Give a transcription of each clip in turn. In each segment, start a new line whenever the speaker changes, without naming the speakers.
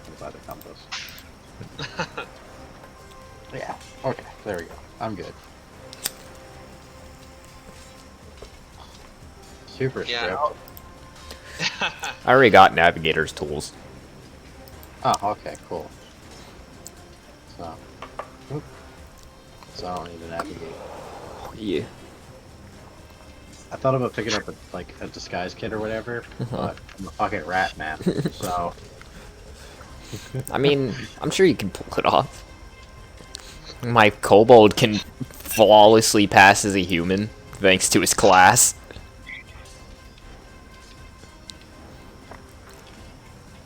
not gonna buy the combos. Yeah. Okay. There we go. I'm good. Super
Yeah.
script.
I already got navigator's tools.
Oh, okay, cool. So, oop. So I don't need to navigate.
Yeah.
I thought about picking up a disguise kit or whatever, but I'm a fucking rat, man. So
I mean, I'm sure you can pull it off. My kobold can flawlessly pass as a human, thanks to his class.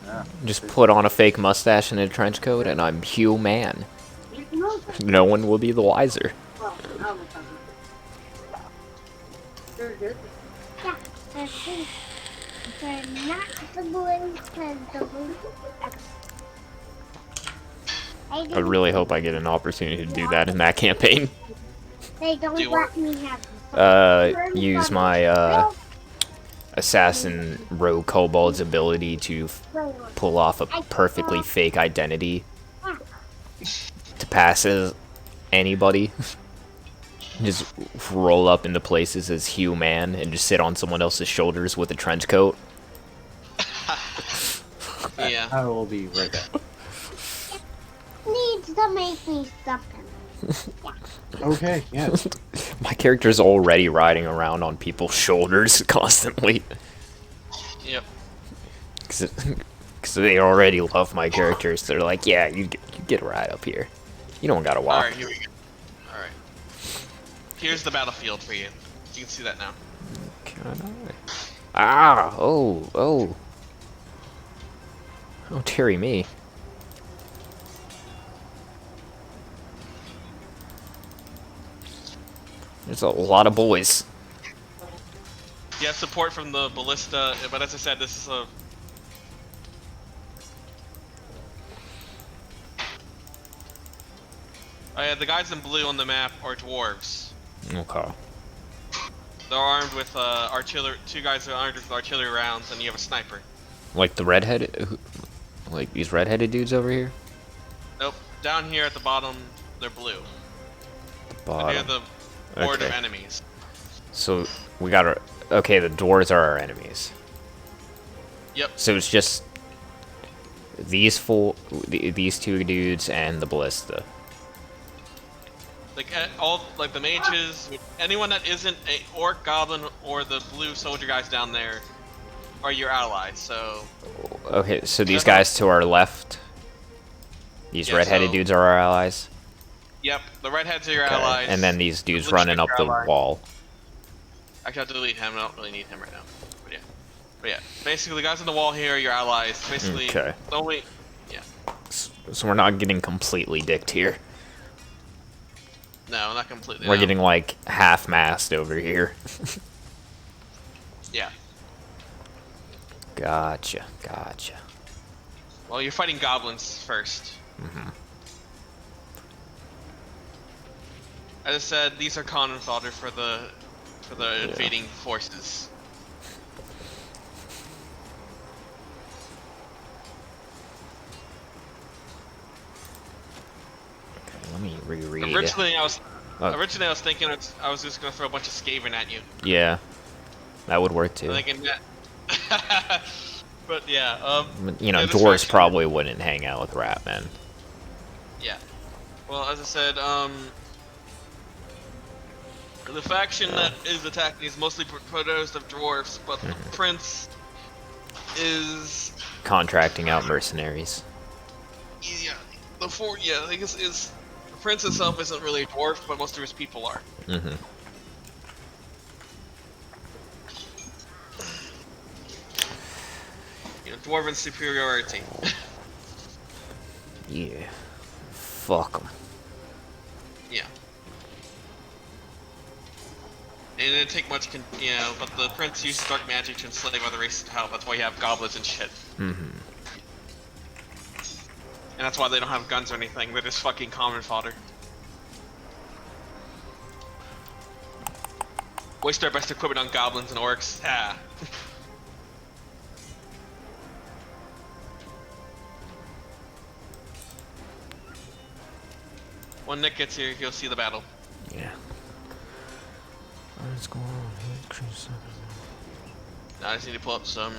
yeah.
Just put on a fake mustache and a trench coat, and I'm human. No one will be the wiser. I really hope I get an opportunity to do that in that campaign.
They don't let me have
Use my assassin rogue kobold's ability to pull off a perfectly fake identity to pass as anybody. Just roll up into places as human and just sit on someone else's shoulders with a trench coat.
Yeah.
I will be right back.
Needs to make me something.
Okay, yeah.
My character's already riding around on people's shoulders constantly.
Yep.
Because they already love my characters. They're like, yeah, you get right up here. You don't gotta walk.
Alright, here we go. Alright. Here's the battlefield for you. You can see that now.
Ah, oh, dearie me. There's a lot of boys.
You have support from the ballista, but as I said, this is a... Oh yeah, the guys in blue on the map are dwarves.
Okay.
They're armed with artillery. Two guys are armed with artillery rounds, and you have a sniper.
Like the redheaded, like these redheaded dudes over here.
Nope. Down here at the bottom, they're blue.
Bottom.
They're the horde
Okay.
of enemies.
So we got our. Okay, the dwarves are our enemies.
Yep.
So it's just these these two dudes and the ballista.
Like like the mages, anyone that isn't a orc, goblin, or the blue soldier guys down there are your allies. So
Okay, so these guys to our left, these
Yeah,
redheaded
so-
dudes are our allies.
yep, the redheads are your
Okay,
allies.
and then these dudes
blue
running
shirts
up
are
the
allies.
wall.
Actually, I have to delete him. I don't really need him right now. But yeah, basically, the guys on the wall here are your allies. Basically,
Okay.
the only
So we're not getting completely dicked here.
no, not completely.
We're
no.
getting like half-mast over here.
Yeah.
Gotcha.
Well, you're fighting goblins first.
Mhm.
As I said, these are cannon fodder for the invading forces.
Okay, let me reread.
Originally, I was thinking I was just gonna throw a bunch of Skaven at you.
Yeah, that would work too.
I'm thinking that. But yeah,
You know,
yeah, this
dwarves
faction-
probably wouldn't hang out with Ratmen.
Yeah. Well, as I said, the faction that is attacking is mostly composed of dwarves, but the prince is
Contracting out mercenaries.
I guess is the prince itself isn't really a dwarf, but most of his people are.
Mm-hmm.
You know, dwarven superiority.
Yeah. Fuck 'em.
Yeah. And it didn't take much, but the prince uses dark magic to enslave other races to help. That's why you have goblins and shit.
Mm-hmm.
And that's why they don't have guns or anything. They're just fucking common fodder. Waste our best equipment on goblins and orcs. Ah. When Nick gets here, he'll see the battle.
Yeah. What's going on here?
Now I just need to pull up some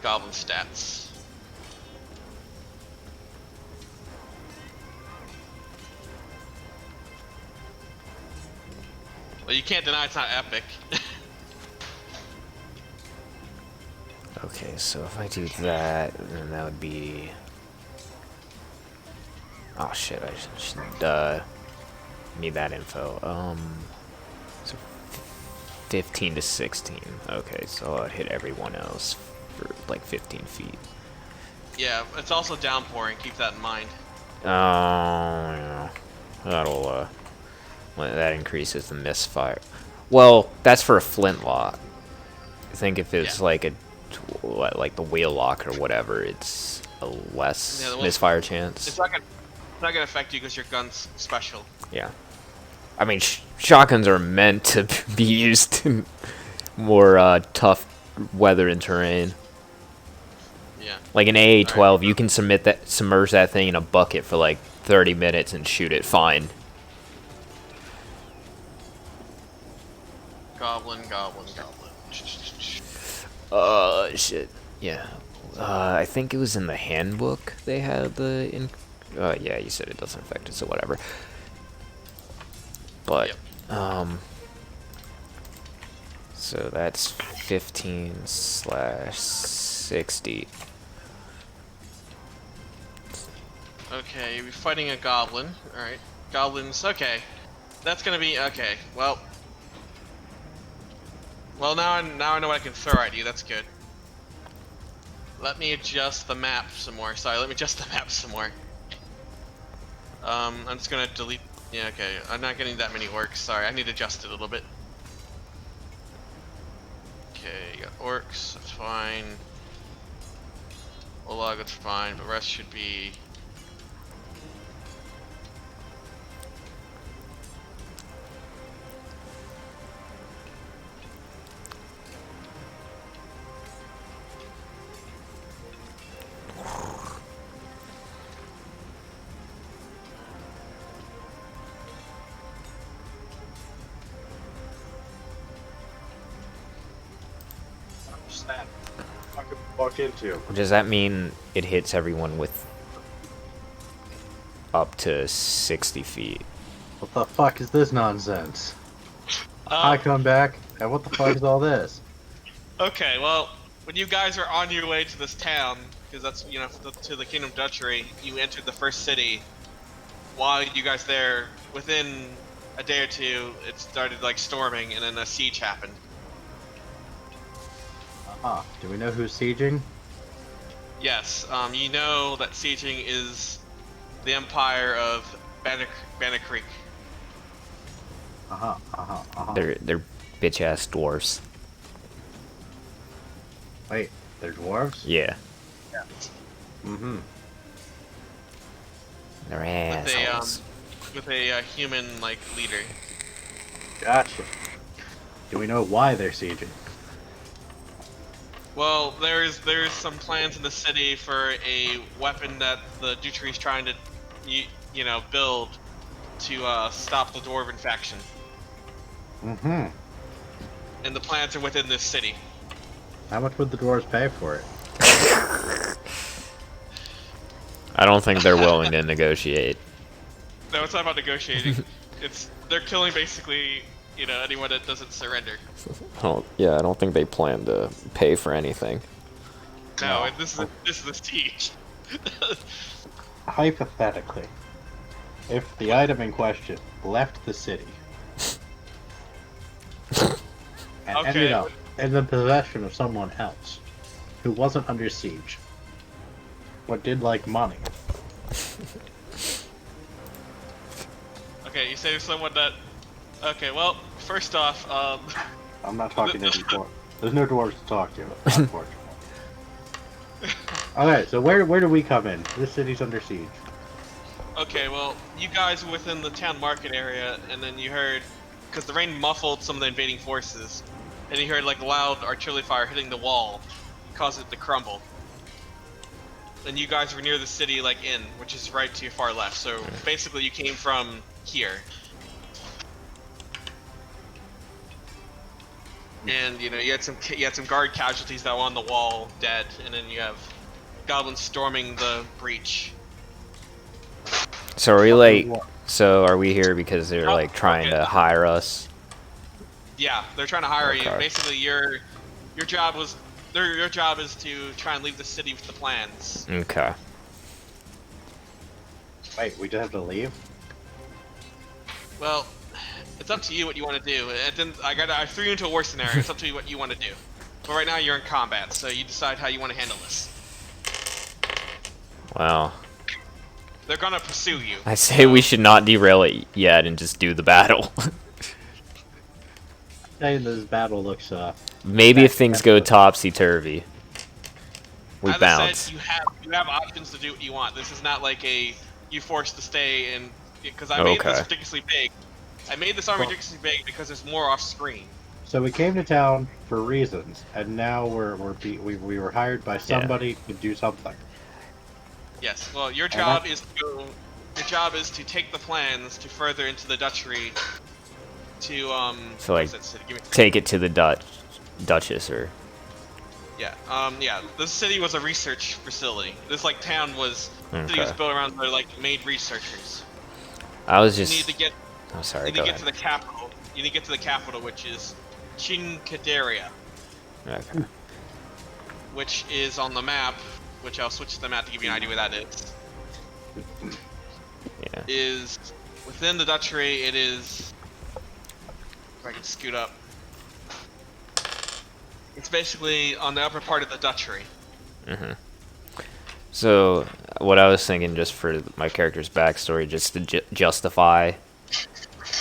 goblin stats. Well, you can't deny it's not epic.
Okay, so if I do that, then that would be... Oh shit, I should need that info. So 15 to 16. Okay, so I'd hit everyone else for like 15 feet.
Yeah, it's also downpouring, keep that in mind.
Oh, yeah. That'll, that increases the misfire. Well, that's for a flintlock. I think if it's like like the wheel lock or whatever, it's a less misfire chance.
It's not gonna affect you because your gun's special.
Yeah. I mean, shotguns are meant to be used in more tough weather and terrain.
Yeah.
Like an AA-12, you can submerge that thing in a bucket for like 30 minutes and shoot it fine.
Goblin.
Shit. Yeah. I think it was in the handbook they had the... yeah, you said it doesn't affect it, so whatever. But, so that's 15/60.
Okay, you're fighting a goblin. Alright. Goblins, okay. That's gonna be, okay, well, now I know what I can throw at you, that's good. Let me adjust the map some more. Sorry, let me adjust the map some more. I'm just gonna delete, yeah, okay, I'm not getting that many orcs, sorry, I need to adjust it a little bit. Okay, you got orcs, that's fine. Olag, that's fine, but rest should be...
That I could walk into.
Does that mean it hits everyone with up to 60 feet?
What the fuck is this nonsense? I come back, and what the fuck is all this?
Okay, well, when you guys are on your way to this town, because that's, you know, to the Kingdom Duchy, you entered the first city. While you guys there, within a day or two, it started like storming, and then a siege happened.
Do we know who's sieging?
Yes, you know that sieging is the empire of Banner Creek.
They're bitch ass dwarves.
Wait, they're dwarves?
Yeah.
Yeah.
Mm-hmm.
They're assholes.
With a human like leader.
Gotcha. Do we know why they're sieging?
Well, there's some plans in the city for a weapon that the Duchy is trying to, you know, build to stop the Dwarven faction.
Mm-hmm.
And the plans are within this city.
How much would the dwarves pay for it?
I don't think they're willing to negotiate.
No, it's not about negotiating. They're killing basically, you know, anyone that doesn't surrender.
I don't think they plan to pay for anything.
No, and this is a siege.
Hypothetically, if the item in question left the city and ended up in the possession of someone else who wasn't under siege, but did like money.
Okay, you say someone that... Okay, well, first off,
I'm not talking to any dwarves. There's no dwarves to talk to, unfortunately. Okay, so where do we come in? This city's under siege.
Okay, well, you guys were within the town market area, and then you heard... Because the rain muffled some of the invading forces, and you heard like loud artillery fire hitting the wall, caused it to crumble. and you guys were near the city, like which is right to your far left. So basically, you came from here. And you had some guard casualties that were on the wall, dead, and then you have goblins storming the breach.
So are we here because they're like trying to hire us?
Yeah, they're trying to hire you.
Okay.
Basically, your job is to try and leave the city with the plans.
Okay.
Wait, we just have to leave?
Well, it's up to you what you want to do. I threw you into a worse scenario. It's up to you what you want to do. But right now you're in combat, so you decide how you want to handle this.
Wow.
They're gonna pursue you.
I say we should not derail it yet and just do the battle.
This battle looks
Maybe if things go topsy-turvy, we
As I
bounce.
said, you have options to do what you want. This is not like you forced to stay and because I made this ridiculously big. I made this army ridiculously big because there's more off screen.
So we came to town for reasons, and now we were hired by somebody to do something.
Yes. Well, your job is to take the plans to further into the Dutchery. To
So like, take it to the Duchess or.
Yeah. Yeah. This city was a research facility. This town was.
Okay.
City was built around their made researchers.
I was just.
You need to get.
Oh, sorry.
You need to get to the capital. You need to get to the capital, which is Chincaderia.
Okay.
Which is on the map. Which I'll switch to the map to give you an idea where that is.
Yeah.
Is within the Dutchery. It is. If I can scoot up. It's basically on the upper part of the Dutchery.
Mm-hmm. So, what I was thinking, just for my character's backstory, just to justify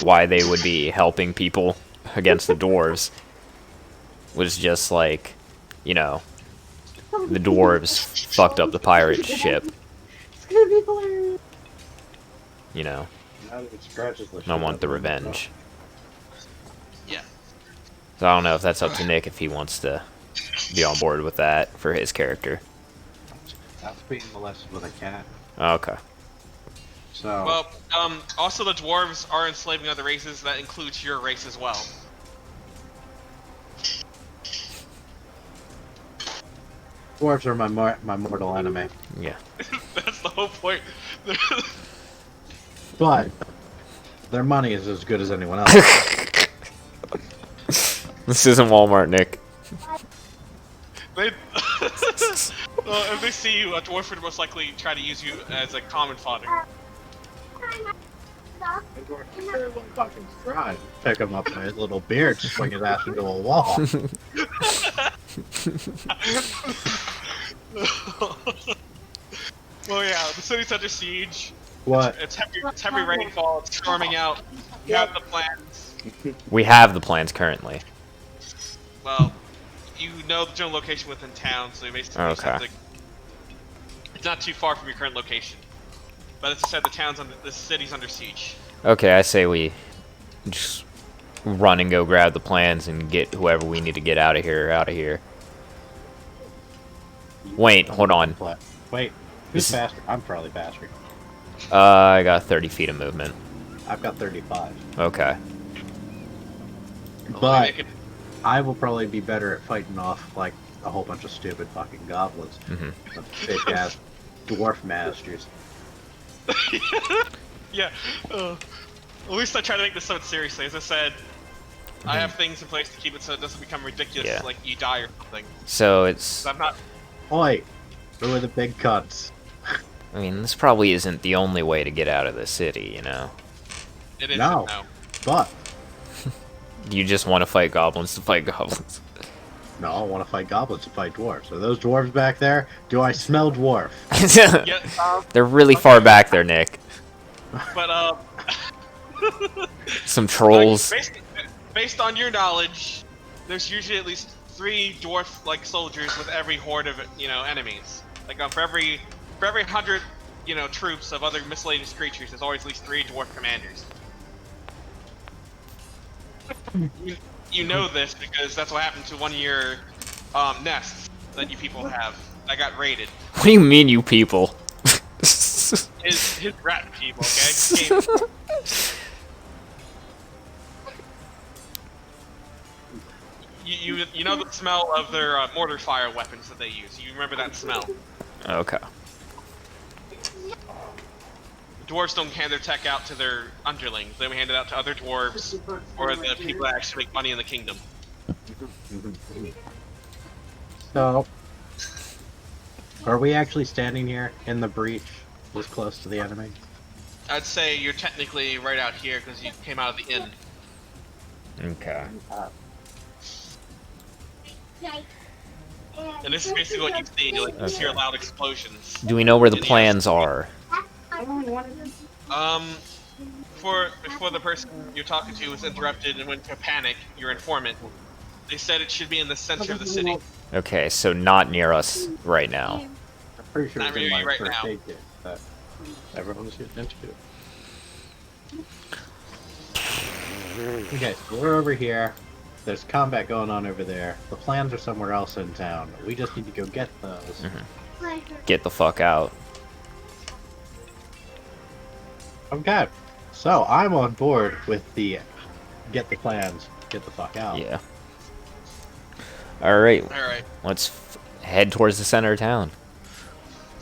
why they would be helping people against the dwarves, was just like, the dwarves fucked up the pirate ship. I want the revenge.
Yeah.
So I don't know if that's up to Nick if he wants to be on board with that for his character.
That's being molested with a cat.
Okay.
So.
Well, also the dwarves are enslaving other races. That includes your race as well.
Dwarves are my mortal enemy.
Yeah.
That's the whole point.
But their money is as good as anyone else.
This isn't Walmart, Nick.
Well, if they see you, a dwarf would most likely try to use you as a common fodder.
Pick him up by his little beard, swing his ass into a wall.
Well, yeah, the city's under siege.
What?
It's heavy rainfall. It's storming out. You have the plans.
We have the plans currently.
Well, you know the general location within town, so you basically just have to. It's not too far from your current location, but as I said, the city's under siege.
Okay, I say we just run and go grab the plans and get whoever we need to get out of here. Wait, hold on.
Wait, who's faster? I'm probably faster.
I got 30 feet of movement.
I've got 35.
Okay.
But I will probably be better at fighting off like a whole bunch of stupid fucking goblins. Big ass dwarf masters.
Yeah. At least I try to make this somewhat seriously. As I said, I have things in place to keep it so it doesn't become ridiculous, like you die or something.
So it's.
I'm not.
Oi! Who are the big cunts?
I mean, this probably isn't the only way to get out of the city,
It isn't,
no. But.
You just want to fight goblins to fight goblins.
No, I want to fight goblins to fight dwarves. Are those dwarves back there? Do I smell dwarf?
Yeah,
They're really far back there, Nick.
But,
Some trolls.
Based on your knowledge, there's usually at least 3 dwarf-like soldiers with every horde of, enemies. For every 100, troops of other miscellaneous creatures, there's always at least 3 dwarf commanders. You know this because that's what happened to one of your nests that you people have. I got raided.
What do you mean, you people?
His rat people, okay? You know the smell of their mortar fire weapons that they use. You remember that smell.
Okay.
Dwarves don't hand their tech out to their underlings. They hand it out to other dwarves or the people that actually make money in the kingdom.
So, are we actually standing here in the breach, this close to the enemy?
I'd say you're technically right out here because you came out of the inn.
Okay.
And this is basically what you see. Like, you hear loud explosions.
Do we know where the plans are?
Before the person you're talking to was interrupted and went into a panic, your informant, they said it should be in the center of the city.
Okay, so not near us right now.
I'm pretty sure
Not
it's in
really
my
right
first
now.
aid kit that everyone's getting into. Okay, so we're over here. There's combat going on over there. The plans are somewhere else in town. We just need to go get those.
Get the fuck out.
Okay, so I'm on board with the get the plans, get the fuck out.
Yeah. Alright,
Alright.
let's head towards the center of town.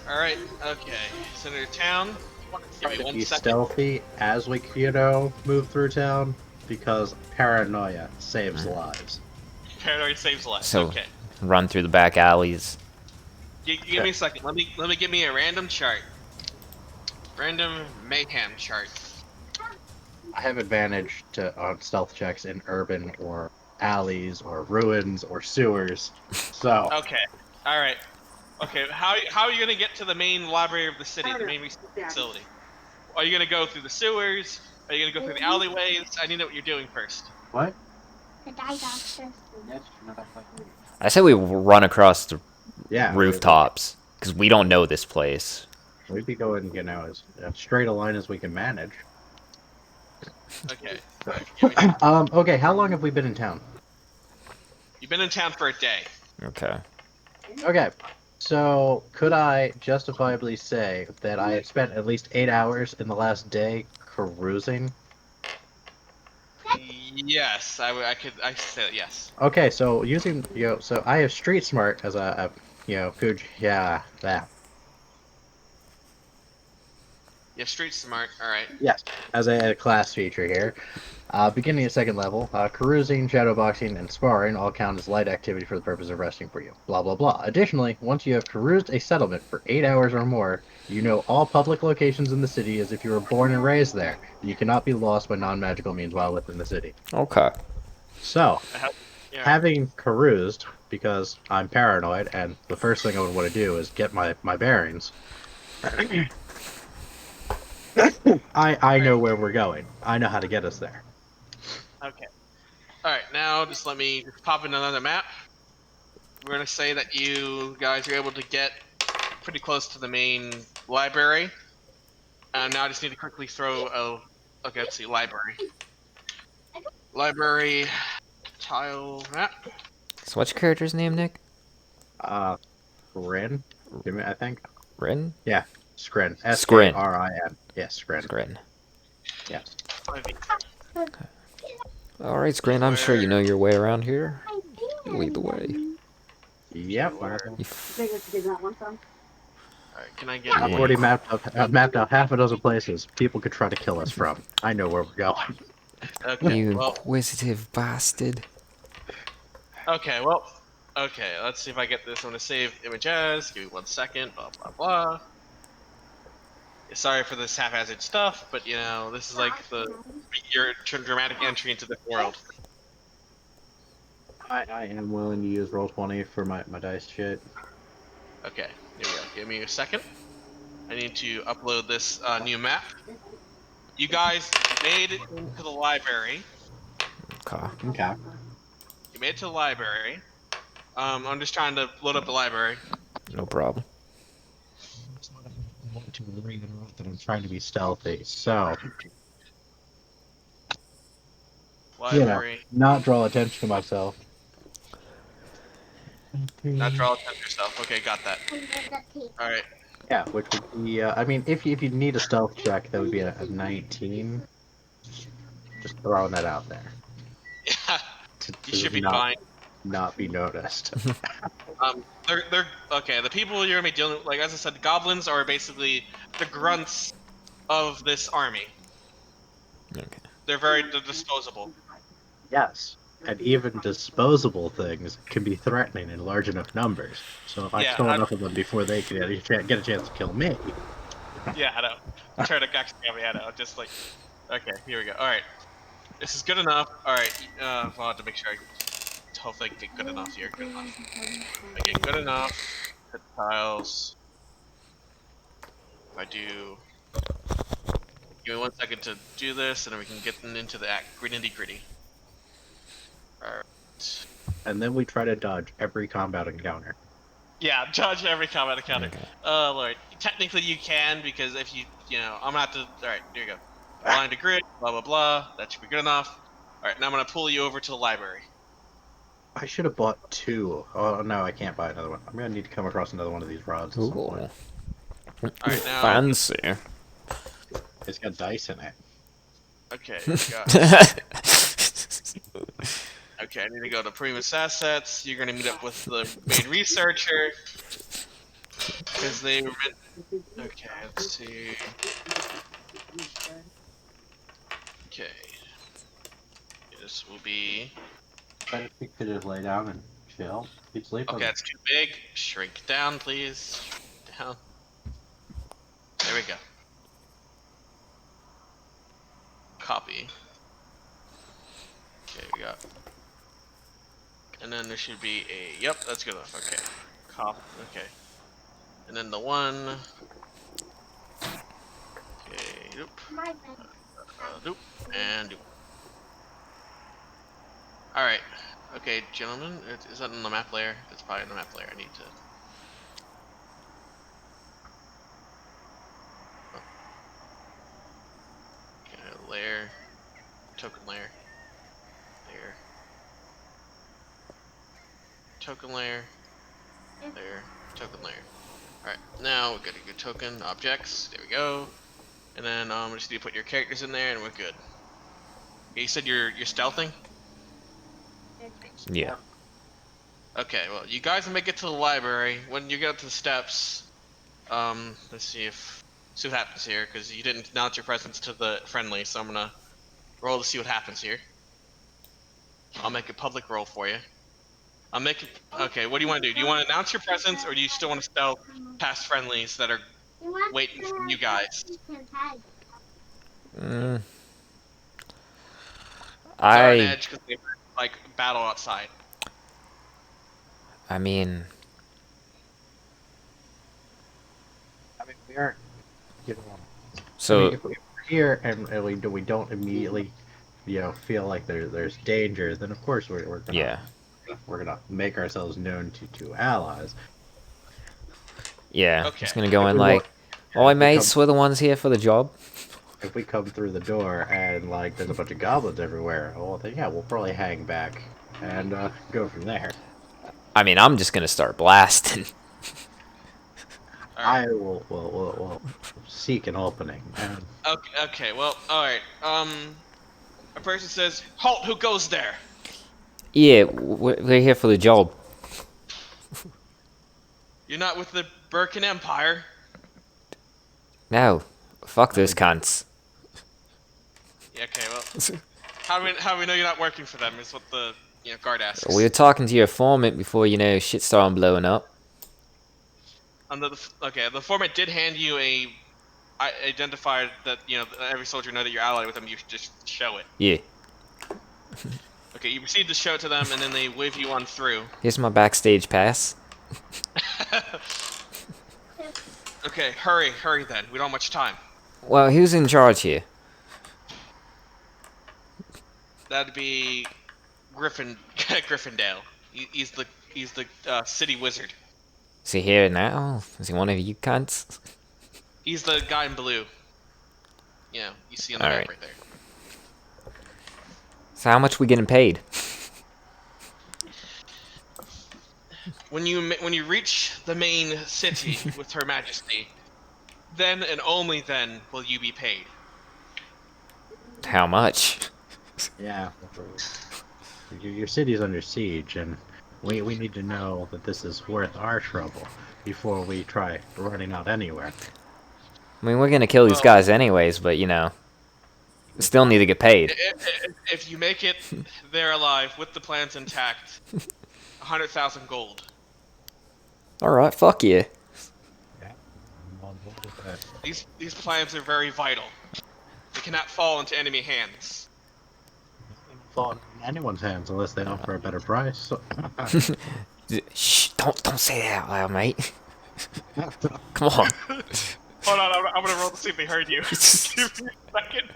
Alright, okay. Center of town. Give me
Try to
1
be
second.
stealthy as we, move through town, because paranoia saves lives.
Paranoid saves lives.
So,
Okay.
run through the back alleys.
Give me a second. Let me give me a random chart. Random mayhem chart.
I have advantage on stealth checks in urban or alleys or ruins or sewers. So
Okay. All right. Okay. How are you gonna get to the main library of the city, the main research facility? Are you gonna go through the sewers? Are you gonna go through the alleyways? I need to know what you're doing first.
what?
I say we run across the
Yeah,
rooftops, because we don't know this place.
We'd be going, as straight a line as we can manage.
Okay. Give me-
Okay, how long have we been in town?
You've been in town for a day.
Okay.
Okay, so could I justifiably say that I have spent at least 8 hours in the last day carousing?
Yes, I could say that. Yes.
Okay, so using, so I have street smart as a good, that.
Yeah, street smart. All right.
Yes, as a class feature here. Beginning at second level, carousing, shadowboxing, and sparring all count as light activity for the purpose of resting for you. Blah, blah, blah. Additionally, once you have caroused a settlement for 8 hours or more, you know all public locations in the city as if you were born and raised there. You cannot be lost by non-magical means while within the city.
Okay.
So,
Yeah.
having caroused, because I'm paranoid, and the first thing I would want to do is get my bearings. I know where we're going. I know how to get us there.
Okay. All right. Now just let me pop in another map. We're gonna say that you guys are able to get pretty close to the main library. Now I just need to quickly throw a. Okay, let's see. Library. Library tile map.
So what's your character's name, Nick?
Skrin? I think.
Rin?
Yeah, Skrin.
Skrin.
Skrin. Yes, Skrin.
Skrin.
Yes.
Alright, Skrin, I'm sure you know your way around here. You lead the way.
Yep.
You
All right. Can I get?
I've already mapped out half a dozen places people could try to kill us from. I know where we're going.
Okay.
You
Well.
inquisitive bastard.
Okay. Well. Okay. Let's see if I get this. I'm gonna save image as. Give me 1 second. Blah blah blah. Sorry for this haphazard stuff, but this is like your dramatic entry into the world.
I am willing to use Roll20 for my dice shit.
Okay, here we go. Give me a second. I need to upload this new map. You guys made it into the library.
Okay.
Okay.
You made it to the library. I'm just trying to load up the library.
No problem.
To ring it off that I'm trying to be stealthy, so
Library.
not draw attention to myself.
Natural tender stuff. Okay, got that. All right.
Yeah, which would be, I mean, if you need a stealth check, that would be a 19. Just throwing that out there
Yeah, you
to
should be
not
fine.
be noticed.
They're okay. The people you're gonna be dealing with, like as I said, goblins are basically the grunts of this army.
Okay.
They're disposable.
Yes, and even disposable things can be threatening in large enough numbers. So if I
Yeah,
kill enough of them before they can get a chance to kill me,
yeah, I know. Try to actually, I know. Just like, okay, here we go. All right, this is good enough. All right, well, I have to make sure I hopefully get good enough here. Good enough. Okay, good enough. Hit tiles. If I do, give me 1 second to do this, and then we can get into the nitty gritty. All right.
and then we try to dodge every combat encounter.
Yeah, judge every combat encounter.
Okay.
Oh lord. Technically you can because if you know, I'm gonna have to. All right, here you go. Line to grid. Blah blah blah. That should be good enough. All right, now I'm gonna pull you over to the library.
I should have bought 2. Oh no, I can't buy another one. I'm gonna need to come across another one of these rods at some point.
All right, now.
Fancy.
It's got dice in it.
Okay. Okay, I need to go to Primus Assets. You're gonna meet up with the main researcher because they were. Okay, let's see. Okay. This will be.
I think we could just lay down and chill. He'd sleep.
Okay, that's too big. Shrink down, please. Shrink down. There we go. Copy. Okay, we got. And then there should be a. Yep, that's good enough. Okay. Copy. Okay. And then the one. Okay. Doop. Doop. And doop. Alright. Okay, gentlemen. Is that in the map layer? It's probably in the map layer. I need to. Oh. Okay, layer. Token layer. Layer. Token layer. Layer. Token layer. Alright, now we've got a good token. Objects. There we go. And then we just need to put your characters in there and we're good. Okay, you said you're stealthing?
Yeah.
Okay, well, you guys make it to the library. When you get up to the steps, let's see what happens here, because you didn't announce your presence to the friendly, so I'm gonna roll to see what happens here. I'll make a public roll for you. Okay, what do you want to do? Do you want to announce your presence, or do you still want to stealth past friendlies that are waiting for you guys?
Mm.
They're on edge because they like battle outside.
I mean,
We aren't. You know,
so
if we're here and we don't immediately, feel like there's danger, then of course we're gonna,
yeah.
we're gonna make ourselves known to allies.
Yeah,
Okay.
just gonna go in like, oi mates, we're the ones here for the job.
If we come through the door and like there's a bunch of goblins everywhere, well then yeah, we'll probably hang back and go from there.
I mean, I'm just gonna start blasting.
Alright.
I will seek an opening. And
Okay, well, alright. A person says, "Halt! Who goes there?"
Yeah, we're here for the job.
You're not with the Birkin Empire.
No, fuck those cunts.
Yeah, okay, well, how do we know you're not working for them? Is what the guard asks.
We were talking to your informant before, shit started blowing up.
The informant did hand you identified that every soldier know that you're allied with them. You should just show it.
Yeah.
Okay, you proceed to show it to them, and then they wave you on through.
Here's my backstage pass.
Okay, hurry then. We don't have much time.
Well, who's in charge here?
That'd be Gryffindale. He's the city wizard.
Is he here now? Is he one of you cunts?
He's the guy in blue. You see on the map right there.
So how much we getting paid?
when you reach the main city with Her Majesty, then and only then will you be paid.
How much?
Yeah. Your city's under siege, and we need to know that this is worth our trouble before we try running out anywhere.
I mean, we're gonna kill these guys anyways, but you know, we still need to get paid.
If you make it there alive with the plans intact, 100,000 gold.
All right, fuck you.
Yeah. I'm on board with that.
These plans are very vital. They cannot fall into enemy hands.
Fall in anyone's hands unless they offer a better price. So.
Shh! Don't say that out loud, mate. Come on.
Hold on, I'm gonna roll to see if they heard you. Give me a second.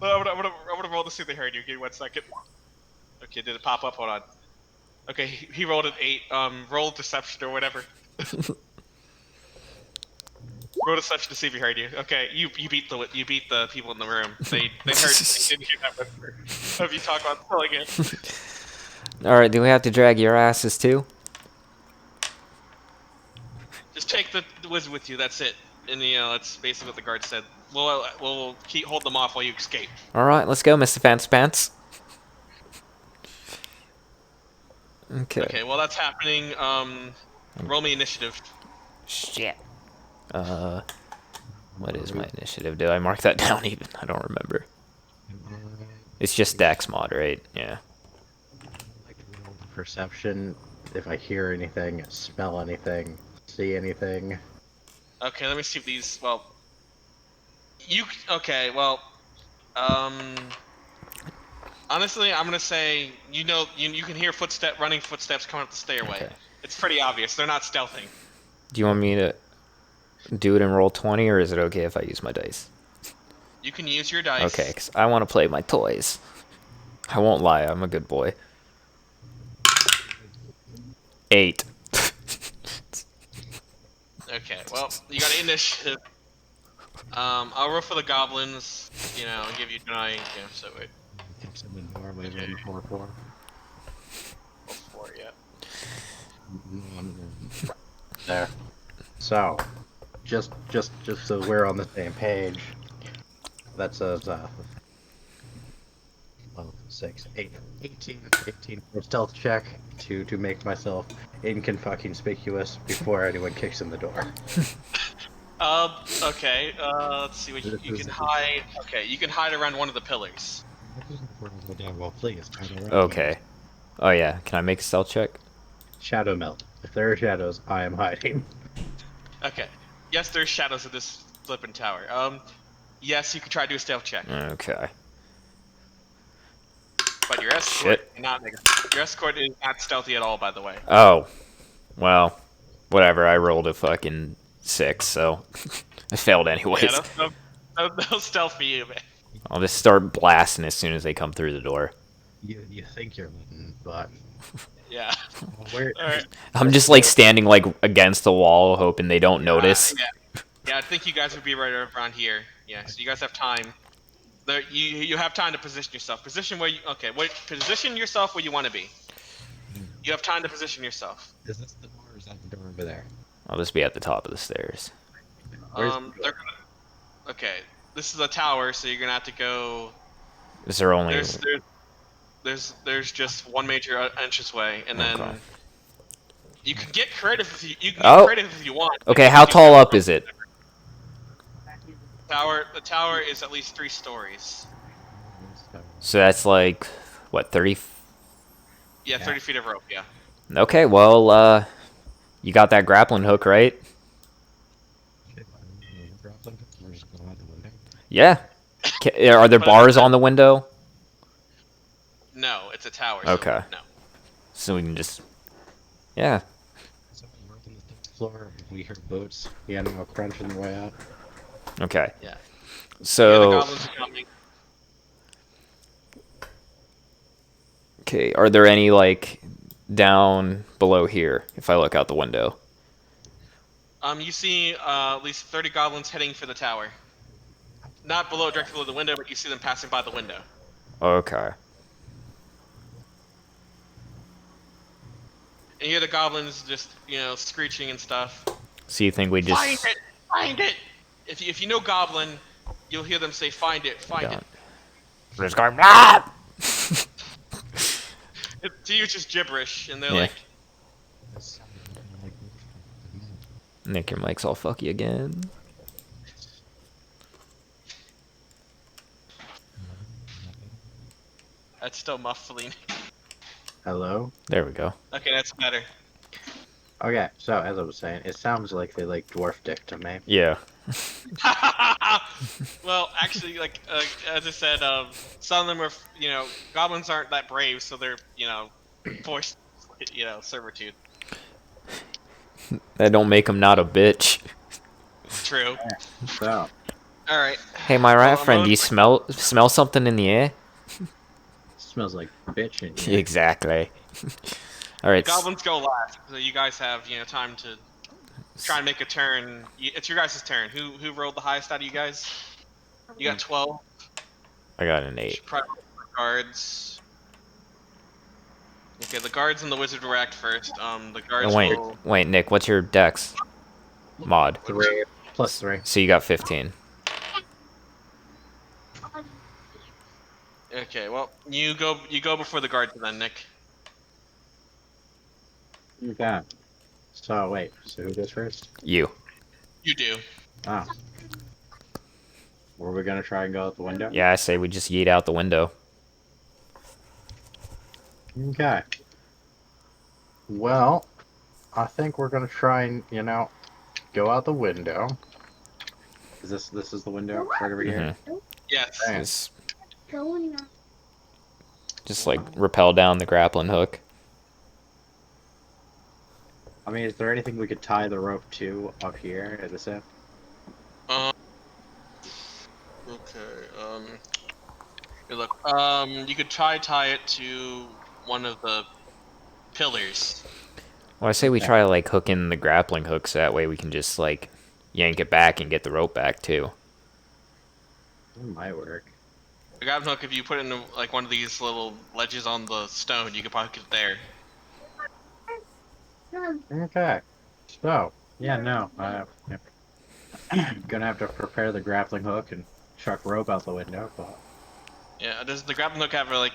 I'm gonna roll to see if they heard you. Give me 1 second. Okay, did it pop up? Hold on. Okay, he rolled an 8. Roll deception or whatever. Roll deception to see if he heard you. Okay, you beat the people in the room. They heard. They didn't hear that whisper of you talk about killing it.
All right, do we have to drag your asses too?
Just take the wizard with you. That's it. And that's basically what the guard said. We'll hold them off while you escape.
All right, let's go, Mr. Fancy Pants. Okay.
Okay, while that's happening, roll me initiative.
Shit. What is my initiative? Did I mark that down even? I don't remember. It's just Dex mod, right? Yeah.
Like roll perception. If I hear anything, smell anything, see anything.
Okay, let me see if these. Well, okay. Well, honestly, I'm gonna say you can hear running footsteps coming up the stairway.
Okay.
It's pretty obvious. They're not stealthing.
Do you want me to do it in roll 20, or is it okay if I use my dice?
You can use your dice.
Okay, because I want to play my toys. I won't lie, I'm a good boy. 8.
Okay. Well, you got initiative. I'll roll for the goblins. And give you deny. Yeah. So wait.
Kicks in the door, waves on the 4-4.
Roll 4. Yeah.
There. So, just so we're on the same page, that says 6, 8, 18 for stealth check to make myself inconspicuous before anyone kicks in the door.
Okay. Let's see what you can hide. Okay, you can hide around one of the pillars.
Well, please.
Okay. Oh yeah, can I make a stealth check?
Shadow melt. If there are shadows, I am hiding.
Okay. Yes, there's shadows of this flippin' tower. Yes, you can try to do a stealth check.
Okay.
But your escort your escort is not stealthy at all, by the way.
Oh. Well, whatever, I rolled a fucking 6, so I failed anyways.
Yeah, no stealth for you, man.
I'll just start blasting as soon as they come through the door.
You think you're letting, but
Yeah.
where?
Alright.
I'm just like standing like against the wall, hoping they don't notice.
Yeah, I think you guys would be right around here. Yeah, so you guys have time. There, you have time to position yourself. Position position yourself where you want to be. You have time to position yourself.
Is this the door or is that the door over there?
I'll just be at the top of the stairs.
Okay, this is a tower, so you're gonna have to go.
Is there only?
There's just one major entranceway, and then you can get creative if you want.
Okay, how tall up is it?
The tower is at least 3 stories.
So that's like what, 30?
Yeah, 30 feet of rope. Yeah.
Okay, well, you got that grappling hook, right? Yeah. Are there bars on the window?
No, it's a tower.
Okay.
No.
So we can just, yeah.
Floor. We heard boots. The animal crunching the way out.
Okay.
Yeah.
So.
The goblins are coming.
Okay, are there any like down below here? If I look out the window.
You see at least 30 goblins heading for the tower. Not directly below the window, but you see them passing by the window.
Okay.
you hear the goblins just, screeching and stuff.
So you think we just...
Find it! Find it! If you know goblin, you'll hear them say, find it, find it.
We're just going... Ah!
To you, it's just gibberish, and they're
Yeah.
like...
Nick, your mic's all fucky again.
That's still muffling.
Hello?
There we go.
Okay, that's better.
Okay, so as I was saying, it sounds like they like dwarf dick to me.
Yeah.
Well, actually, as I said, some of them are, goblins aren't that brave, so they're, forced, servitude.
That don't make him not a bitch.
True.
So,
All right.
Hey, my rat
I'm
friend, do
gonna-
you smell something in the air?
smells like bitch in here.
Exactly. All right.
Goblins go last, so you guys have, time to try and make a turn. It's your guys' turn. Who rolled the highest out of you guys? You got 12.
I got an 8.
Probably the guards. Okay, the guards and the wizard will act first. The guards will...
Wait, Nick, what's your dex mod?
3 plus 3.
So you got 15.
Okay, well, you go before the guards then, Nick.
Okay. So, wait, so who goes first?
You.
You do.
Oh. Were we gonna try and go out the window?
Yeah, I say we just yeet out the window.
Okay. Well, I think we're gonna try and, go out the window. Is this is the window right over here?
Yes.
Dang.
Just like rappel down the grappling hook.
I mean, is there anything we could tie the rope to up here at this end?
Okay. Here, look. You could tie it to one of the pillars.
Well, I say we try to like hook in the grappling hook so that way we can just like yank it back and get the rope back too.
It might work.
The grappling hook, if you put it in like one of these little ledges on the stone, you could probably get it there.
Okay. So, yeah, no. Gonna have to prepare the grappling hook and chuck rope out the window, but...
Yeah. Does the grappling hook have a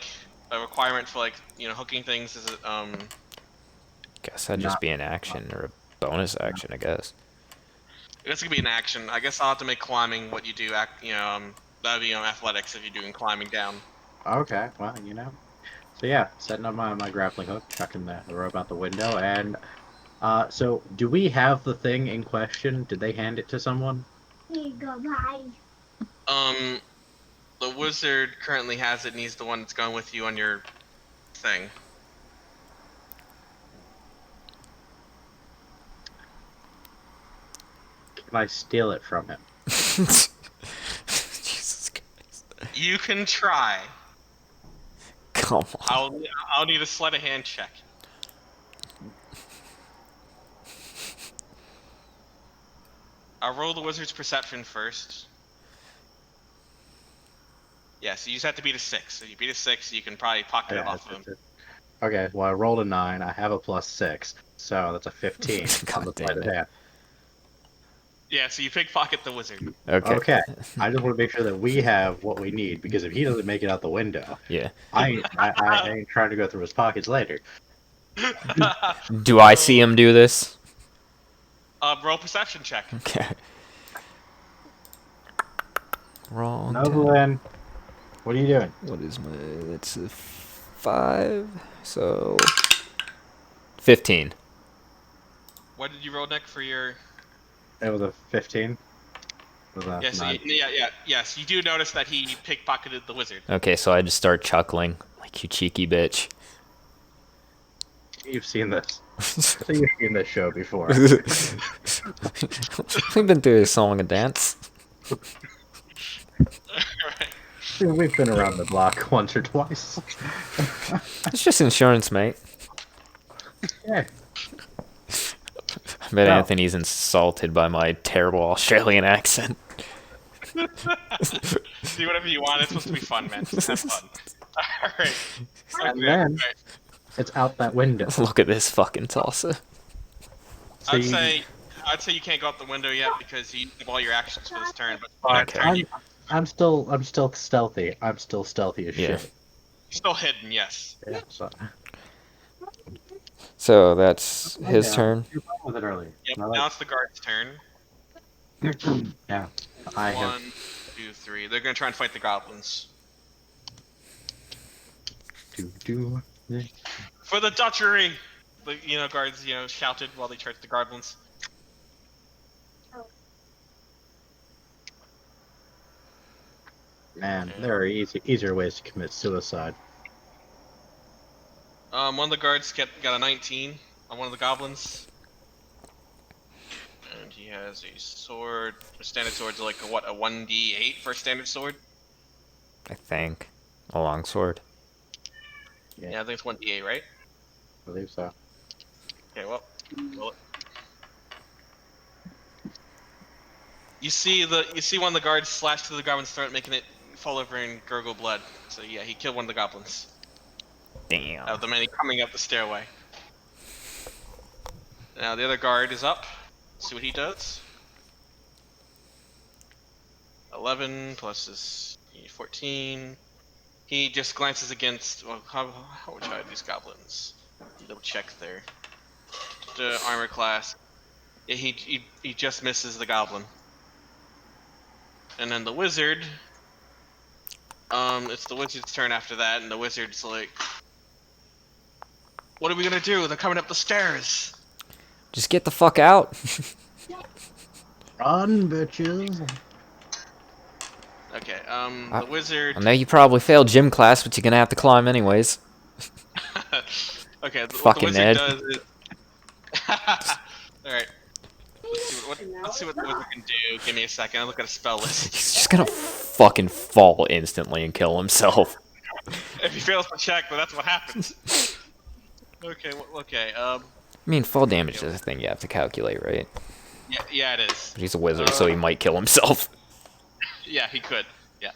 requirement for hooking things? Is it
Guess that'd just be an action or a bonus action, I guess.
I guess it could be an action. I guess I'll have to make climbing what you do. That'd be athletics if you're doing climbing down.
Okay, well, So yeah, setting up my grappling hook, chucking the rope out the window, and... so, do we have the thing in question? Did they hand it to someone?
The wizard currently has it, and he's the one that's going with you on your thing.
Can I steal it from him?
Jesus Christ.
You can try.
Come on.
I'll need a sleight of hand check. I'll roll the wizard's perception first. Yeah, so you just have to beat a 6. So you beat a 6, you can probably pocket it off of him.
Okay, well, I rolled a 9. I have a plus 6, so that's a 15 on the
God damn
sleight of
it.
hand.
Yeah, so you pickpocket the wizard.
Okay.
Okay, I just want to make sure that we have what we need, because if he doesn't make it out the window,
Yeah.
I ain't trying to go through his pockets later.
Do I see him do this?
Roll perception check.
Okay. Wrong.
Noblin, what are you doing?
What is my... That's a 5. So... 15.
What did you roll, Nick, for your...
It was a 15. Was that
Yes,
nine?
yes. You do notice that he pickpocketed the wizard.
Okay, so I just start chuckling. Like, you cheeky bitch.
You've seen this. So you've seen this show before.
We've been through a song and dance.
Alright.
We've been around the block once or twice.
It's just insurance, mate.
Yeah.
I bet
No.
Anthony's insulted by my terrible Australian accent.
Do whatever you want. It's supposed to be fun, man. Just have fun. Alright.
And then, It's out that window.
Look at this fucking tosser.
So
I'd say you can't go out the window yet because you have all your actions for this turn. But next
Okay.
turn you
I'm still stealthy. I'm still stealthy as
Yeah.
shit.
you're still hidden. Yes.
Yeah. So.
So that's his turn.
You were playing with it earlier.
Yep.
I like-
Now it's the guard's turn.
Yeah. I have.
1, 2, 3. They're gonna try and fight the goblins.
Do.
For the Dutchery! The guards shouted while they charged the goblins.
Man, there are easier ways to commit suicide.
One of the guards got a 19 on one of the goblins. And he has a sword. A standard sword's like a 1d8 for a standard sword?
I think. A longsword.
Yeah, I think it's 1d8, right?
I believe so.
Okay, well. You see one of the guards slash through the goblin's throat, making it fall over and gurgle blood. So yeah, he killed one of the goblins.
Damn.
Of the many coming up the stairway. Now the other guard is up. Let's see what he does. 11 plus his 14. He just glances against. Well, how would you hide these goblins? Double check there. The armor class. Yeah, he just misses the goblin. And then the wizard. It's the wizard's turn after that, and the wizard's like, "What are we gonna do? They're coming up the stairs."
Just get the fuck out.
Run, bitches.
Okay. The wizard.
I know you probably failed gym class, but you're gonna have to climb anyways.
Okay.
Fucking
what the
Ned.
wizard does is. All right. Let's see what the wizard can do. Give me a second. I'll look at a spell list.
He's just gonna fucking fall instantly and kill himself.
If he fails the check, then that's what happens. Okay. Okay.
I mean, fall damage is a thing you have to calculate, right?
Yeah, it is.
He's a wizard, so he might kill himself.
Yeah, he could. Yeah.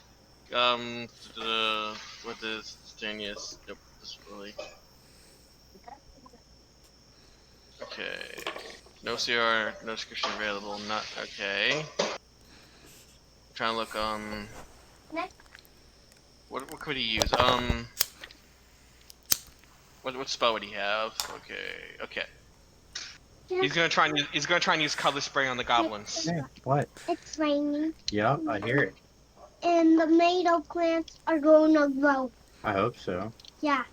What is Stanius? Nope. This really. Okay. No CR, no description available. Not okay. Trying to look what could he use? What spell would he have? Okay. He's gonna try and use color spray on the goblins.
Hey, what?
It's raining,
Yep, I hear it.
and the tomato plants are going to grow.
I hope so.
Yeah.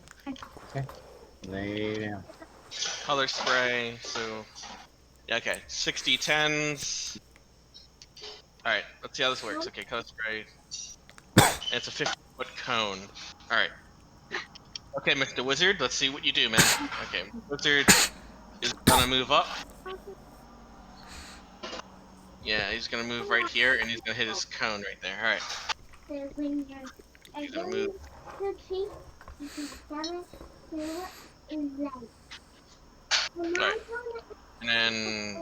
Lay down.
Color spray. So yeah, okay. 60 10s. All right. Let's see how this works. Okay, color spray. And it's a 50-foot cone. All right. Okay, Mr. Wizard. Let's see what you do, man. Okay, Wizard is gonna move up. Yeah, he's gonna move right here, and he's gonna hit his cone right there. All right. He's gonna move. Right. And then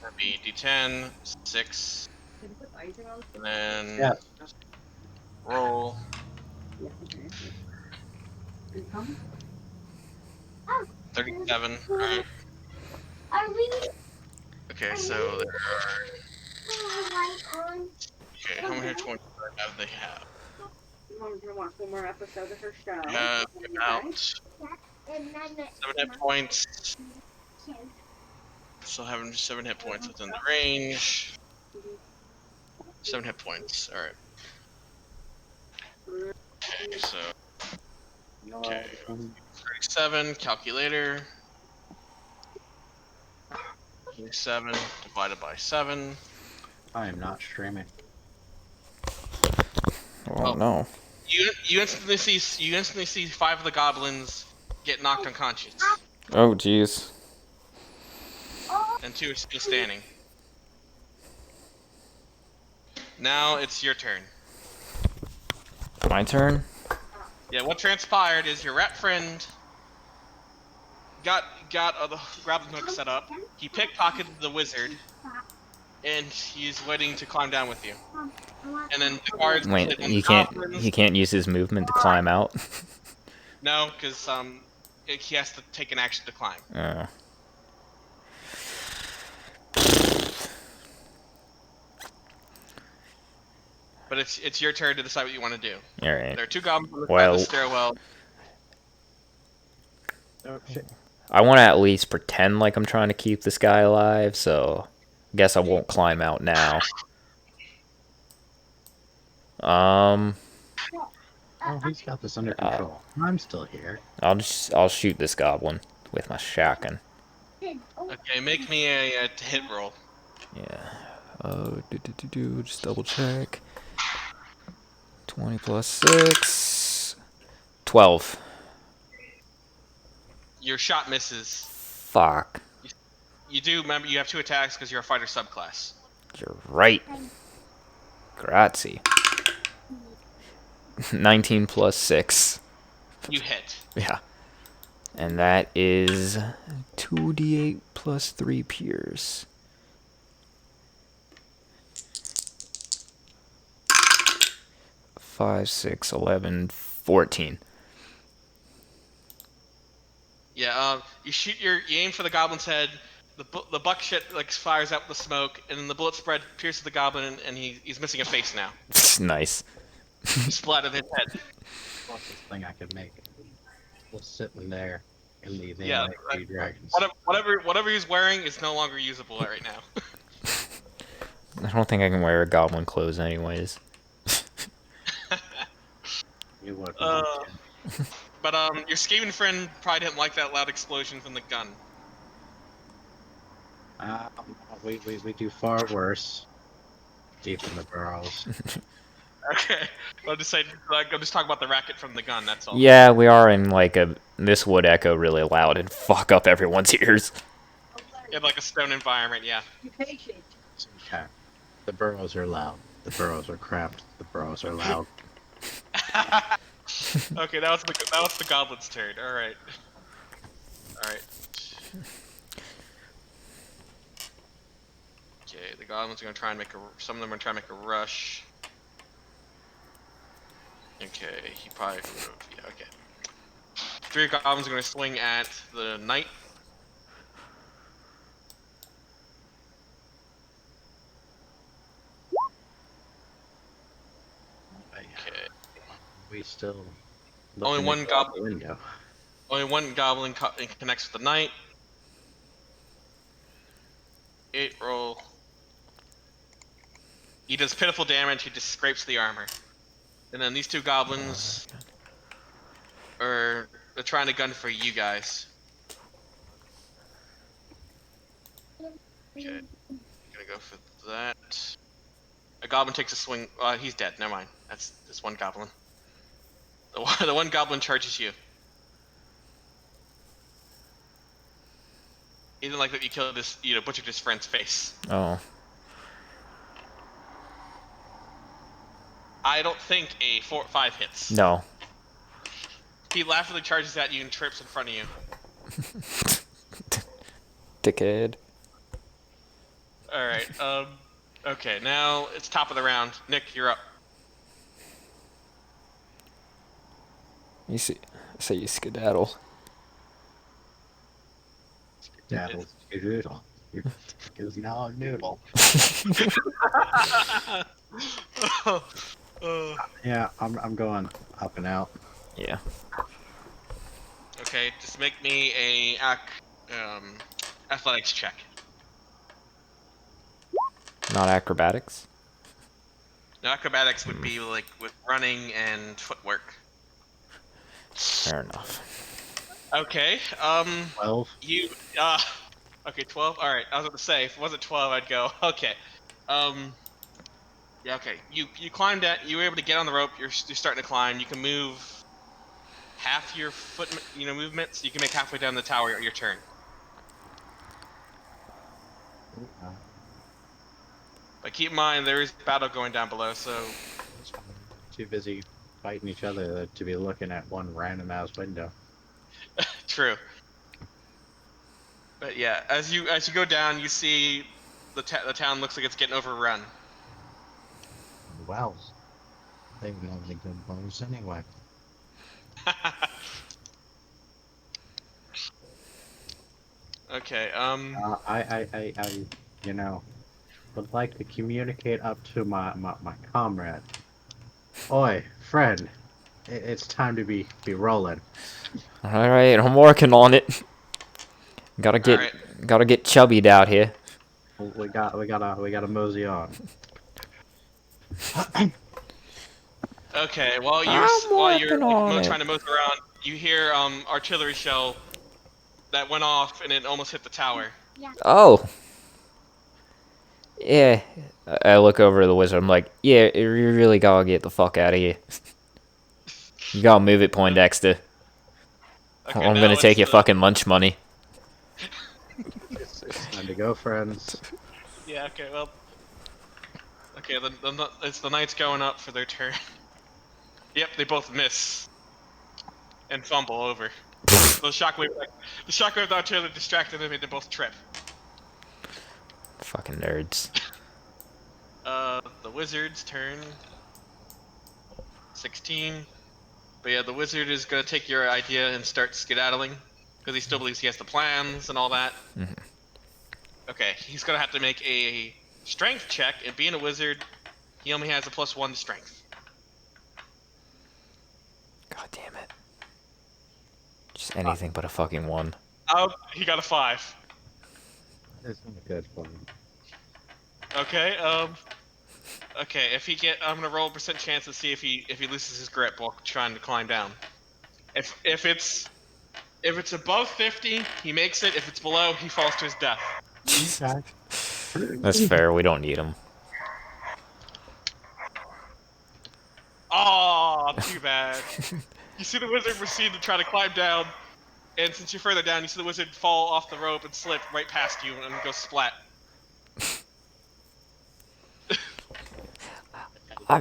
that'd be D10, 6, and then
Yeah.
roll. 37. All right.
Are we?
Okay, so there are. Okay, how many 25 have they have?
Mom's gonna watch one more episode of her show.
About 7 hit points. Still having 7 hit points within the range. 7 hit points. All right. Okay, so okay, 37 calculator. 7 divided by 7.
I am not streaming.
Oh no.
You instantly see 5 of the goblins get knocked unconscious,
Oh jeez.
and 2 are still standing. Now it's your turn.
My turn?
Yeah, what transpired is your rat friend got the grappling hook set up. He pickpocketed the wizard, and he's waiting to climb down with you. And then the guards.
Wait,
and
he
the goblins-
can't use his movement to climb out?
No, because he has to take an action to climb. But it's your turn to decide what you want to do.
All right.
There are 2 goblins on the side of the stairwell.
Oh shit.
I want to at least pretend like I'm trying to keep this guy alive, so I guess I won't climb out now.
Oh, he's got this under control. I'm still here.
I'll shoot this goblin with my shotgun.
Okay, make me a hit roll.
Yeah. Just double check. 20 plus 6. 12.
Your shot misses.
Fuck.
You do remember you have 2 attacks because you're a fighter subclass.
You're right. Grazie. 19 plus 6.
You hit.
Yeah. And that is 2d8 plus 3 pierce. 5, 6, 11, 14.
Yeah, you aim for the goblin's head. The buckshot like fires out the smoke, and then the bullet spread pierces the goblin, and he's missing a face now.
Nice.
You splattered his head.
What's this thing I could make? Just sitting there in the
Yeah,
dragons.
whatever he's wearing is no longer usable right now.
I don't think I can wear goblin clothes anyways.
You would.
But your Skaven friend probably didn't like that loud explosion from the gun.
We do far worse. Deep in the burrows.
Okay, I'm just talking about the racket from the gun. That's all.
Yeah, we are in like this would echo really loud and fuck up everyone's ears.
In like a stone environment, yeah.
Okay. The burrows are loud. The burrows are cramped. The burrows are loud.
Okay, that was the goblin's turn. All right. Okay, the goblins are gonna try and some of them are trying to make a rush. Okay, he probably yeah. Okay. 3 goblins are gonna swing at the knight. Okay.
We still.
Only one goblin.
Window.
Only one goblin connects with the knight. 8 roll. He does pitiful damage. He just scrapes the armor. And then these 2 goblins are trying to gun for you guys. Okay, gonna go for that. A goblin takes a swing. He's dead. Never mind. That's one goblin. The one goblin charges you. He didn't like that you killed butchered his friend's face.
Oh.
I don't think a 4 or 5 hits.
No.
He laughingly charges at you and trips in front of you.
Dickhead.
Alright, okay, now it's top of the round. Nick, you're up.
You see, say you skedaddle.
Skedaddle. Skedoodle. Is now a noodle. Yeah, I'm going up and out.
Yeah.
Okay, just make me a athletics check.
Not acrobatics?
Now, acrobatics would be like with running and footwork.
Fair enough.
Okay,
12.
Okay, 12? Alright, I was about to say, if it wasn't 12, I'd go, okay. Yeah, okay, you climbed you were able to get on the rope, you're starting to climb, you can move half your foot, movement, so you can make halfway down the tower at your turn. But keep in mind, there is battle going down below, so...
Too busy fighting each other to be looking at one random ass window.
True. But yeah, as you go down, you see the town looks like it's getting overrun.
Wow. They don't have any good bows anyway.
Okay.
I, you know, would like to communicate up to my comrade. Oi, friend, it's time to be rolling.
All right, I'm working on it. Gotta
All
get
right.
gotta get chubbied out here.
We gotta mosey on.
Okay.
I'm
While you're
working
like
on it.
trying to move around, you hear artillery shell that went off and it almost hit the tower.
Oh, yeah. I look over to the wizard. I'm like, yeah, you really gotta get the fuck out of here. You gotta move it, Poindexter. Or
Okay.
I'm gonna
Now it's
take your
the
fucking lunch money.
It's time to go, friends.
yeah. Okay. Well. Okay. It's the knights going up for their turn. Yep. They both miss and fumble over. The shockwave of the artillery distracted them and they both trip.
Fucking nerds.
The wizard's turn. 16. But yeah, the wizard is gonna take your idea and start skedaddling because he still believes he has the plans and all that. Okay, he's gonna have to make a strength check, and being a wizard, he only has a +1 to strength.
God damn it. Just anything but a fucking 1.
Oh, he got a 5.
It's not good for me.
Okay, okay. I'm gonna roll a percent chance to see if he loses his grip while trying to climb down. If it's above 50, he makes it. If it's below, he falls to his death.
That's fair. We don't need him.
Oh, too bad. You see the wizard proceed to try to climb down, and since you're further down, you see the wizard fall off the rope and slip right past you and go splat.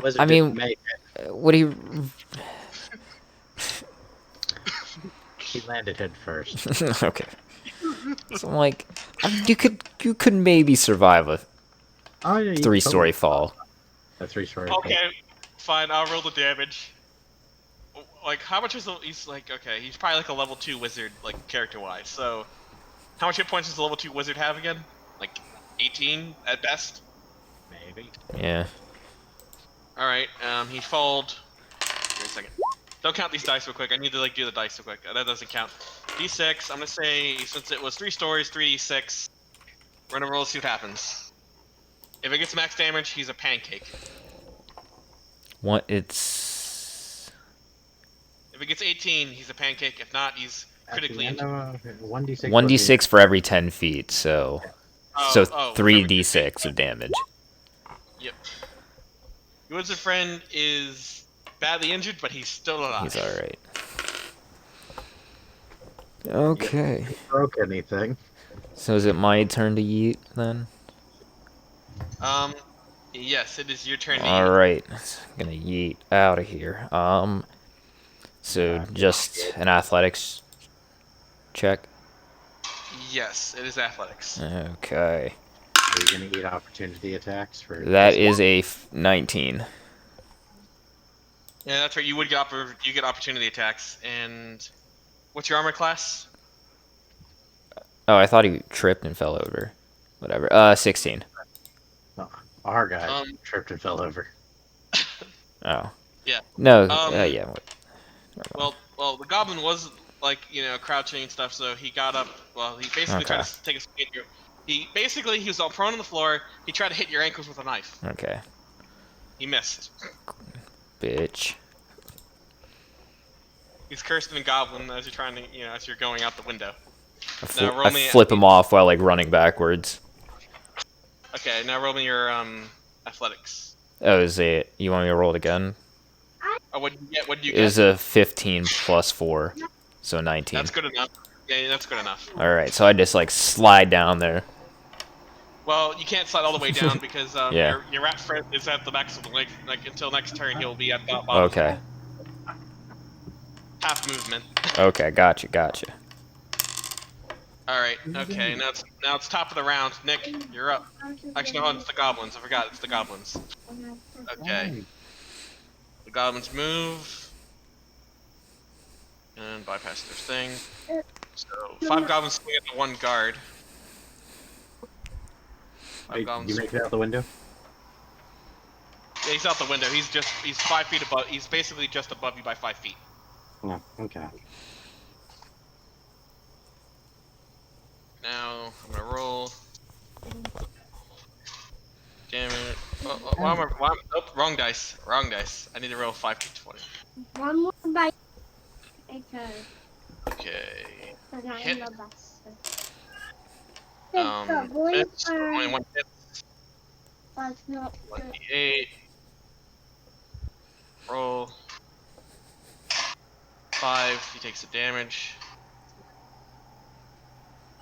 Wizard
I
didn't
mean,
make
what do you?
He landed head first.
Okay. So I'm like, you could maybe survive a
Oh yeah, you
3-story
totally
fall.
A 3-story.
Okay, fine. I'll roll the damage. Like, how much is he's like? Okay, he's probably like a level 2 wizard, like character-wise. So, how much hit points does the level 2 wizard have again? Like, 18 at best.
Maybe.
Yeah.
All right. He falled. Wait a second. Don't count these dice real quick. I need to like do the dice real quick. That doesn't count. D6. I'm gonna say since it was 3 stories, 3d6. We're gonna roll to see what happens. If it gets max damage, he's a pancake.
What? It's.
If it gets 18, he's a pancake. If not, he's critically injured.
1d6.
1d6 for every 10 feet, so. So
Oh,
3d6 of damage.
Yep. Your wizard friend is badly injured, but he's still alive.
He's alright. Okay.
Broke anything?
So is it my turn to yeet then?
Yes, it is your turn.
Alright. Gonna yeet out of here. So just an athletics check.
Yes, it is athletics.
Okay.
Are you gonna eat opportunity attacks for?
That is a 19.
Yeah, that's right. You would get opportunity attacks. And what's your armor class?
Oh, I thought he tripped and fell over. Whatever. 16.
Oh, our guy tripped and fell over.
Oh.
Yeah.
No. Yeah.
Well, the goblin was like crouching and stuff, so he got up. Well, he basically tried to take a swing at you. He was all prone on the floor. He tried to hit your ankles with a knife.
Okay.
He missed.
Bitch.
He's cursed in goblin as you're trying to, as you're going out the window.
I flip him off while like running backwards.
Okay, now roll me your athletics.
Oh, is it? You want me to roll it again?
Oh, what did you get? What did you
It
get?
was a 15 plus 4, so 19.
That's good enough. Yeah, that's good enough.
All right, so I just like slide down there.
Well, you can't slide all the way down because
Yeah.
your rat friend is at the maximum length. Like until next turn, he'll be at the bottom.
Okay.
Half movement.
Okay, gotcha.
All right. Okay. Now it's top of the round. Nick, you're up. Actually, no, it's the goblins. I forgot. It's the goblins. Okay. The goblins move. and bypass their thing. So 5 goblins swing at the 1 guard.
Wait, you make it out the window?
Yeah, he's out the window. He's 5 feet above. He's basically just above you by 5 feet.
Oh, okay.
Now I'm gonna roll. Damn it! Oh, wrong dice. Wrong dice. I need to roll 5d20.
One more bite. Because
Okay.
we're not
Hit.
in the bus.
Hits. Only 1 hit.
But not
1d8. Roll. 5. He takes the damage.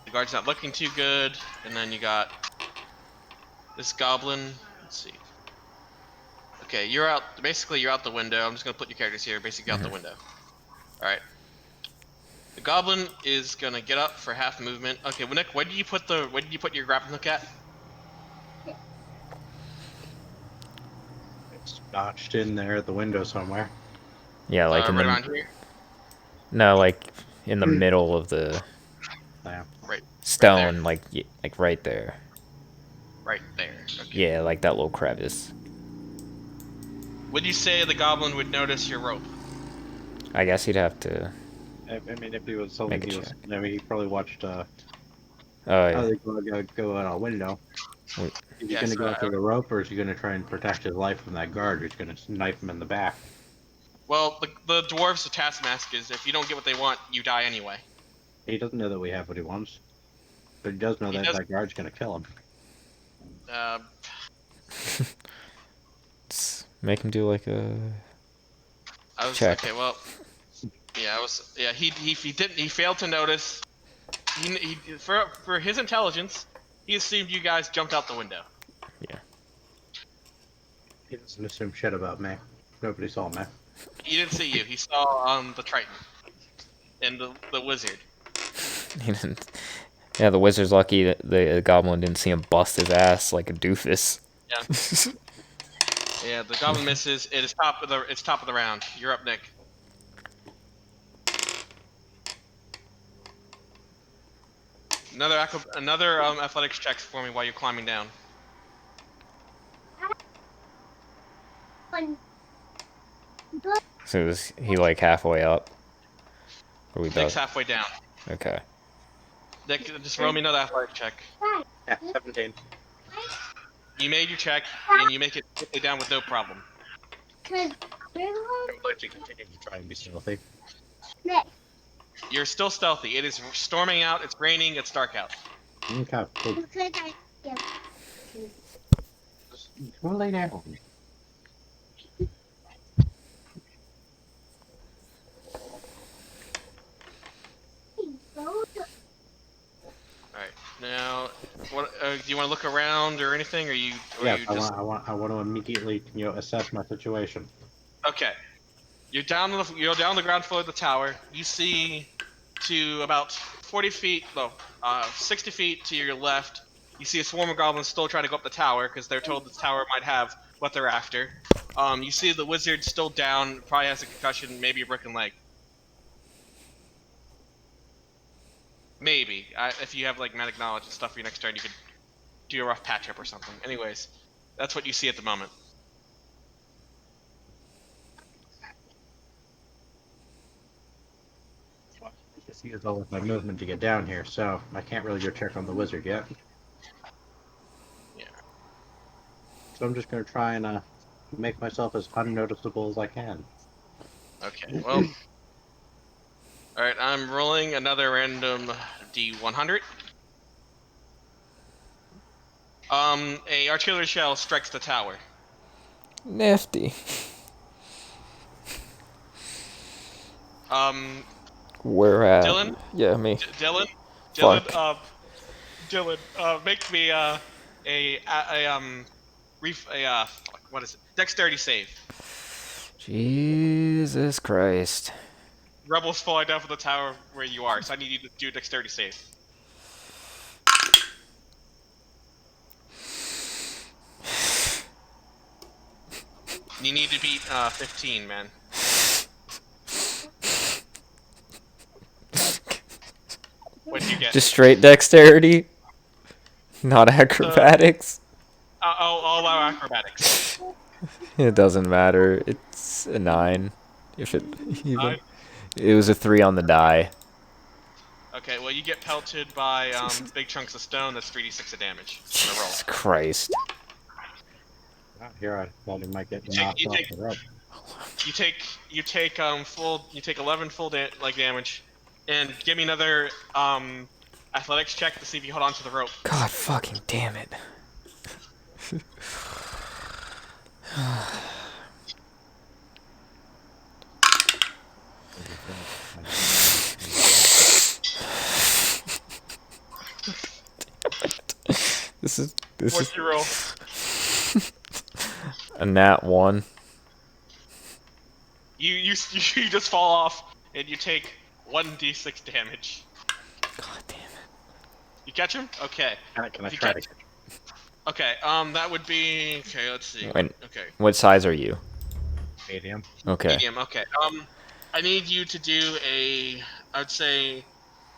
The guard's not looking too good. And then you got this goblin. Let's see. Okay, you're out. Basically, you're out the window. I'm just gonna put your characters here. Basically, out the window. All right. The goblin is gonna get up for half movement. Okay, well, Nick, where did you put your grappling hook at?
It's notched in there at the window somewhere.
Yeah, like in
Right
the
around here.
no, like in the middle of the
Yeah.
Right
stone, like right there.
Right there. Okay.
Yeah, like that little crevice.
Would you say the goblin would notice your rope?
I guess he'd have to.
I mean, if he was something,
Make a
he was.
check.
I mean, he probably watched.
Oh
How
yeah.
they go out a window.
Wait.
Is he
Yes,
gonna go after the rope, or is he gonna try and protect his life from that guard who's gonna knife him in the back?
Well, the dwarves are taskmasters. If you don't get what they want, you die anyway.
He doesn't know that we have what he wants, but he does know
He
that
does-
that guard's gonna kill him.
Make him do like a.
I was
Check.
okay. Well, yeah, he failed to notice. For his intelligence, he assumed you guys jumped out the window.
He doesn't assume shit about me. Nobody saw me.
He didn't see you. He saw the Triton and the wizard.
He didn't. Yeah, the wizard's lucky that the goblin didn't see him bust his ass like a doofus.
Yeah. Yeah, the goblin misses. It's top of the round. You're up, Nick. Another athletics checks for me while you're climbing down.
one.
So is he like halfway up? Or we
Nick's
both?
halfway down.
Okay.
Nick, just roll me another athletic check.
Yeah, 17.
You made your check, and you make it quickly down with no problem.
Cause we're
I would like to continue to try and be stealthy.
next.
You're still stealthy. It is storming out. It's raining. It's dark out.
Okay, cool.
Because I yeah.
Just go lay down.
All right. Now, what? Do you want to look around or anything? Or you? Or
Yeah,
you
I
just...
want to immediately, assess my situation.
Okay. You're down on the ground floor of the tower. You see to about 40 feet, 60 feet to your left. You see a swarm of goblins still trying to go up the tower because they're told the tower might have what they're after. You see the wizard still down, probably has a concussion, maybe a broken leg. Maybe. If you have like medic knowledge and stuff for your next turn, you could do a rough patch up or something. Anyways, that's what you see at the moment.
I just used all of my movement to get down here, so I can't really go check on the wizard yet.
Yeah.
So I'm just going to try and make myself as unnoticeable as I can.
Okay, well. Alright, I'm rolling another random D100. A artillery shell strikes the tower.
Nifty. Where at?
Dylan?
Yeah, me.
Dylan,
Fuck.
make me what is it? Dexterity save.
Jesus Christ.
Rebels falling down from the tower where you are, so I need you to do a dexterity save. You need to beat 15, man. Okay.
Just straight dexterity? Not acrobatics?
I'll allow acrobatics.
It doesn't matter. It's a 9. If it even. It was a 3 on the die.
Okay, well you get pelted by big chunks of stone. That's 3d6 of damage. On a roll.
Jesus Christ.
Here I thought he might get
You
knocked
take-
off the rope.
You take 11 full damage, and give me another athletics check to see if you hold on to the rope.
God fucking damn it. This
What's your roll?
a nat 1.
You just fall off and you take 1d6 damage.
God damn it.
You catch him? Okay.
Can I
If you
try
catch-
to catch him?
Okay. That would be okay. Let's see.
Wait.
Okay.
What size are you?
Medium.
Okay.
Medium. Okay. I need you to do I'd say,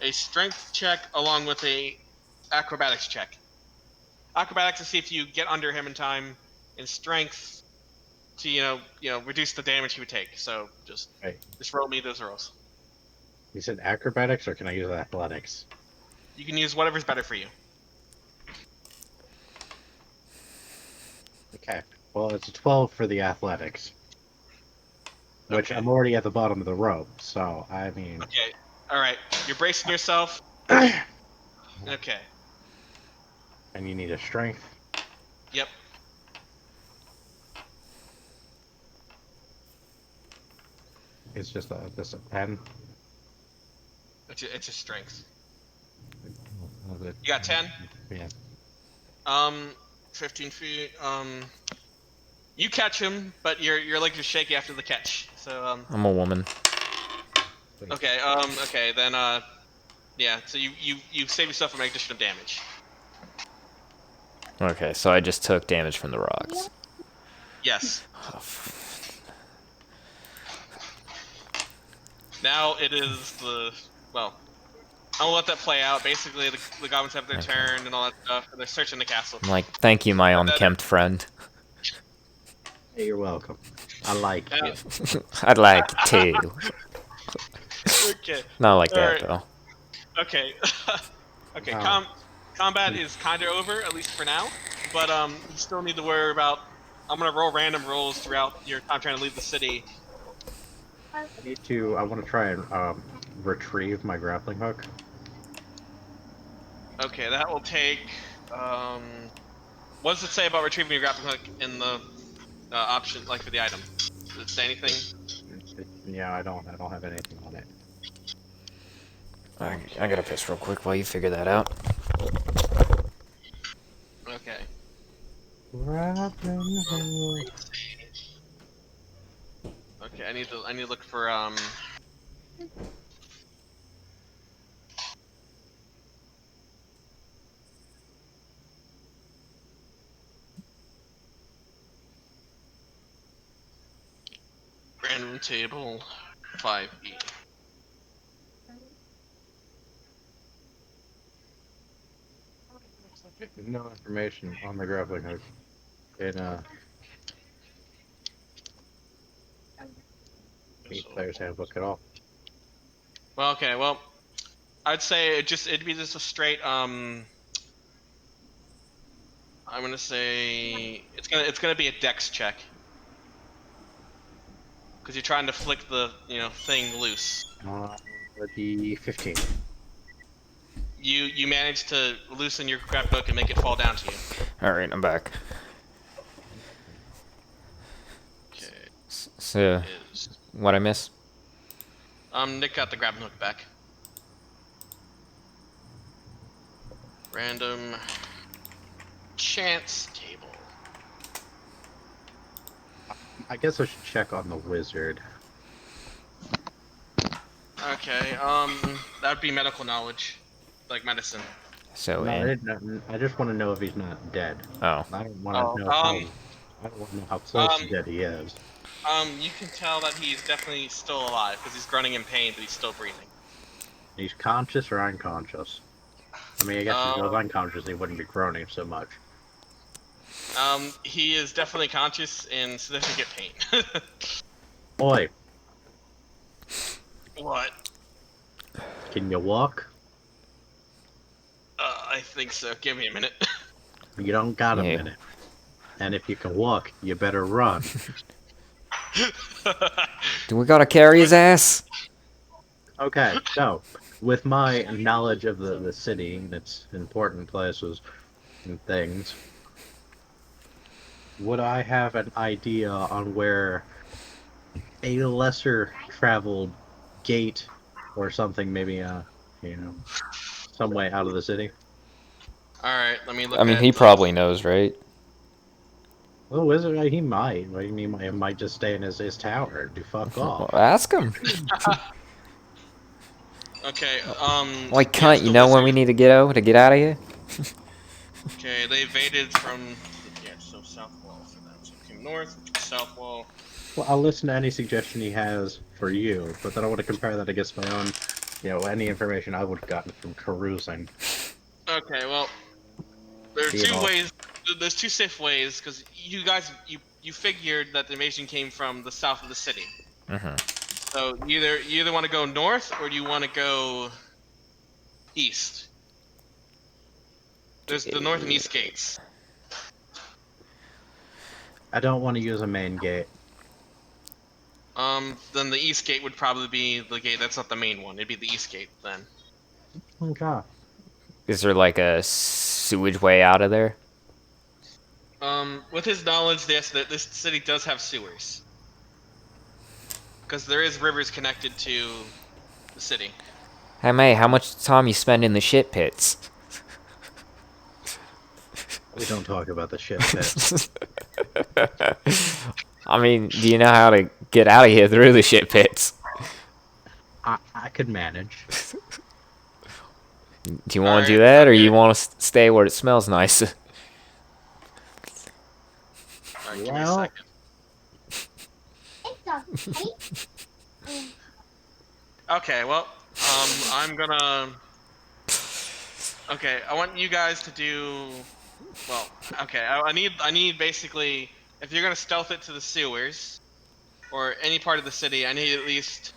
a strength check along with a acrobatics check. Acrobatics to see if you get under him in time, and strength to reduce the damage he would take. So just
Right.
roll me those rolls.
You said acrobatics, or can I use athletics?
You can use whatever's better for you.
Okay. Well, it's a 12 for the athletics. Which
Okay.
I'm already at the bottom of the rope, so I mean.
Okay. All right. You're bracing yourself. Okay.
And you need a strength.
Yep.
It's just a 10.
It's a strength. You got 10?
Yeah.
15 feet. You catch him, but your legs are shaky after the catch. So
I'm a woman.
okay. Okay. Then yeah. So you save yourself from addition of damage.
Okay, so I just took damage from the rocks.
Yes.
Oh,
Now it is I'll let that play out. Basically, the goblins have their turn and all that stuff, and they're searching the castle.
I'm like, thank you, my unkempt friend.
Hey, you're welcome. I like
Yeah.
it.
I'd like to.
Okay.
Not like that,
Alright.
though.
Okay. Okay.
Oh.
Combat is kind of over, at least for now. But you still need to worry about. I'm gonna roll random rolls throughout your time trying to leave the city.
I want to try and retrieve my grappling hook.
Okay, that will take. What does it say about retrieving your grappling hook in the option, like for the item? Does it say anything?
Yeah, I don't have anything on it.
I gotta piss real quick while you figure that out.
Okay.
Grappling hook.
Okay, I need to look for random table 5e.
No information on the grappling hook in player's handbook at all.
Well, okay, well, I'd say it'd be just a straight I'm gonna say it's gonna be a dex check. Because you're trying to flick the thing loose.
Would be 15.
You manage to loosen your grab hook and make it fall down to you.
Alright, I'm back.
Okay.
So, what I miss?
Nick got the grappling hook back. Random chance table.
I guess I should check on the wizard.
Okay, that'd be medical knowledge, like medicine.
So,
No,
and,
I just want to know if he's not dead.
oh.
I don't want to know I don't want to know how close to dead he is.
You can tell that he's definitely still alive because he's grunting in pain, but he's still breathing.
He's conscious or unconscious? I mean, I guess if he was unconscious, he wouldn't be groaning so much.
He is definitely conscious in significant pain.
Oi,
What?
can you walk?
I think so. Give me a minute.
You don't got a
Yeah.
minute. And if you can walk, you better run.
Do we gotta carry his ass?
Okay, so, with my knowledge of the city and its important places and things, would I have an idea on where a lesser traveled gate or something, maybe, you know, some way out of the city?
Alright, let me look
I mean,
at
he
the-
probably knows, right?
Well, wizard, he might. I mean, he might just stay in his tower and do fuck
Well,
off.
ask him.
Okay,
Like,
yes,
cunt,
the
you know when we
wizard-
need to get out of here?
Okay, they invaded from... Yeah, so south wall for them. So came north, south wall.
Well, I'll listen to any suggestion he has for you, but then I want to compare that against my own, any information I would have gotten from carousing.
Okay, well... There are
Be it
two
all.
ways... There's two safe ways, because you guys... You figured that the invasion came from the south of the city.
Mm-hmm.
So you either want to go north or do you want to go east? There's the north and east gates.
I don't want to use a main gate.
Then the east gate would probably be the gate. That's not the main one. It'd be the east gate then.
Okay.
Is there like a sewage way out of there?
With his knowledge, yes, that this city does have sewers. Because there is rivers connected to the city.
Hey, mate, how much time you spend in the shit pits?
We don't talk about the shit pits.
I mean, do you know how to get out of here through the shit pits?
I could manage.
Do you want to do
Alright,
that, or
okay.
you want to stay where it smells nice?
Alright, give me a
Well-
second. Okay, well, I'm gonna... Okay, I want you guys to do... Well, okay, I need basically... If you're gonna stealth it to the sewers, or any part of the city, I need at least...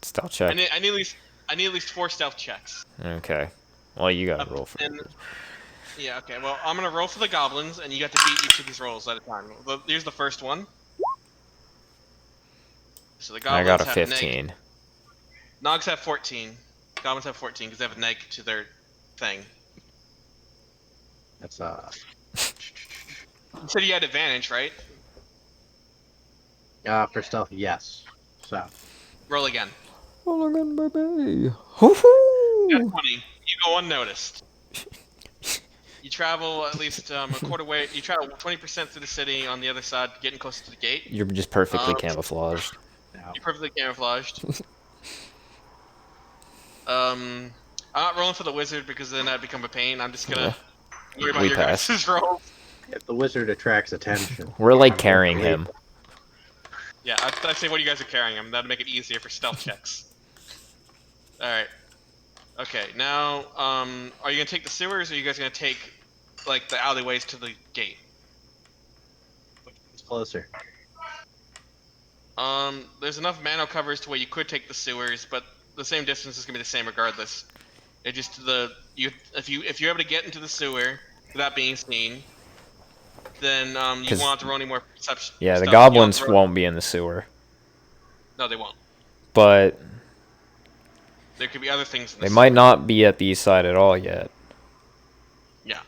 Stealth check.
I need at least 4 stealth checks.
Okay. Well, you gotta roll for
And-
it.
Yeah, okay, well, I'm gonna roll for the goblins, and you have to beat each of these rolls at a time. Here's the first one. So the
I
goblins
got a
have
15.
Nogs have 14. Goblins have 14 because they have a neg to their thing.
That's
You said you had advantage, right?
for stealth, yes. So
Roll again.
Oh, again, baby.
You got 20. You go unnoticed. You travel at least a quarter way. You travel 20% through the city on the other side, getting closer to the gate.
You're just perfectly
Um,
camouflaged.
now,
You're perfectly camouflaged. I'm not rolling for the wizard because then that'd become a pain. I'm just gonna worry about
We
your
pass.
guys' rolls.
if the wizard attracts attention,
We're like
I'm
carrying
gonna
him.
Yeah, I'd say what you guys are carrying him. That'd make it easier for stealth checks. Alright. Okay, now, are you gonna take the sewers, or are you guys gonna take, like, the alleyways to the gate?
It's closer.
There's enough mano covers to where you could take the sewers, but the same distance is gonna be the same regardless. It just if you're able to get into the sewer without being seen, then you
'Cause-
won't have to roll any more perception.
Yeah, the
stuff. You won't have
goblins
to roll-
won't be in the sewer,
No, they won't.
but
There could be other things in the
they
sewer.
might not be at the east side at all yet.
Yeah.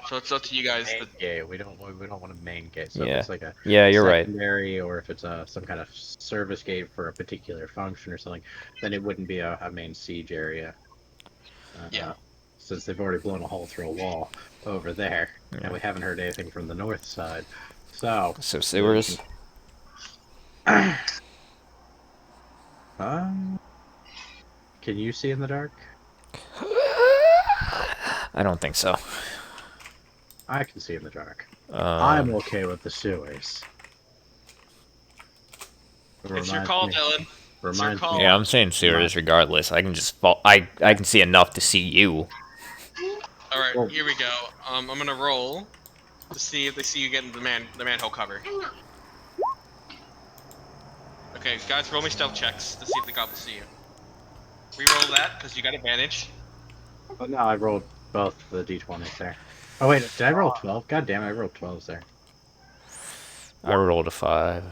So it's up to you guys.
Main gate. We don't want a main gate. So
Yeah.
if it's like a
Yeah, you're right.
secondary, or if it's some kind of service gate for a particular function or something, then it wouldn't be a main siege area.
Yeah.
Since they've already blown a hole through a wall over there,
Yeah.
and we haven't heard anything from the north side. So,
So sewers.
can you see in the dark?
I don't think so.
I can see in the dark. I'm okay with the sewers.
It's your call, Dylan. It's your
Reminds
call.
me.
Yeah, I'm saying sewers regardless. I can just fall. I can see enough to see you.
All right,
Well-
here we go. I'm gonna roll to see if they see you getting the manhole cover. Okay, guys, roll me stealth checks to see if the goblins see you. Reroll that because you got advantage.
Oh, no, I rolled both the d20s there. Oh wait, did I roll 12? God damn it, I rolled 12s there.
I rolled a 5.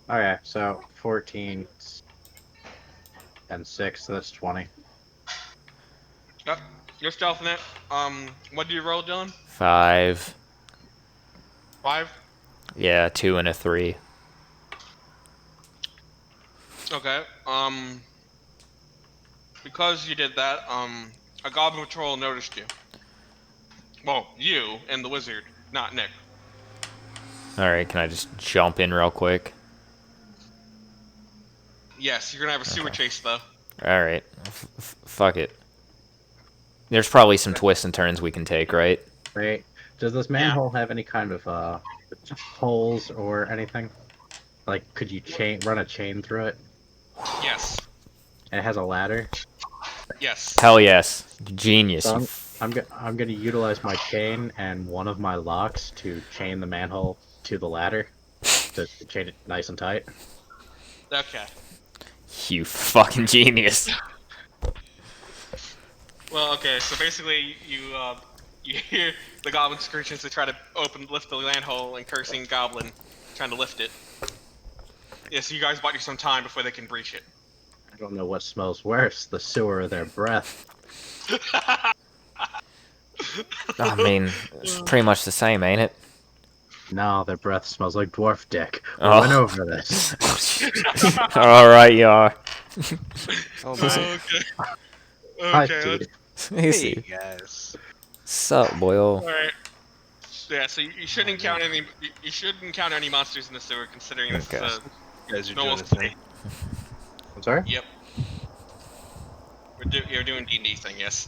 Okay, so 14 and 6, so that's 20.
Yep, you're stealthing it. What did you roll, Dylan?
5.
5.
Yeah, 2 and a 3.
Okay. Because you did that, a goblin patrol noticed you. Well, you and the wizard, not Nick.
Alright, can I just jump in real quick?
Yes, you're gonna have a sewer chase though.
Alright. Fuck it. There's probably some twists and turns we can take, right?
Right? Does this manhole have any kind of holes or anything? Like, could you run a chain through it?
Yes.
And it has a ladder.
Yes.
Hell yes. Genius.
So
you
I'm gonna utilize my chain and one of my locks to chain the manhole to the ladder to chain it nice and tight.
Okay.
You fucking genius.
Well, okay. So basically, you hear the goblin screeching to try to lift the manhole, and cursing goblin trying to lift it. Yeah. So you guys bought you some time before they can breach it.
I don't know what smells worse, the sewer or their breath.
I mean, it's pretty much the same, ain't it?
No, their breath smells like dwarf dick. We
Oh.
went over this.
Alright, you are.
Oh my.
Okay.
Hi,
Okay.
dude.
Hey,
Hey
Steve.
guys.
Sup, boyo?
All right. Yeah. So you shouldn't encounter any. You shouldn't encounter any monsters in the sewer, considering this
Okay.
is
You guys are
normal
doing a
city.
thing.
I'm sorry?
Yep. You're doing D&D thing, yes.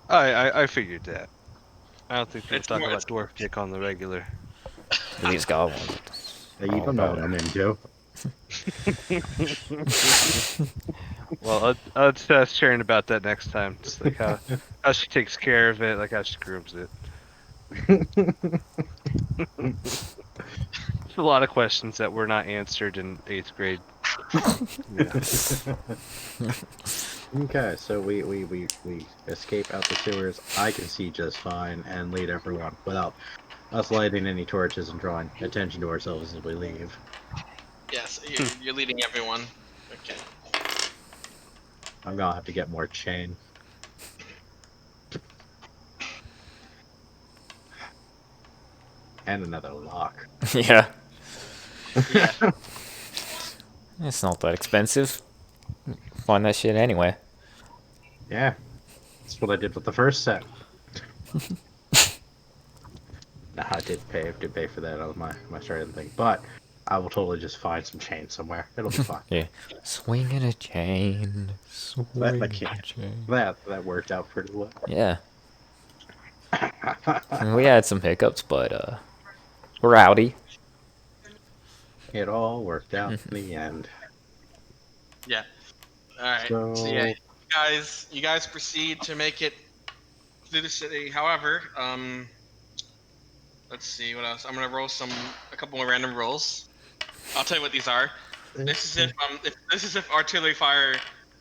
I figured that. I don't think people
It's
talk
more-
about dwarf dick on the regular.
These goblins.
Hey, you don't know what I'm into.
Well, us sharing about that next time. Just like how she takes care of it, like how she grooms it. It's a lot of questions that were not answered in 8th grade. Yeah.
Okay, so we escape out the sewers. I can see just fine and lead everyone without us lighting any torches and drawing attention to ourselves as we leave.
Yes, you're leading everyone. Okay.
I'm gonna have to get more chain. And another lock.
Yeah.
Yeah.
It's not that expensive. Find that shit anyway.
Yeah, that's what I did with the first set. Nah, I did pay for that on my starting thing, but I will totally just find some chain somewhere. It'll be fine.
Yeah. Swinging a chain. Swinging a
can't.
chain.
That worked out pretty well.
Yeah. We had some hiccups, but we're outie.
It all worked out in the end.
Yeah. All right. So yeah, you guys proceed to make it through the city. However, let's see what else. I'm gonna roll a couple more random rolls. I'll tell you what these are. This is if artillery fire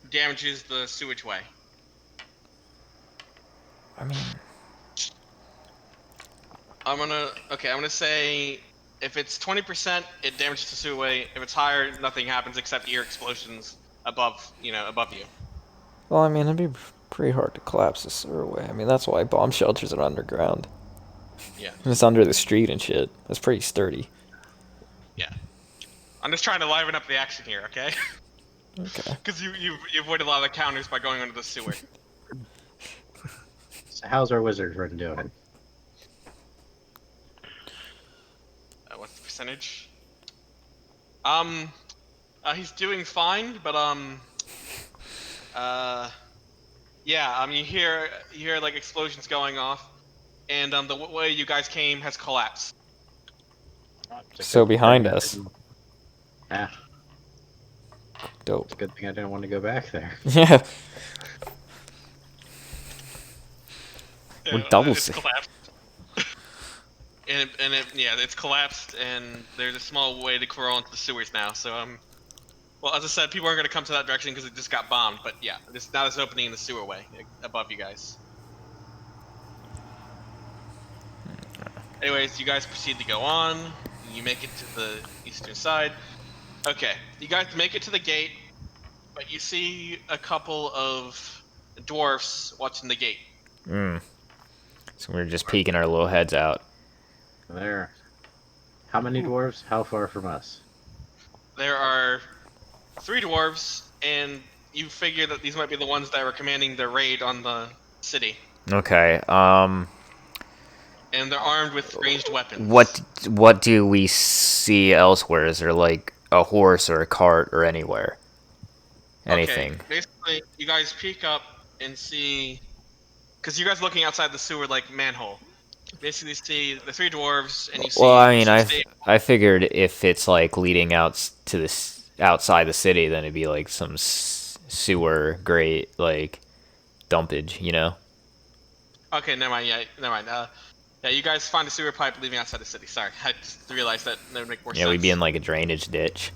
damages the sewage way.
I mean,
I'm gonna say if it's 20%, it damages the sewage. If it's higher, nothing happens except ear explosions above you.
well, I mean, it'd be pretty hard to collapse the sewer way. I mean, that's why bomb shelters are underground.
Yeah.
It's under the street and shit. That's pretty sturdy.
Yeah. I'm just trying to liven up the action here, okay?
Okay.
Because you avoid a lot of the counters by going under the sewer.
So how's our wizard friend doing?
What's the percentage? He's doing fine, but yeah. I mean, you hear like explosions going off, and the way you guys came has collapsed.
So behind us.
Yeah,
Dope.
it's a good thing I didn't want to go back there.
Yeah. We're double
It's
safe.
collapsed. Yeah, it's collapsed, and there's a small way to crawl into the sewers now. So well, as I said, people aren't going to come to that direction because it just got bombed. But yeah, now there's an opening in the sewer way above you guys. Anyways, you guys proceed to go on. You make it to the eastern side. Okay, you guys make it to the gate, but you see a couple of dwarfs watching the gate.
So we're just peeking our little heads out.
There. How many dwarves? How far from us?
There are 3 dwarves, and you figure that these might be the ones that were commanding the raid on the city.
Okay.
And they're armed with ranged weapons.
What do we see elsewhere? Is there like a horse or a cart or anywhere? Anything?
Okay, basically, you guys peek up and see, because you guys are looking outside the sewer like manhole. Basically, see the 3 dwarves, and you see.
Well, I mean,
some
I figured if it's like leading out to this outside the city, then it'd be like some sewer grate like dumpage, you know?
Okay, never mind. Yeah, never mind. Yeah, you guys find a sewer pipe leading outside the city. Sorry, I just realized that would make more sense.
Yeah, we'd be in like a drainage ditch.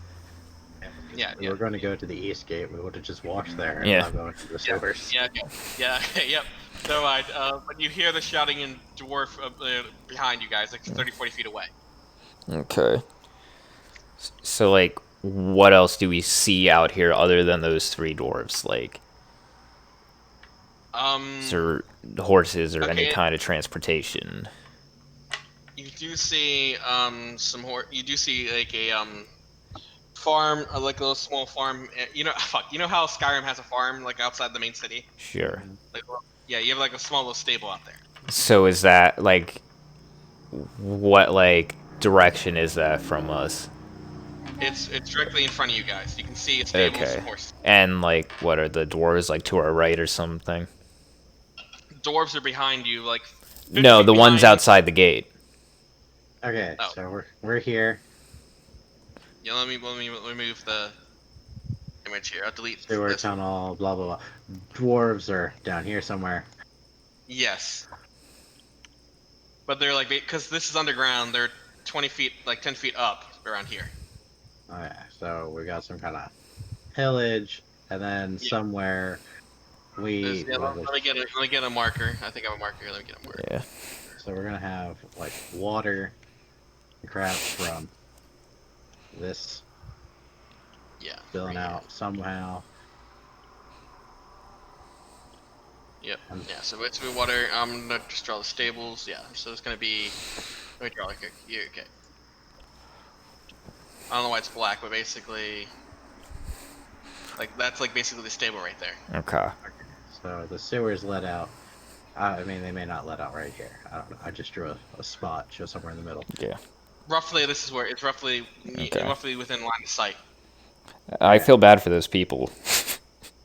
Yeah,
We were going to go to the east gate. We would have just walked there and
Yeah.
not going to the sewers.
Yeah, okay. Yeah, okay, yep. Never mind. But you hear the shouting in dwarf behind you guys, like 30, 40 feet away.
Okay. So like, what else do we see out here other than those 3 dwarves? Like, is there horses or any
Okay.
kind of transportation?
You do see you do see like a farm, like a little small farm. You know, you know how Skyrim has a farm like outside the main city?
Sure.
Like, yeah, you have like a small little stable out there.
So is that like, what like direction is that from us?
It's directly in front of you guys. You can see a stable with
Okay.
some horses.
And like, what are the dwarves like to our right or something?
Dwarves are behind you, like 50
No,
feet
the ones
behind.
outside the gate.
Okay,
Oh.
so we're here.
Yeah, let me move the image here. I'll delete
Sewer
this.
tunnel, blah blah blah. Dwarves are down here somewhere.
Yes. But they're like, because this is underground, they're 20 feet, like 10 feet up around here.
Okay, so we got some kind of pillage, and then
Yeah.
somewhere we.
Let me get a marker. I think I have a marker here. Let me get a marker.
Yeah.
So we're gonna have like water and crap from this
Yeah.
filling out somehow.
Yep. Yeah. So it's water. I'm gonna just draw the stables. Yeah. So it's gonna be. Let me draw like here. Okay. I don't know why it's black, but basically, like that's like basically the stable right there.
Okay.
So the sewers let out. I mean, they may not let out right here. I don't know. I just drew a spot, just somewhere in the middle.
Yeah.
Roughly, this is where it's roughly within line of sight.
I feel bad for those people.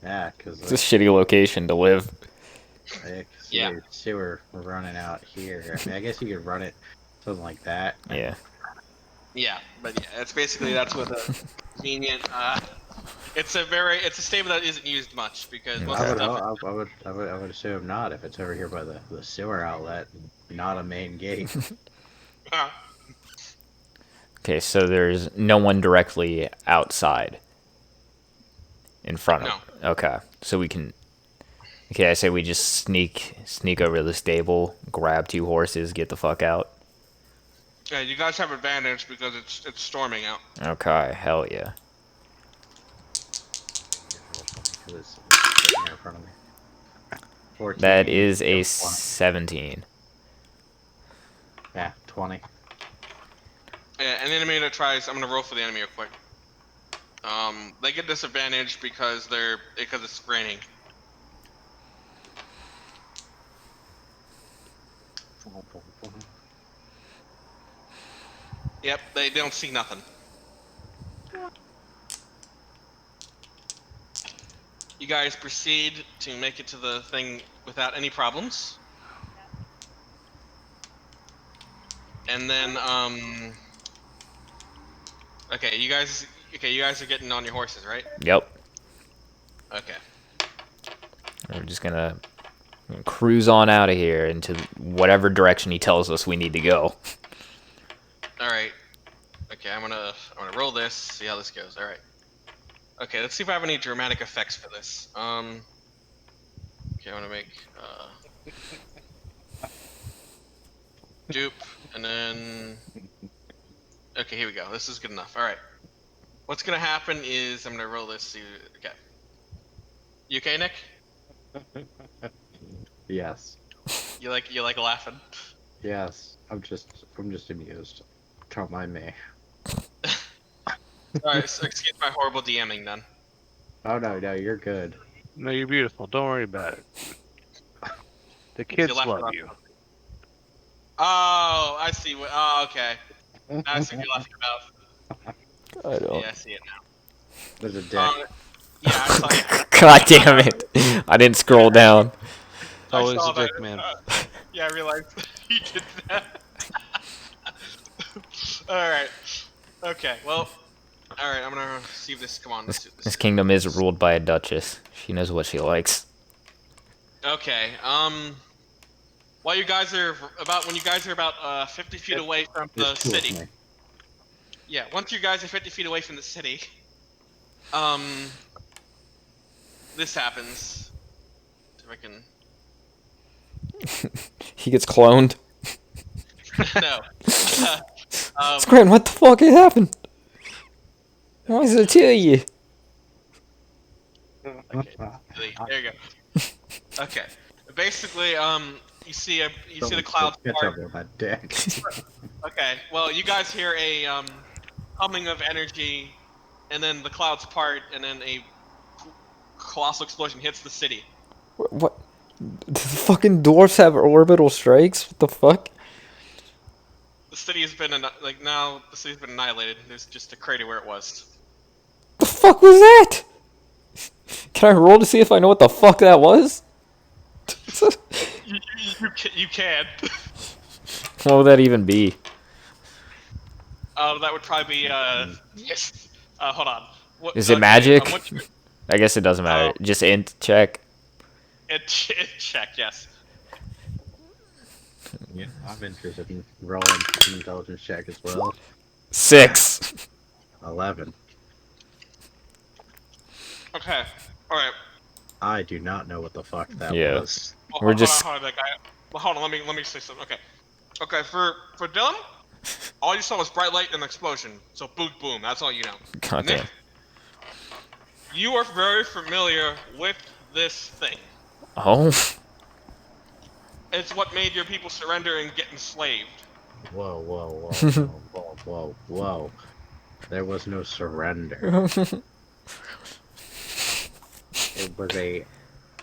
Yeah, because
It's a shitty location to live.
Yeah.
sewer running out here. I mean, I guess you could run it something like that.
Yeah.
Yeah, but yeah, it's basically that's what a convenient. It's a stable that isn't used much because most
I
of
would,
the stuff.
I would assume not if it's over here by the sewer outlet, not a main gate.
Okay, so there's no one directly outside. In front of. Okay, so we can. Okay, I say we just sneak over to the stable, grab 2 horses, get the fuck out.
Yeah, you guys have advantage because it's storming out.
Okay, hell yeah.
It was sitting here in front of me. 14,
That is a
20.
17.
Yeah, 20.
Yeah, an enemy that tries. I'm gonna roll for the enemy real quick. They get disadvantage because it's raining. Yep, they don't see nothing. You guys proceed to make it to the thing without any problems. And then, okay, you guys are getting on your horses, right?
Yep.
Okay.
We're just gonna And cruise on out of here into whatever direction he tells us we need to go.
All right. Okay, I'm gonna roll this. See how this goes. All right. Okay, let's see if I have any dramatic effects for this. Okay, I'm gonna make dupe, and then. Okay, here we go. This is good enough. All right. What's gonna happen is I'm gonna roll this. See. Okay. You okay, Nick?
Yes.
You like laughing?
Yes. I'm just amused. Don't mind me.
Alright, so excuse my horrible DMing then.
Oh no, you're good.
No, you're beautiful. Don't worry about it. The kids
laughed
love
about
you.
Oh, I see what. Oh, okay. I see what you're laughing about.
I don't.
Yeah, I see it now.
There's a dick.
Yeah, I saw it.
God damn it! I didn't scroll down.
It's always
saw
a dick,
that.
man.
Yeah, I realized he did that. Alright. Okay, well. Alright, I'm gonna see if this. Come on, let's do
This
this.
kingdom is ruled by a duchess. She knows what she likes.
Okay, while you guys are when you guys are about 50 feet away from the
There's two of
city.
me.
Yeah, once you guys are 50 feet away from the city, this happens. If I can.
He gets cloned.
No.
Scran, what the fuck happened? Why did I tell you?
There you go. Okay. Basically, you see the clouds
Catch
part.
up with that dick.
Okay. Well, you guys hear a humming of energy, and then the clouds part, and then a colossal explosion hits the city.
What? Do the fucking dwarfs have orbital strikes? What the fuck?
The city has been now the city's been annihilated. There's just a crater where it was.
The fuck was that? Can I roll to see if I know what the fuck that was?
You can.
What would that even be?
That would probably be yes. Hold on. What,
Is it magic?
What's your,
I guess it doesn't matter. Just int check.
it check, yes.
Yeah, I'm interested in rolling an intelligence check as well.
6.
11.
Okay. All right.
I do not know what the fuck that
Yeah.
was.
Well,
We're
hold
just-
on, that guy. Well, hold on. Let me say something. Okay. Okay. For Dylan, all you saw was bright light and an explosion. So boom, boom. That's all you know.
God damn.
Nick, you are very familiar with this thing.
Oh.
It's what made your people surrender and get enslaved.
Whoa. There was no surrender. It was a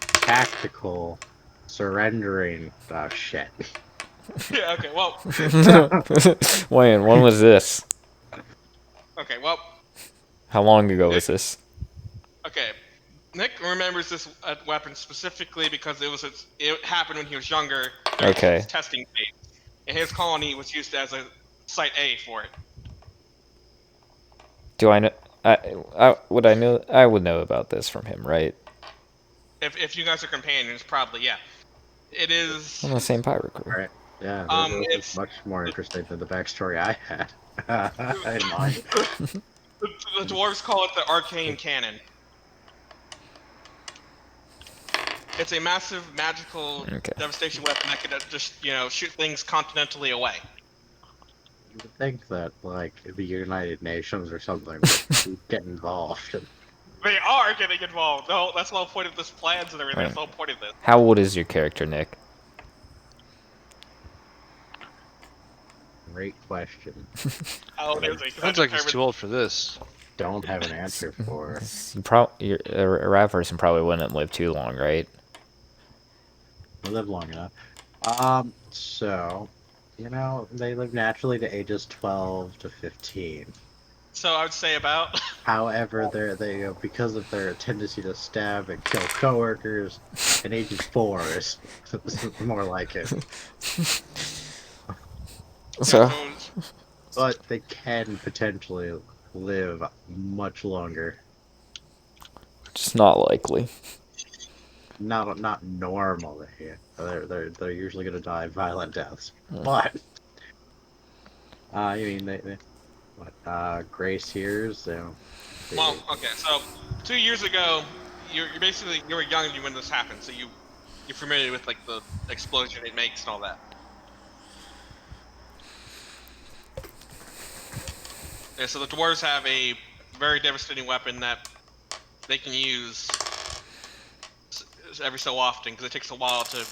tactical surrendering. Oh shit.
Yeah. Okay. Well.
Wait, when was this?
Okay. Well.
How long ago was this?
Okay. Nick remembers this weapon specifically because it happened when he was younger. during
Okay.
his testing phase, and his colony was used as a site A for it.
Do I know? Would I know? I would know about this from him, right?
If you guys are companions, probably yeah. It is.
I'm the same pirate crew.
Alright. Yeah, this
It's-
is much more interesting than the backstory I had in mind.
The dwarves call it the Arcane Cannon. It's a massive magical
Okay.
devastation weapon that could just shoot things continentally away.
You would think that, like, the United Nations or something would get involved.
They are getting involved. No, that's the whole point of this plans and everything.
Right.
That's the whole point of this.
How old is your character, Nick?
Great question.
How old is he? 'Cause
Sounds
I
like he's
determined-
too old for this.
Don't have an answer for.
A rat person probably wouldn't live too long, right?
I live long enough. So, they live naturally to ages 12 to 15.
So I would say about.
However, they because of their tendency to stab and kill coworkers, an ages 4 is more like it.
So,
But they can potentially live much longer.
just not likely.
not normally. They're usually gonna die violent deaths. But you mean they what gray seers?
Well, okay, so 2 years ago, you're basically you were young when this happened, so you're familiar with like the explosion it makes and all that. Yeah, so the dwarves have a very devastating weapon that they can use every so often because it takes a while to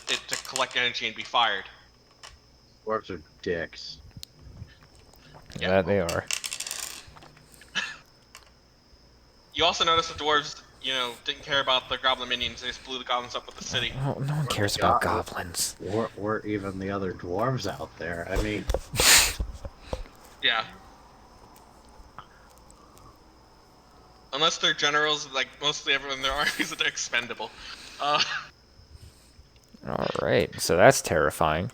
collect energy and be fired.
Dwarves are dicks.
Yeah, they are.
You also notice the dwarves, didn't care about the goblin minions. They just blew the goblins up with the city.
Oh, no one cares about goblins.
Or even the other dwarves out there. I mean,
Yeah. Unless they're generals, like mostly everyone in their armies, they're expendable.
Alright, so that's terrifying.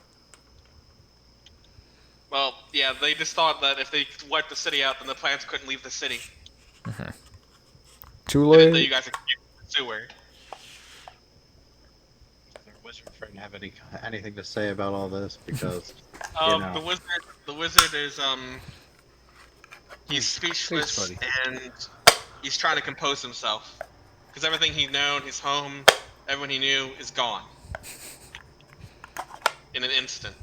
Well, yeah, they just thought that if they wiped the city out, then the plants couldn't leave the city.
Too
Even though
late.
you guys are in the sewer.
their wizard friend have anything to say about all this? Because
The wizard is he's speechless
buddy.
and he's trying to compose himself because everything he's known, his home, everyone he knew is gone in an instant.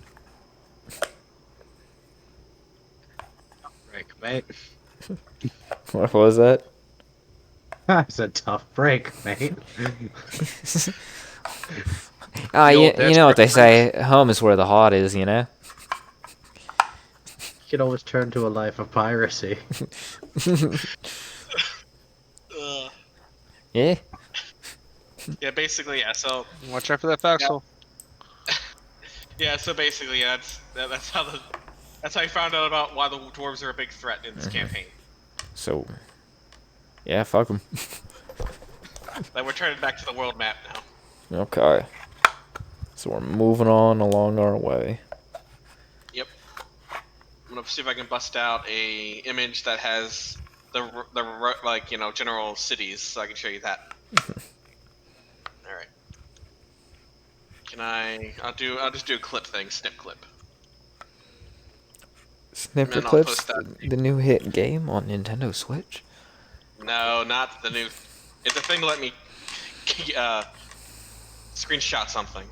break, mate.
What was that?
I said tough break, mate.
You know what they say, home is where the heart is, you know?
You can always turn to a life of piracy.
Yeah?
Yeah, basically, yeah. So
Watch out for that foxhole.
yeah, so basically, yeah, that's how you found out about why the dwarves are a big threat in this campaign.
So, yeah, fuck them.
Like we're turning back to the world map now.
Okay. So we're moving on along our way.
Yep. I'm gonna see if I can bust out a image that has the general cities, so I can show you that. All right. Can I? I'll just do a clip thing, snip clip.
Snipper
And I'll
Clips,
post that.
the new hit game on Nintendo Switch.
No, not the new. It's a thing to let me screenshot something.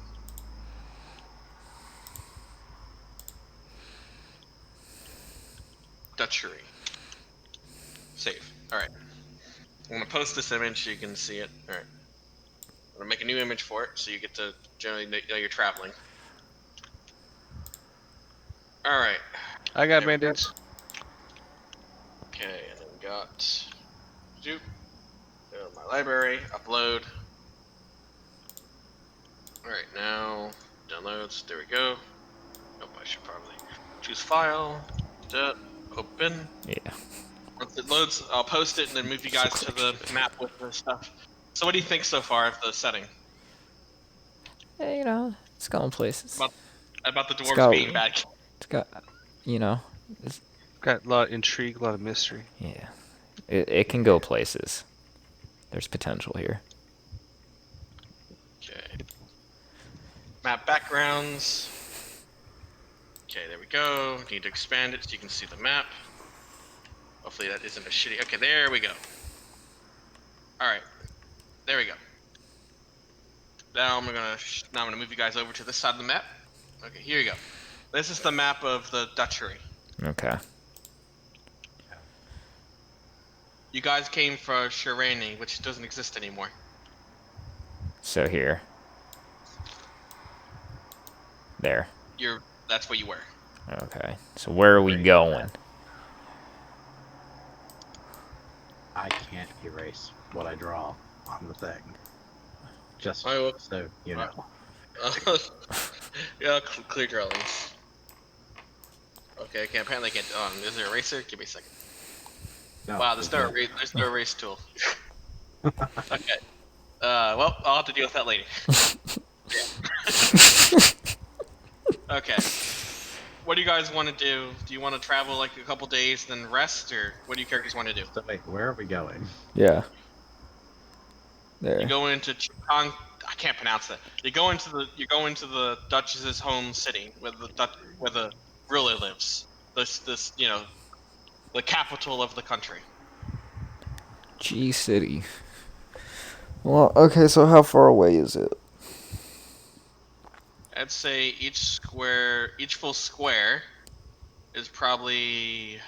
Dutchery. Save. Alright. I'm gonna post this image so you can see it. Alright. I'm gonna make a new image for it so you get to generally know you're traveling. Alright.
I got
There we go.
band-aids.
Okay, and then we got go to my library, upload. Alright, now downloads, there we go. Nope, I should probably choose file, open.
Yeah.
Once it loads, I'll post it and then move you guys to the map with the stuff. So what do you think so far of the setting?
Yeah, you know, it's going places.
About the
It's
dwarves
got-
being bad?
It's got, you know,
Got a lot of intrigue, a lot of mystery.
yeah. It can go places. There's potential here.
Okay. Map backgrounds. Okay, there we go. Need to expand it so you can see the map. Hopefully that isn't a shitty. Okay, there we go. Alright. There we go. Now I'm gonna move you guys over to this side of the map. Okay, here you go. This is the map of the Dutchery.
Okay.
You guys came for Shirani, which doesn't exist anymore.
So here. There.
That's where you were.
Okay. So where are we going?
I can't erase what I draw on the thing. Just
I will-
so you know.
Yeah, clear drawings. Okay, apparently I can't. Is there an eraser? Give me a second.
No,
Wow, there's no erase tool. Okay. Well, I'll have to deal with that later. Okay. What do you guys want to do? Do you want to travel like a couple days, then rest, or what do you characters want to do?
So wait, where are we going?
Yeah. There.
You go into I can't pronounce it. You go into the Duchess's home city where the ruler lives. This the capital of the country.
G City. Well, okay, so how far away is it?
I'd say each full square is probably.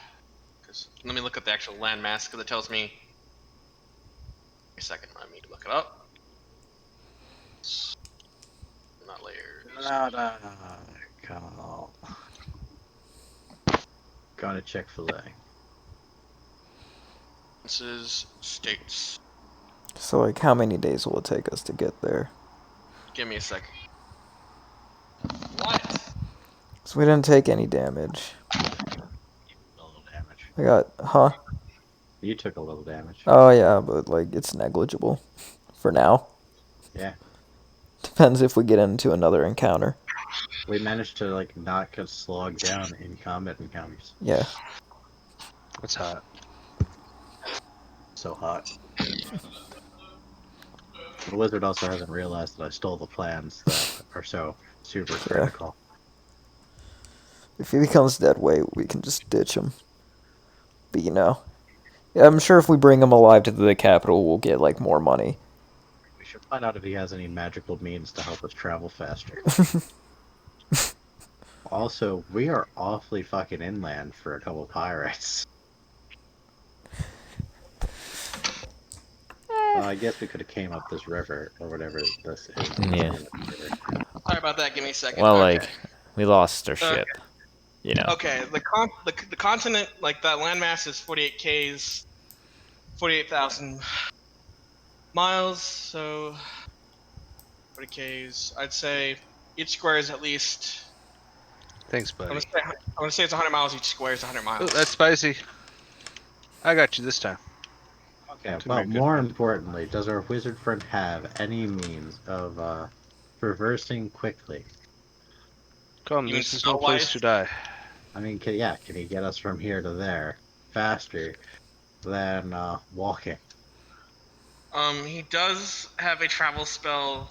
Let me look at the actual landmass because it tells me. A second, let me look it up. Not layers.
Call. Got a Chick-fil-A.
This is states.
So, like, how many days will it take us to get there?
Give me a second. What?
So we didn't take any damage.
A little damage.
I got,
You took a little damage.
Oh yeah, but like it's negligible for now.
Yeah.
Depends if we get into another encounter.
We managed to like not get slogged down in combat encounters.
Yeah.
It's hot.
So hot. The wizard also hasn't realized that I stole the plans that are so super critical.
If he becomes dead weight, we can just ditch him. But you know, yeah, I'm sure if we bring him alive to the capital, we'll get like more money.
We should find out if he has any magical means to help us travel faster. Also, we are awfully fucking inland for a couple pirates. Well, I guess we could have came up this river or whatever this is.
Yeah.
Sorry about that. Give me a second.
Well,
Okay.
like we lost our ship. You know.
Okay, the continent, like that landmass is 48 k's, 48,000 miles. So 40 k's. I'd say each square is at least.
Thanks,
I'm
buddy.
gonna say it's 100 miles. Each square is 100
Ooh,
miles.
that's spicy. I got you this time.
Okay,
To
well,
make it
more
fun.
importantly, does our wizard friend have any means of reversing quickly?
Come,
You mean
this is no place
spell-wise?
to die.
I mean, can he get us from here to there faster than walking?
He does have a travel spell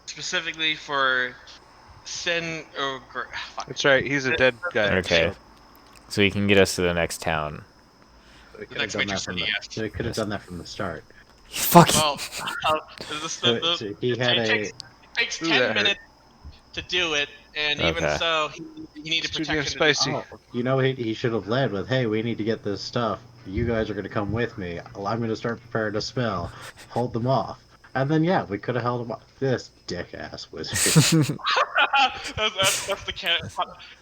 specifically for sin or fuck.
That's right, he's a dead guy.
Okay.
So
So he can get us to the next town.
We could have
next
done that
matrix
from
city,
the.
yes.
So we could have done that from the start.
Fuck.
Well,
So he had
it takes
Ooh,
10
that hurt.
minutes to do it, and even
Okay.
so, he needed
It's too damn
protection. To
spicy.
Oh, you know, he should have led with, "Hey, we need to get this stuff. You guys are going to come with me. Well, I'm going to start preparing a spell. Hold them off." And then, yeah, we could have held them off. This dick-ass wizard.
that's the canon.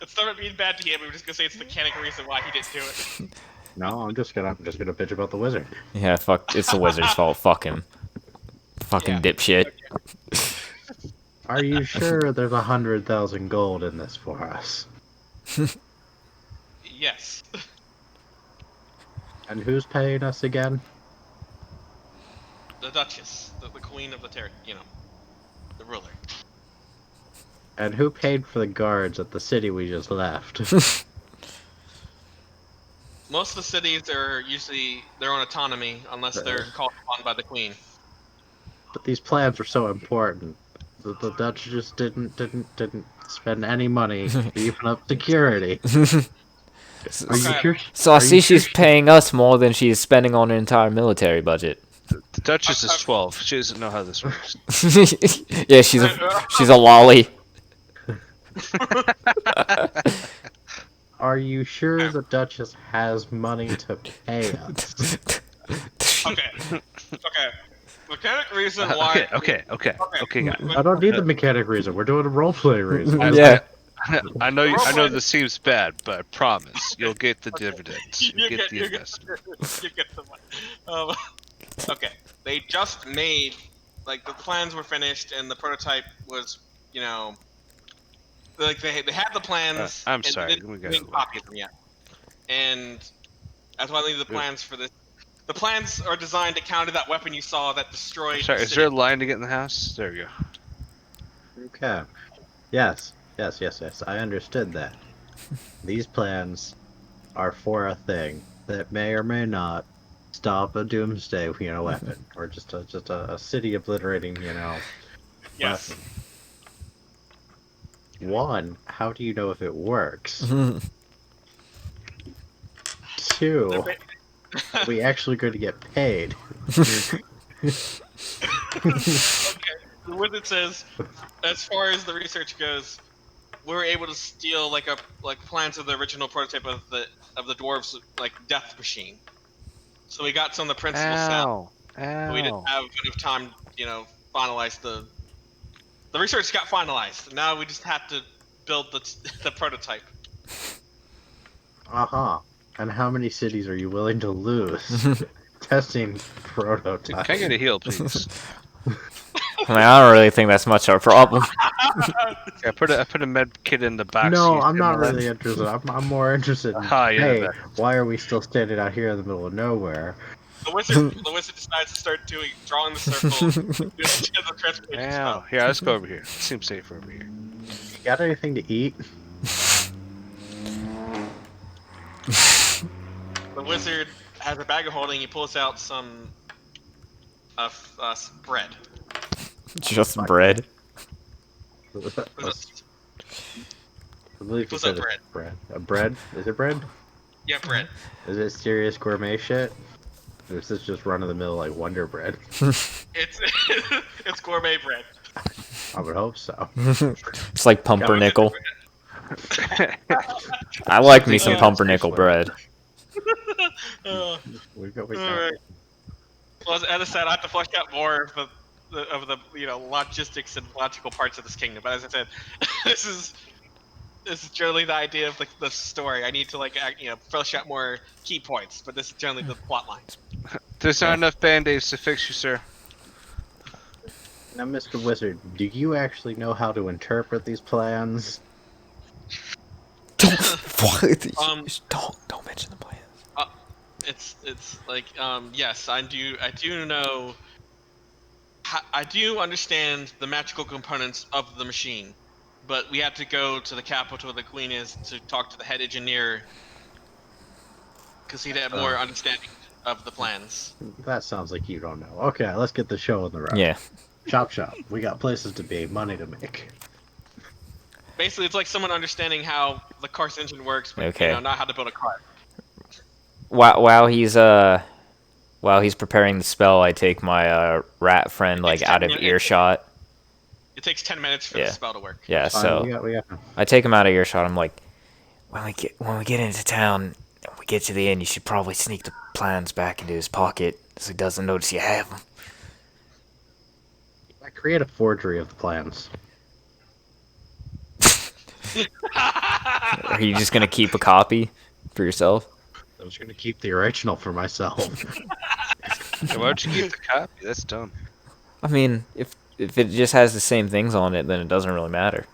Instead of being bad to him, we're just gonna say it's the canon reason why he didn't do it.
No, I'm just gonna bitch about the wizard.
Yeah, fuck. It's the wizard's fault. Fuck him. Fucking
Yeah.
dipshit.
Are you sure there's 100,000 gold in this for us?
Yes.
And who's paying us again?
The Duchess, the queen of the the ruler.
And who paid for the guards at the city we just left?
Most of the cities are usually their own autonomy, unless they're called upon by the queen.
But these plans were so important that the Dutch just didn't spend any money beefing up security. Are you
Okay.
sure?
So I
are
see
you
she's
sure-
paying us more than she's spending on an entire military budget.
The Duchess is 12. She doesn't know how this works.
Yeah, she's a lolly.
Are you sure the Duchess has money to pay us?
Okay. Okay. Mechanic reason why.
Okay, guys.
I don't need the mechanic reason. We're doing a roleplay reason.
Yeah.
I know this seems bad, but I promise you'll get the dividends. You'll get the investment.
You get the money. Okay. They just made, like, the plans were finished and the prototype was, like they had the plans.
I'm
and they
sorry,
didn't
we got
make
it.
copies of them yet. And that's why they need the plans for this. The plans are designed to counter that weapon you saw that destroyed.
Sorry,
the
is there a
city.
line to get in the house? There we go.
Okay. Yes. I understood that. These plans are for a thing that may or may not stop a doomsday, weapon, or just a city obliterating,
Yes.
weapon. One, how do you know if it works? Two, are we actually going to get paid?
Okay. What it says, as far as the research goes, we were able to steal like plans of the original prototype of the dwarves like death machine. So we got some of the principal stuff,
Ow.
but we didn't
Ow.
have enough time, finalize the research got finalized. Now we just have to build the prototype.
Uh-huh. And how many cities are you willing to lose? Testing
Dude,
prototype.
can I get a heal, please?
I mean, I don't really think that's much of a problem.
Yeah, I put a med kit in the box.
No,
you
I'm not
said,
really interested. I'm more interested in,
Ah, yeah,
hey,
that-
why are we still standing out here in the middle of nowhere?
The wizard decides to start drawing the circle. Doing the transportation
Ow.
spell.
Here, let's go over here. Seems safer over here.
You got anything to eat?
The wizard has a bag of holding. He pulls out some bread.
Just bread.
I
Pulls out-
believe you
What's
said
up,
it's bread. A bread? Is it bread?
Yeah, bread.
Is it serious gourmet shit? Or is this just run-of-the-mill, like, Wonder Bread?
It's it's gourmet bread.
I would hope so.
It's like pumpernickel.
Bread.
I like me some
Yeah,
pumpernickel bread.
We got.
Alright. Well, as I said, I have to flesh out more of the logistics and logical parts of this kingdom. But as I said, this is generally the idea of the story. I need to flesh out more key points. But this is generally the plot line.
There's not enough band-aids to fix you, sir.
Now, Mr. Wizard, do you actually know how to interpret these plans?
Don't mention the plans.
It's like yes, I do know. I do understand the magical components of the machine, but we have to go to the capital where the queen is to talk to the head engineer because he'd have more understanding of the plans.
That sounds like you don't know. Okay, let's get the show on the road.
Yeah.
Chop chop. We got places to be, money to make.
Basically, it's like someone understanding how the car's engine works, but
Okay.
not how to build a car.
While he's preparing the spell, I take my rat friend like out of earshot.
It takes 10 minutes for
Yeah.
the spell to work.
Yeah,
Fine,
so
we got.
I take him out of earshot. I'm like, when we get into town and we get to the inn, you should probably sneak the plans back into his pocket so he doesn't notice you have them.
I create a forgery of the plans.
Are you just gonna keep a copy for yourself?
I was gonna keep the original for myself.
Yeah, why don't you keep the copy? That's dumb.
I mean, if it just has the same things on it, then it doesn't really matter.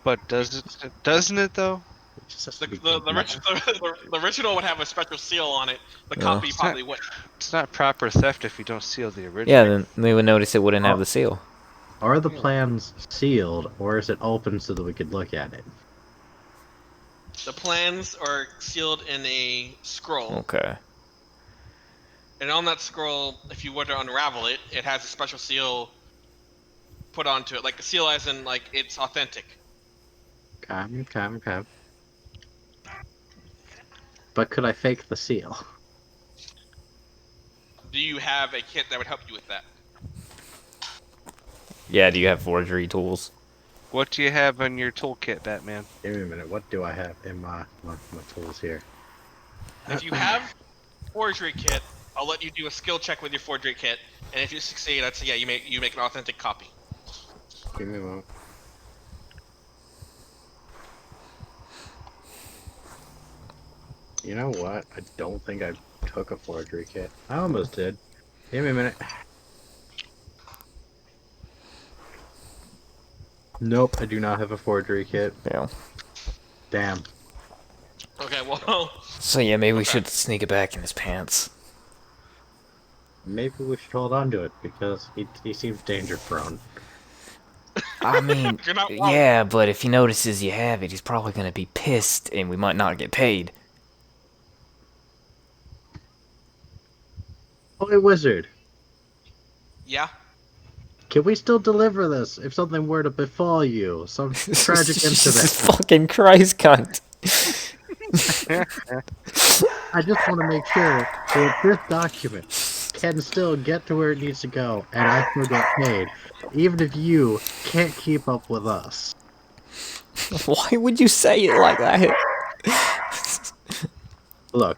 But doesn't it though?
It just has
The,
to be
the original would have a special seal on it. The copy
It's
probably
not-
wouldn't.
It's not proper theft if you don't seal the original.
Yeah, then they would notice it wouldn't have the seal.
Are the plans sealed, or is it open so that we could look at it?
The plans are sealed in a scroll,
Okay.
and on that scroll, if you were to unravel it, it has a special seal put onto it, like a seal as in like it's authentic.
Okay. But could I fake the seal?
Do you have a kit that would help you with that?
Yeah, do you have forgery tools?
What do you have in your toolkit, Batman?
Give me a minute. What do I have in my tools here?
If you have forgery kit, I'll let you do a skill check with your forgery kit, and if you succeed, I'd say yeah, you make an authentic copy.
Give me a moment. You know what? I don't think I took a forgery kit. I almost did. Give me a minute. Nope, I do not have a forgery kit.
Yeah.
Damn.
Okay, well,
So yeah, maybe we should sneak it back in his pants.
Maybe we should hold on to it because he seems danger prone.
I mean,
You're not wrong.
yeah, but if he notices you have it, he's probably gonna be pissed, and we might not get paid.
Boy Wizard,
Yeah.
can we still deliver this if something were to befall you? Some tragic
Jesus
incident.
fucking Christ, cunt.
I just want to make sure that this document can still get to where it needs to go, and I still get paid, even if you can't keep up with us.
Why would you say it like that?
Look.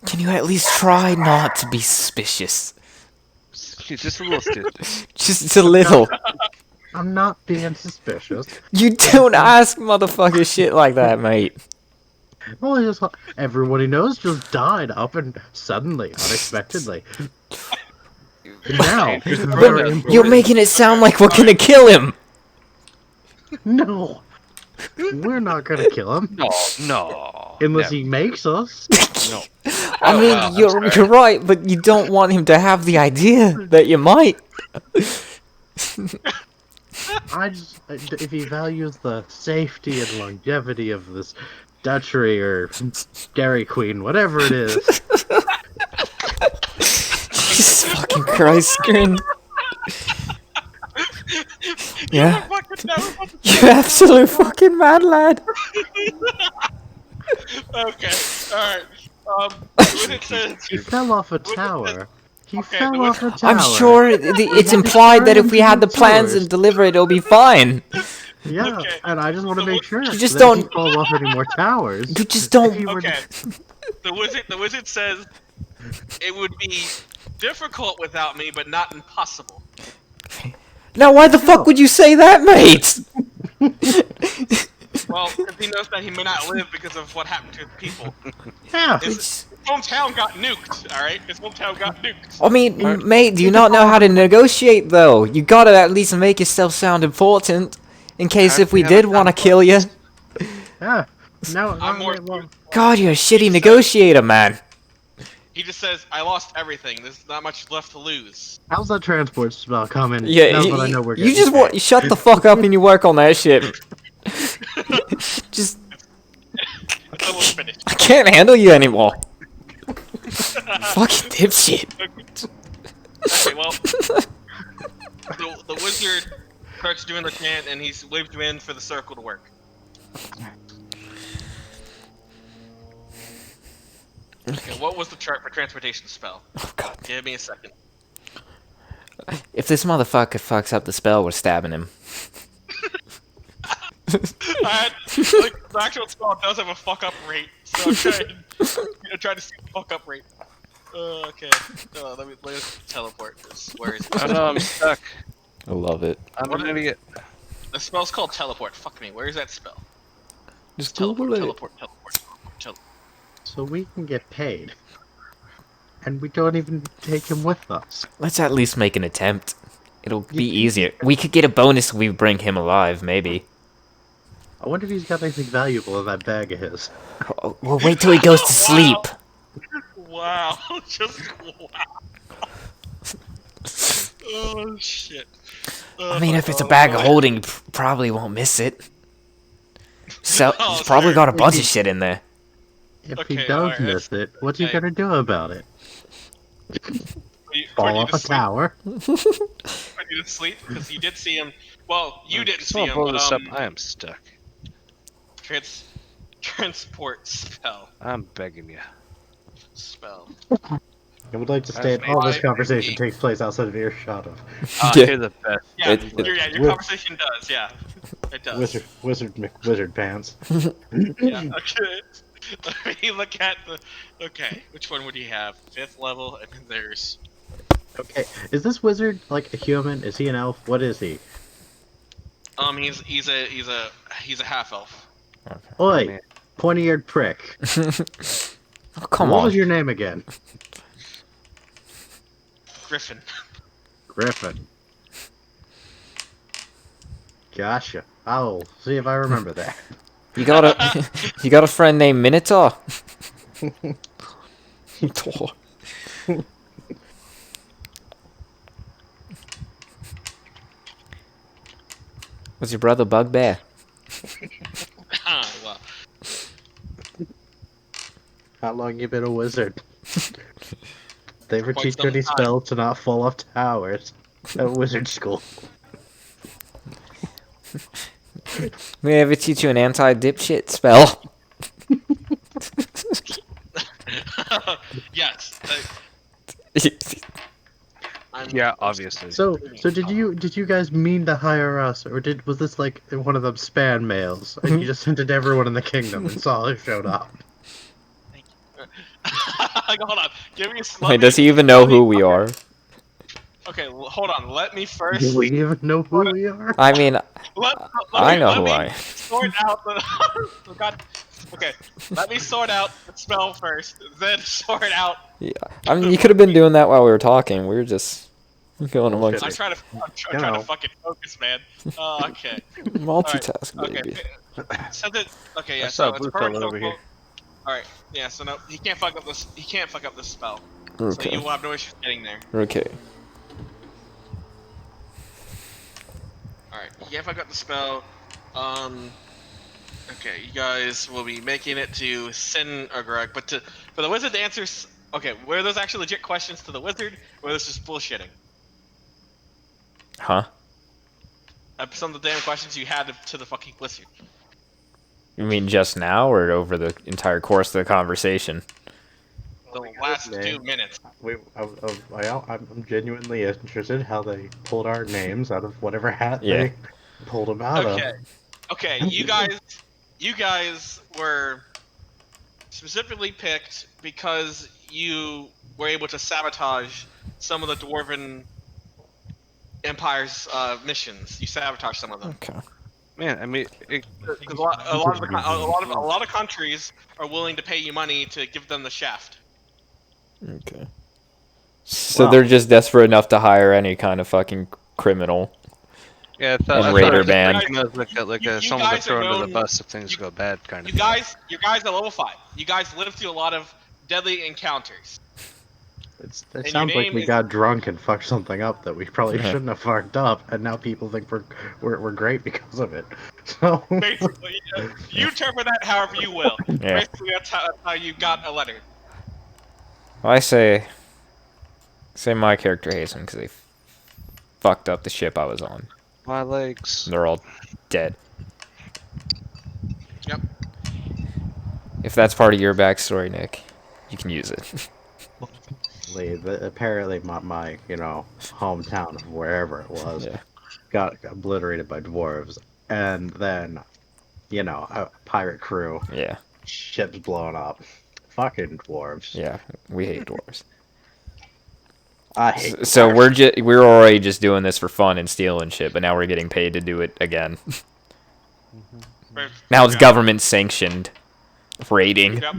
Can you at least try not to be suspicious?
Just a little stitches.
Just a little.
I'm not being suspicious.
You don't ask motherfucker shit like that, mate.
Well, everyone he knows just died up and suddenly, unexpectedly. Now, it's very important.
You're making it sound like we're gonna kill him.
No, we're not gonna kill him
No.
unless he makes us.
No.
I mean,
wow,
you're right, but you don't want him to have the idea that you might.
If he values the safety and longevity of this Dutchery or Dairy Queen, whatever it is.
Jesus fucking Christ, Grin. Yeah. You absolute fucking mad lad.
Okay, alright. When it says,
He fell off a tower. He
Okay,
fell
but
off a tower.
I'm sure it's implied that if we had the plans and deliver it, it'll be fine.
Yeah,
Okay.
and I just want to make sure
You just
that
don't-
he fall off any more towers.
You just don't-
If he were to-
okay. The wizard says it would be difficult without me, but not impossible.
Now, why the fuck would you say that, mate?
Well, because he knows that he may not live because of what happened to his people.
Yeah.
His hometown got nuked, alright? His hometown got nuked.
I mean, mate, do you not know how to negotiate, though? You gotta at least make yourself sound important, in case if we did want to kill you.
Yeah. No,
I'm more-
God, you're a shitty negotiator, man.
He just says, I lost everything. There's not much left to lose.
how's that transport spell coming?
Yeah,
Now that I know we're
you
getting
just
paid.
you shut the fuck up and you work on that shit. Just,
It's almost finished.
I can't handle you anymore. Fucking dipshit.
Okay, well, the wizard starts doing the chant, and he's waved you in for the circle to work. Okay, what was the chart for transportation spell?
Oh god.
Give me a second.
If this motherfucker fucks up the spell, we're stabbing him.
The actual spell does have a fuck up rate, so I'm trying to see the fuck up rate. Okay, let me teleport this. Where is it?
I know I'm stuck.
I love it.
I'm
What
gonna get.
The spell's called teleport. Fuck me. Where is that spell?
Just
Teleport,
Google it.
teleport.
So we can get paid. And we don't even take him with us.
Let's at least make an attempt. It'll be easier. We could get a bonus if we bring him alive, maybe.
I wonder if he's got anything valuable in that bag of his.
Oh, we'll wait till he goes to sleep.
Wow. Just wow. Oh shit.
I mean, if it's a bag of holding, you probably won't miss it. So,
Oh,
he's probably
sorry.
got a bunch of shit in there.
If
Okay,
he does
alright,
miss it, what's he
okay.
gonna do about it?
Put
Fall
you
off
to
a
sleep.
tower?
Put you to sleep because you did see him. Well, you didn't see
Someone
him,
blow
but
this up. I am stuck.
Transport spell.
I'm begging you.
Spell.
I would like to
That's
state all this
fine.
conversation takes place outside of earshot of
Yeah.
You're the best.
Yeah,
It-
your conversation does. Yeah, it does.
wizard pants.
Yeah. Okay. Let me look at the. Okay, which one would he have? 5th level, and then there's.
Okay, is this wizard like a human? Is he an elf? What is he?
He's a half elf.
Oi,
man.
pointy-eared prick.
Oh, come
What
on.
was your name again?
Griffin.
Griffin. Gotcha. I'll see if I remember that.
You got a friend named Minotaur? Tor. Was your brother Bugbear?
Well,
How long you been a wizard? They ever
Quite
teach
some
any
time.
spells to not fall off towers at wizard school?
May I ever teach you an anti-dipshit spell?
Yes.
Yeah, obviously.
So did you guys mean to hire us, or was this like one of them spam mails, and you just sent it to everyone in the kingdom and saw who showed up?
Hold on. Give me.
Wait, does he even know who we are?
Okay, well, hold on. Let me first.
Do we even know who we are?
I mean,
Let
I know
let
who
me
I am.
sort out the. God. Okay, let me sort out the spell first, then sort out.
Yeah. I mean, you could have been doing that while we were talking. We were just going amongst
I'm
us.
trying to fucking focus, man. Okay.
Multitask,
Okay.
baby.
So okay, yeah.
I saw
So
a
it's
blue
perfect.
fellow over here.
All right. Yeah. So no, he can't fuck up this. He can't fuck up this spell. So
Okay.
you will have no issues getting there.
Okay.
All right. You can't fuck up the spell. Okay, you guys will be making it to Sin or Greg, but for the wizard to answer. Okay, were those actually legit questions to the wizard, or was this just bullshitting?
Huh?
Some of the damn questions you had to the fucking wizard.
You mean just now, or over the entire course of the conversation?
The last
man.
2 minutes.
I'm genuinely interested how they pulled our names out of whatever hat
Yeah.
they pulled them out
Okay.
of.
Okay, you guys were specifically picked because you were able to sabotage some of the Dwarven Empire's missions. You sabotaged some of them.
Okay.
Man, I mean,
Because a lot of countries are willing to pay you money to give them the shaft.
Okay. So they're just desperate enough to hire any kind of fucking criminal.
yeah,
And
I thought
Raider
it was
band.
like
You
someone to
guys are
throw under the
known-
bus if things go bad, kind of.
You guys are level 5. You guys lived through a lot of deadly encounters.
It
your
sounds like
name
we
is-
got drunk and fucked something up that we probably
Yeah.
shouldn't have fucked up, and now people think we're great because of it. So
Basically, you interpret that however you will.
Yeah.
Basically, that's how you got a letter.
Well, I say my character hates them because they fucked up the ship I was on.
My legs.
They're all dead.
Yep.
If that's part of your backstory, Nick, you can use it.
apparently my hometown of wherever it was
Yeah.
got obliterated by dwarves, and then a pirate crew,
Yeah.
ships blown up. Fucking dwarves.
Yeah. We hate dwarves.
I hate
So
dwarves.
we're already just doing this for fun and stealing shit, but now we're getting paid to do it again. Now it's government sanctioned raiding.
Yep.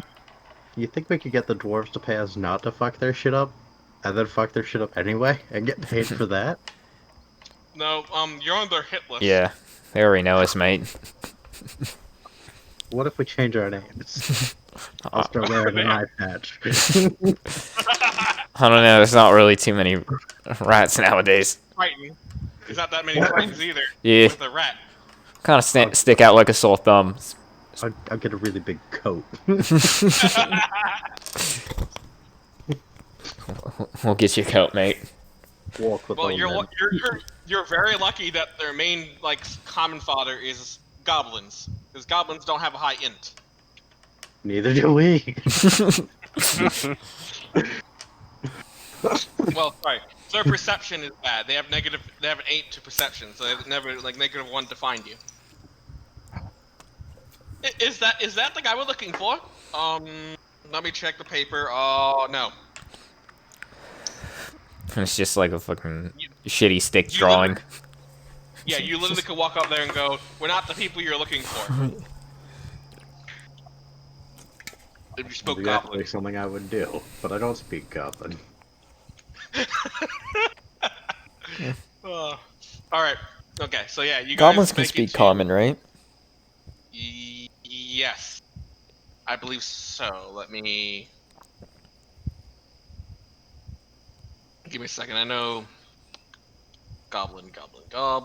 You think we could get the dwarves to pay us not to fuck their shit up, and then fuck their shit up anyway, and get paid for that?
No, you're on their hit list.
Yeah. They already know us, mate.
What if we change our names? I'll start wearing an eye patch.
I don't know. There's not really too many rats nowadays.
Triton. There's not that many Tritons either.
Yeah.
With a rat.
Kind of stick out like a sore thumb.
I'll get a really big coat.
We'll get you a coat, mate.
Walk with
Well,
all men.
you're very lucky that their main common fodder is goblins, because goblins don't have a high int.
Neither do we.
Well, sorry, their perception is bad. They have an 8 to perception, so they have never -1 to find you. Is that the guy we're looking for? Let me check the paper. Oh no.
It's just like a fucking shitty stick
You
drawing.
Yeah, you literally could walk up there and go, "We're not the people you're looking for." If you spoke
Exactly
goblin.
something I would do, but I don't speak goblin.
All right. Okay. So yeah, you guys.
Goblins can
make it
speak
to-
common, right?
Yes, I believe so. Let me. Give me a second. I know. Goblin. Oh,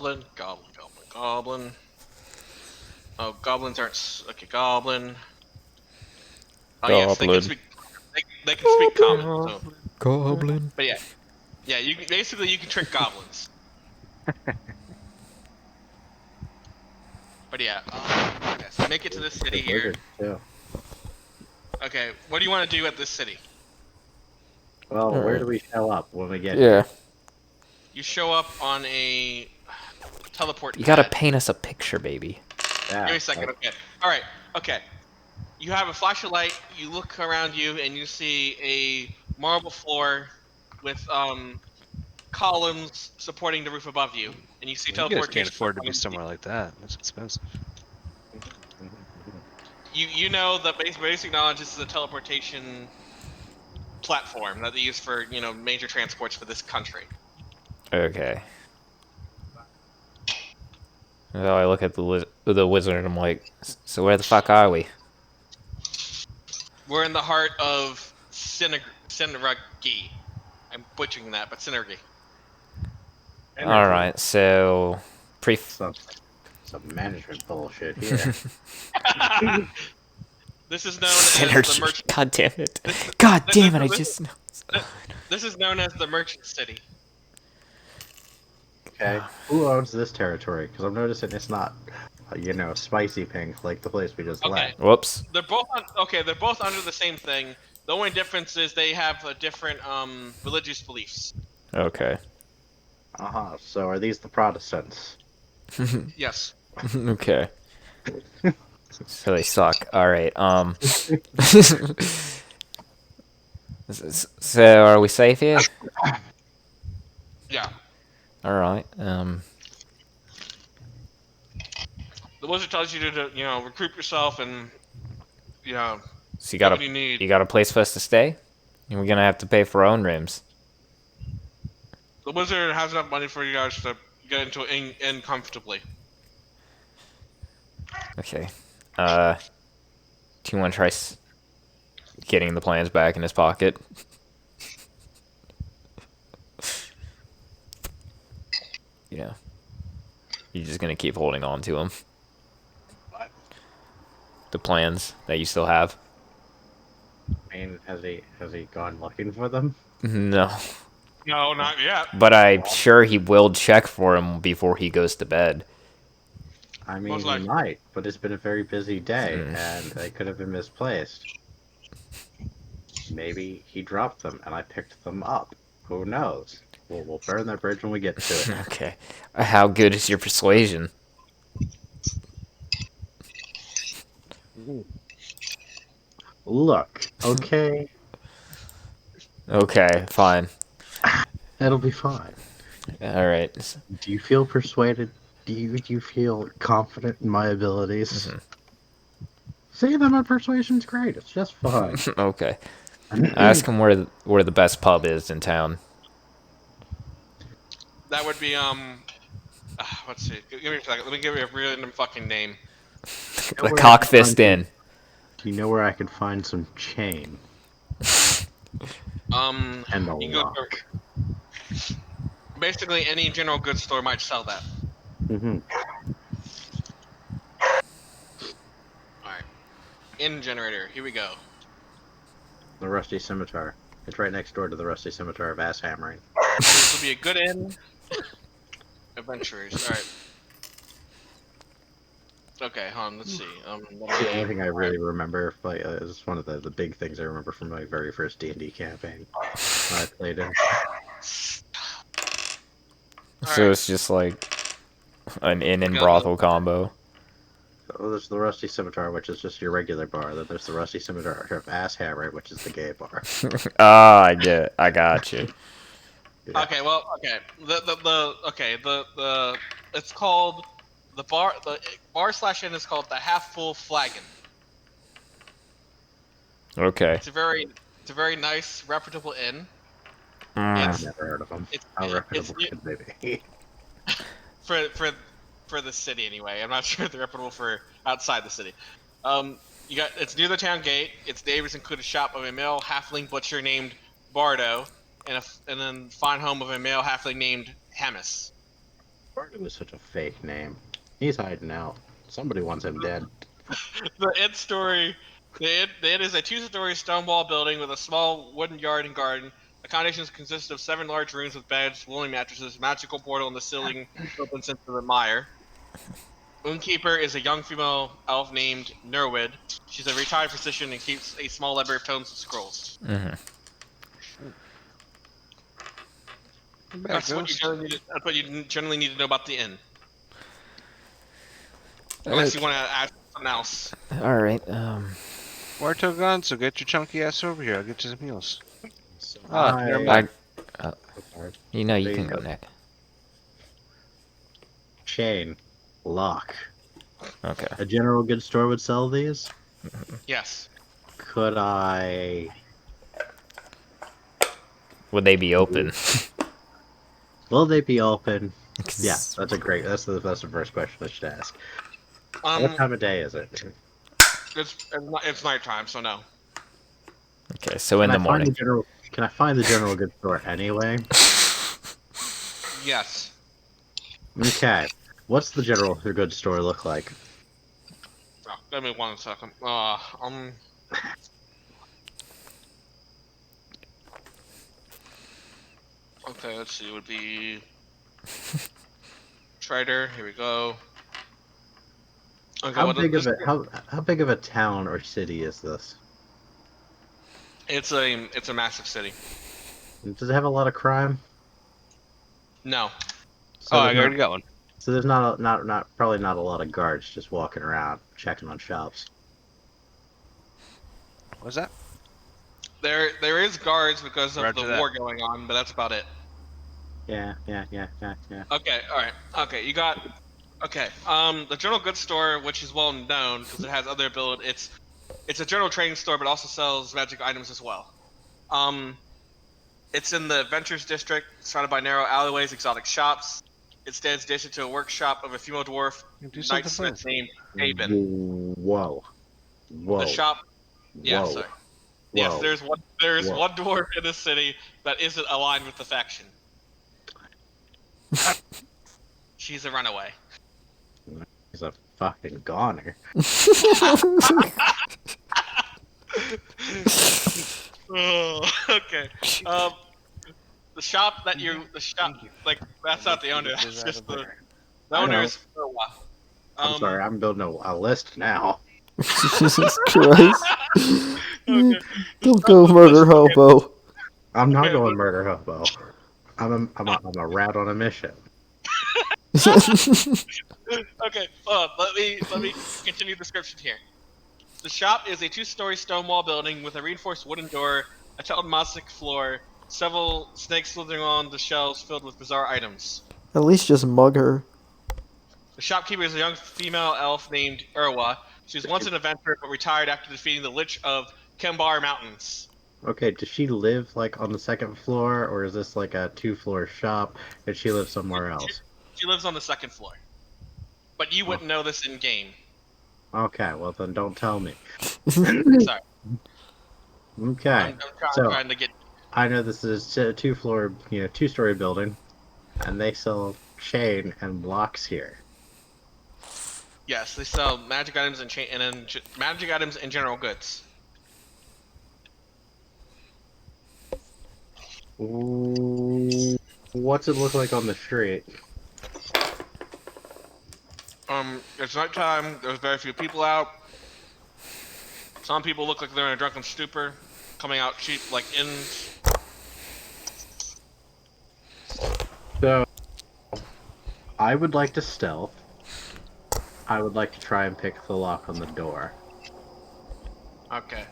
goblins aren't. Okay, goblin. Oh yes, they can
Goblin.
speak. they can speak common. So,
Goblin.
but yeah, you can trick goblins. But yeah, okay, so make it to this city here.
Yeah.
Okay, what do you want to do at this city?
Well, where
Alright.
do we show up when we get
Yeah.
here?
You show up on a teleport.
You gotta
pad.
paint us a picture, baby.
Yeah.
Give me a second. Okay. All right. Okay. You have a flashlight. You look around you, and you see a marble floor with columns supporting the roof above you, and you see
You guys can't
teleportation.
afford to be somewhere like that. That's expensive.
You know the basic knowledge. This is a teleportation platform that they use for major transports for this country.
Okay. So I look at the wizard and I'm like, so where the fuck are we?
We're in the heart of Synergy. I'm butchering that, but Synergy.
Alright, so...
Some management bullshit here.
This is known as the
Synergy.
merchant.
God damn it. God damn it, I just...
This is known as the merchant city.
Okay. Who owns this territory? Because I'm noticing it's not, spicy pink like the place we just
Okay.
left.
Whoops.
They're both they're both under the same thing. The only difference is they have a different religious beliefs.
Okay.
Uh-huh. So are these the Protestants?
Yes.
Okay. So they suck. Alright, So, are we safe here?
Yeah.
Alright,
The wizard tells you to recruit yourself and
so you
get
got
what you need.
you got a place for us to stay? And we're gonna have to pay for our own rooms.
The wizard has enough money for you guys to get into in comfortably.
Okay. Do you want to try getting the plans back in his pocket? You're just gonna keep holding on to them.
What?
The plans that you still have?
I mean, has he gone looking for them?
No.
No, not yet.
But I'm sure he will check for him before he goes to bed.
I mean,
Most
he
likely.
might, but it's been a very busy day, and they could have been misplaced. Maybe he dropped them, and I picked them up. Who knows? We'll burn that bridge when we get to it.
Okay. How good is your persuasion?
Look, okay?
Okay, fine.
It'll be fine.
Alright.
Do you feel persuaded? Do you feel confident in my abilities? Say that my persuasion's great. It's just fine.
Okay. Ask him where the best pub is in town.
That would be let's see. Give me a second. Let me give you a random fucking name.
The Cockfist Inn.
Do you know where I could find some chain? And a
you can go
lock.
basically any general goods store might sell that.
Mm-hmm.
Alright. Inn generator, here we go.
The Rusty Scimitar. It's right next door to the Rusty Scimitar of Ass Hammering.
This will be a good inn. Adventurers, alright. Okay, hold on, let's see.
The only thing I really remember is one of the big things I remember from my very first D&D campaign when I played it.
So it's just like an inn and brothel combo.
So there's the Rusty Scimitar, which is just your regular bar. Then there's the Rusty Scimitar of Ass Hammering, which is the gay bar.
Ah, I got you.
Yeah.
Okay, well, okay. It's called the bar / inn is called the Half Full Flagon.
Okay.
It's a very nice, reputable inn.
I've never heard of them.
It's-
How
it's-
reputable could they be?
For the city anyway. I'm not sure if they're reputable for outside the city. It's near the town gate. Its neighbors include a shop of a male halfling butcher named Bardo, and then fine home of a male halfling named Hamus.
Bardo was such a fake name. He's hiding out. Somebody wants him dead.
The inn story The inn is a two-story stone wall building with a small wooden yard and garden. Accommodations consist of 7 large rooms with beds, woolen mattresses, magical portal in the ceiling opens into the mire. Innkeeper is a young female elf named Nerwid. She's a retired physician and keeps a small library of tomes and scrolls.
Mhm.
That's what you generally need to know about the inn. Unless you want to add something else.
All right.
Muerto gone, so get your chunky ass over here. I'll get you some meals.
So
never mind.
You know you can go, Nick.
Chain. Lock.
Okay.
A general goods store would sell these?
Yes.
Could I...
Would they be open?
Will they be open? Yeah, that's a great... That's the first question I should ask. What time of day is it?
It's nighttime, so no.
Okay, so in the morning.
Can I find the general goods store anyway?
Yes.
Okay. What's the general goods store look like?
Oh, give me 1 second. Okay, let's see. It would be Trader. Here we go. Okay,
How big of a town or city is this?
It's a massive city.
Does it have a lot of crime?
No.
So
I already got one.
So there's probably not a lot of guards just walking around checking on shops.
What's that?
There is guards because of
Roger
the
that.
war going on, but that's about it.
Yeah.
Okay, alright. Okay, you got... Okay, the general goods store, which is well known because it has other ability, it's a general trading store, but also sells magic items as well. It's in the Ventures District, surrounded by narrow alleyways, exotic shops. It stands adjacent to a workshop of a female dwarf, knightsmith named Aben.
Whoa.
The shop... Yeah, sorry. Yes,
Whoa.
there's one dwarf in this city that isn't aligned with the faction. She's a runaway.
He's a fucking goner.
Oh, okay. The shop, like, that's not the owner. That's just the owner's.
I'm sorry, I'm building a list now.
Jesus Christ.
Okay.
Don't go murder hobo.
I'm not going murder hobo. I'm a rat on a mission.
Okay, let me continue the description here. The shop is a 2-story stone wall building with a reinforced wooden door, a tiled mosaic floor, several snakes slithering on the shelves filled with bizarre items.
At least just mug her.
The shopkeeper is a young female elf named Urwa. She was once an adventurer but retired after defeating the Lich of Kembar Mountains.
Okay, does she live like on the 2nd floor, or is this like a 2-floor shop and she lives somewhere else?
She lives on the 2nd floor. But you wouldn't know this in game.
Okay, well then don't tell me.
Sorry.
Okay,
I'm trying to get...
I know this is a 2-story building, and they sell chain and blocks here.
Yes, they sell magic items and magic items and general goods.
Ooh, what's it look like on the street?
It's nighttime. There's very few people out. Some people look like they're in a drunken stupor, coming out cheap like inns.
So, I would like to stealth. I would like to try and pick the lock on the door.
Okay.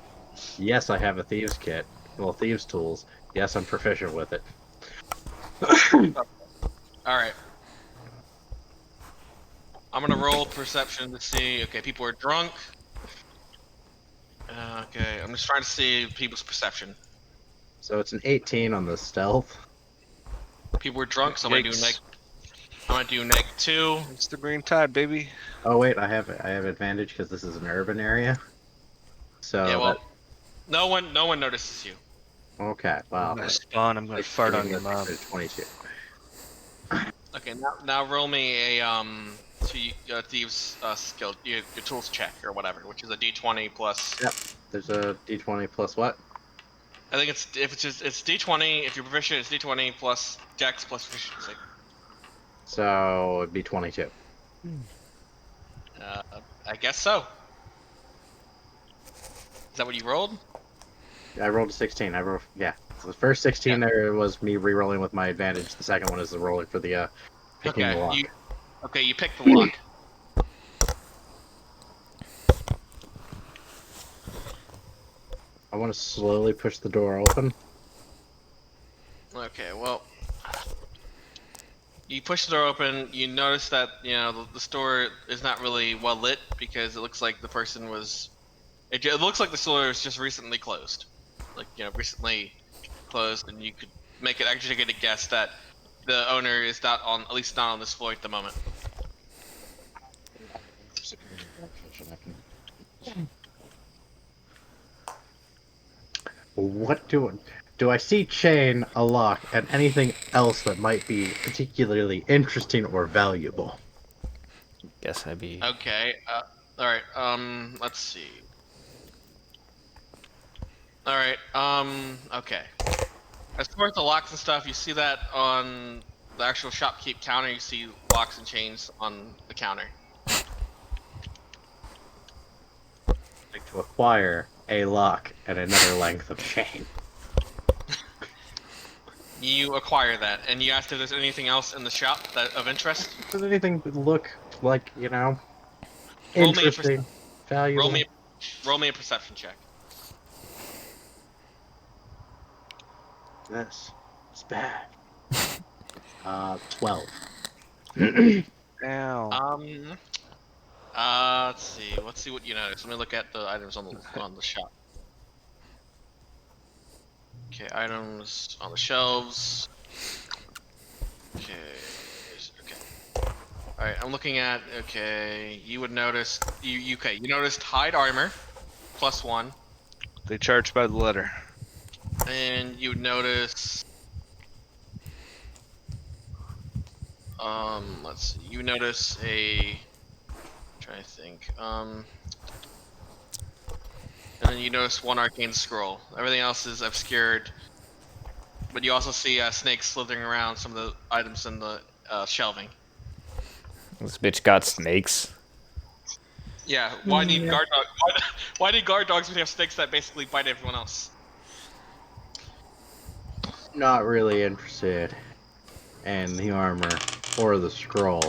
Yes, I have a thieves kit. Well, thieves tools. Yes, I'm proficient with it.
Alright. I'm gonna roll perception to see. Okay, people are drunk. Okay, I'm just trying to see people's perception.
So it's an 18 on the stealth.
People are drunk, so I'm gonna do -2.
It's the green tide, baby.
Oh wait, I have advantage because this is an urban area. So
Yeah, well, no one notices you.
okay, wow.
I'm gonna spawn. I'm gonna fart on your mom.
22.
Okay, now roll me a thieves skill, your tools check or whatever, which is a D20 plus.
Yep. There's a D20 plus what?
I think it's D20. If you're proficient, it's D20 plus Dex plus proficiency.
So it'd be 22.
I guess so. Is that what you rolled?
I rolled a 16. Yeah. So the first 16 there was me re-rolling with my advantage. The second one is the rolling for the picking the lock.
You picked the lock.
I want to slowly push the door open.
Okay, well, you push the door open. You notice that the store is not really well lit because it looks like the person was. It looks like the store was just recently closed, recently closed, and you could make an educated guess that the owner is not on, at least not on this floor at the moment.
What do I see? Chain, a lock, and anything else that might be particularly interesting or valuable?
Guess I'd be.
Okay. All right. Let's see. All right. Okay. As far as the locks and stuff, you see that on the actual shopkeep counter. You see locks and chains on the counter.
Like to acquire a lock and another length of chain.
You acquire that, and you asked if there's anything else in the shop that of interest.
Does anything look like,
Roll
interesting, valuable?
Roll me a perception check.
This is bad. 12.
Ow.
Let's see. Let's see what you notice. Let me look at the items on the shop. Okay, items on the shelves. Okay. All right, I'm looking at. Okay, you would notice. You noticed hide armor, +1,
They charge by the letter.
and you would notice. Let's see. You notice a. Trying to think. And then you notice 1 arcane scroll. Everything else is obscured. But you also see snakes slithering around some of the items in the shelving.
This bitch got snakes.
Yeah. Why need guard dogs? Why need guard dogs when you have snakes that basically bite everyone else?
Not really interested in the armor or the scroll.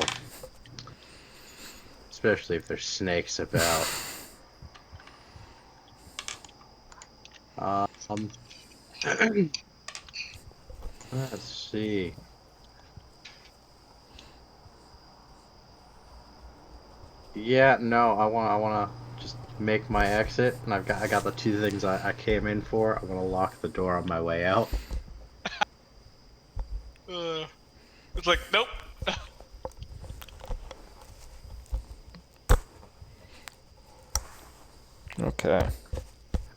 Especially if there's snakes about. Let's see. Yeah, no, I wanna just make my exit, and I got the 2 things I came in for. I'm gonna lock the door on my way out.
It's like, nope.
Okay.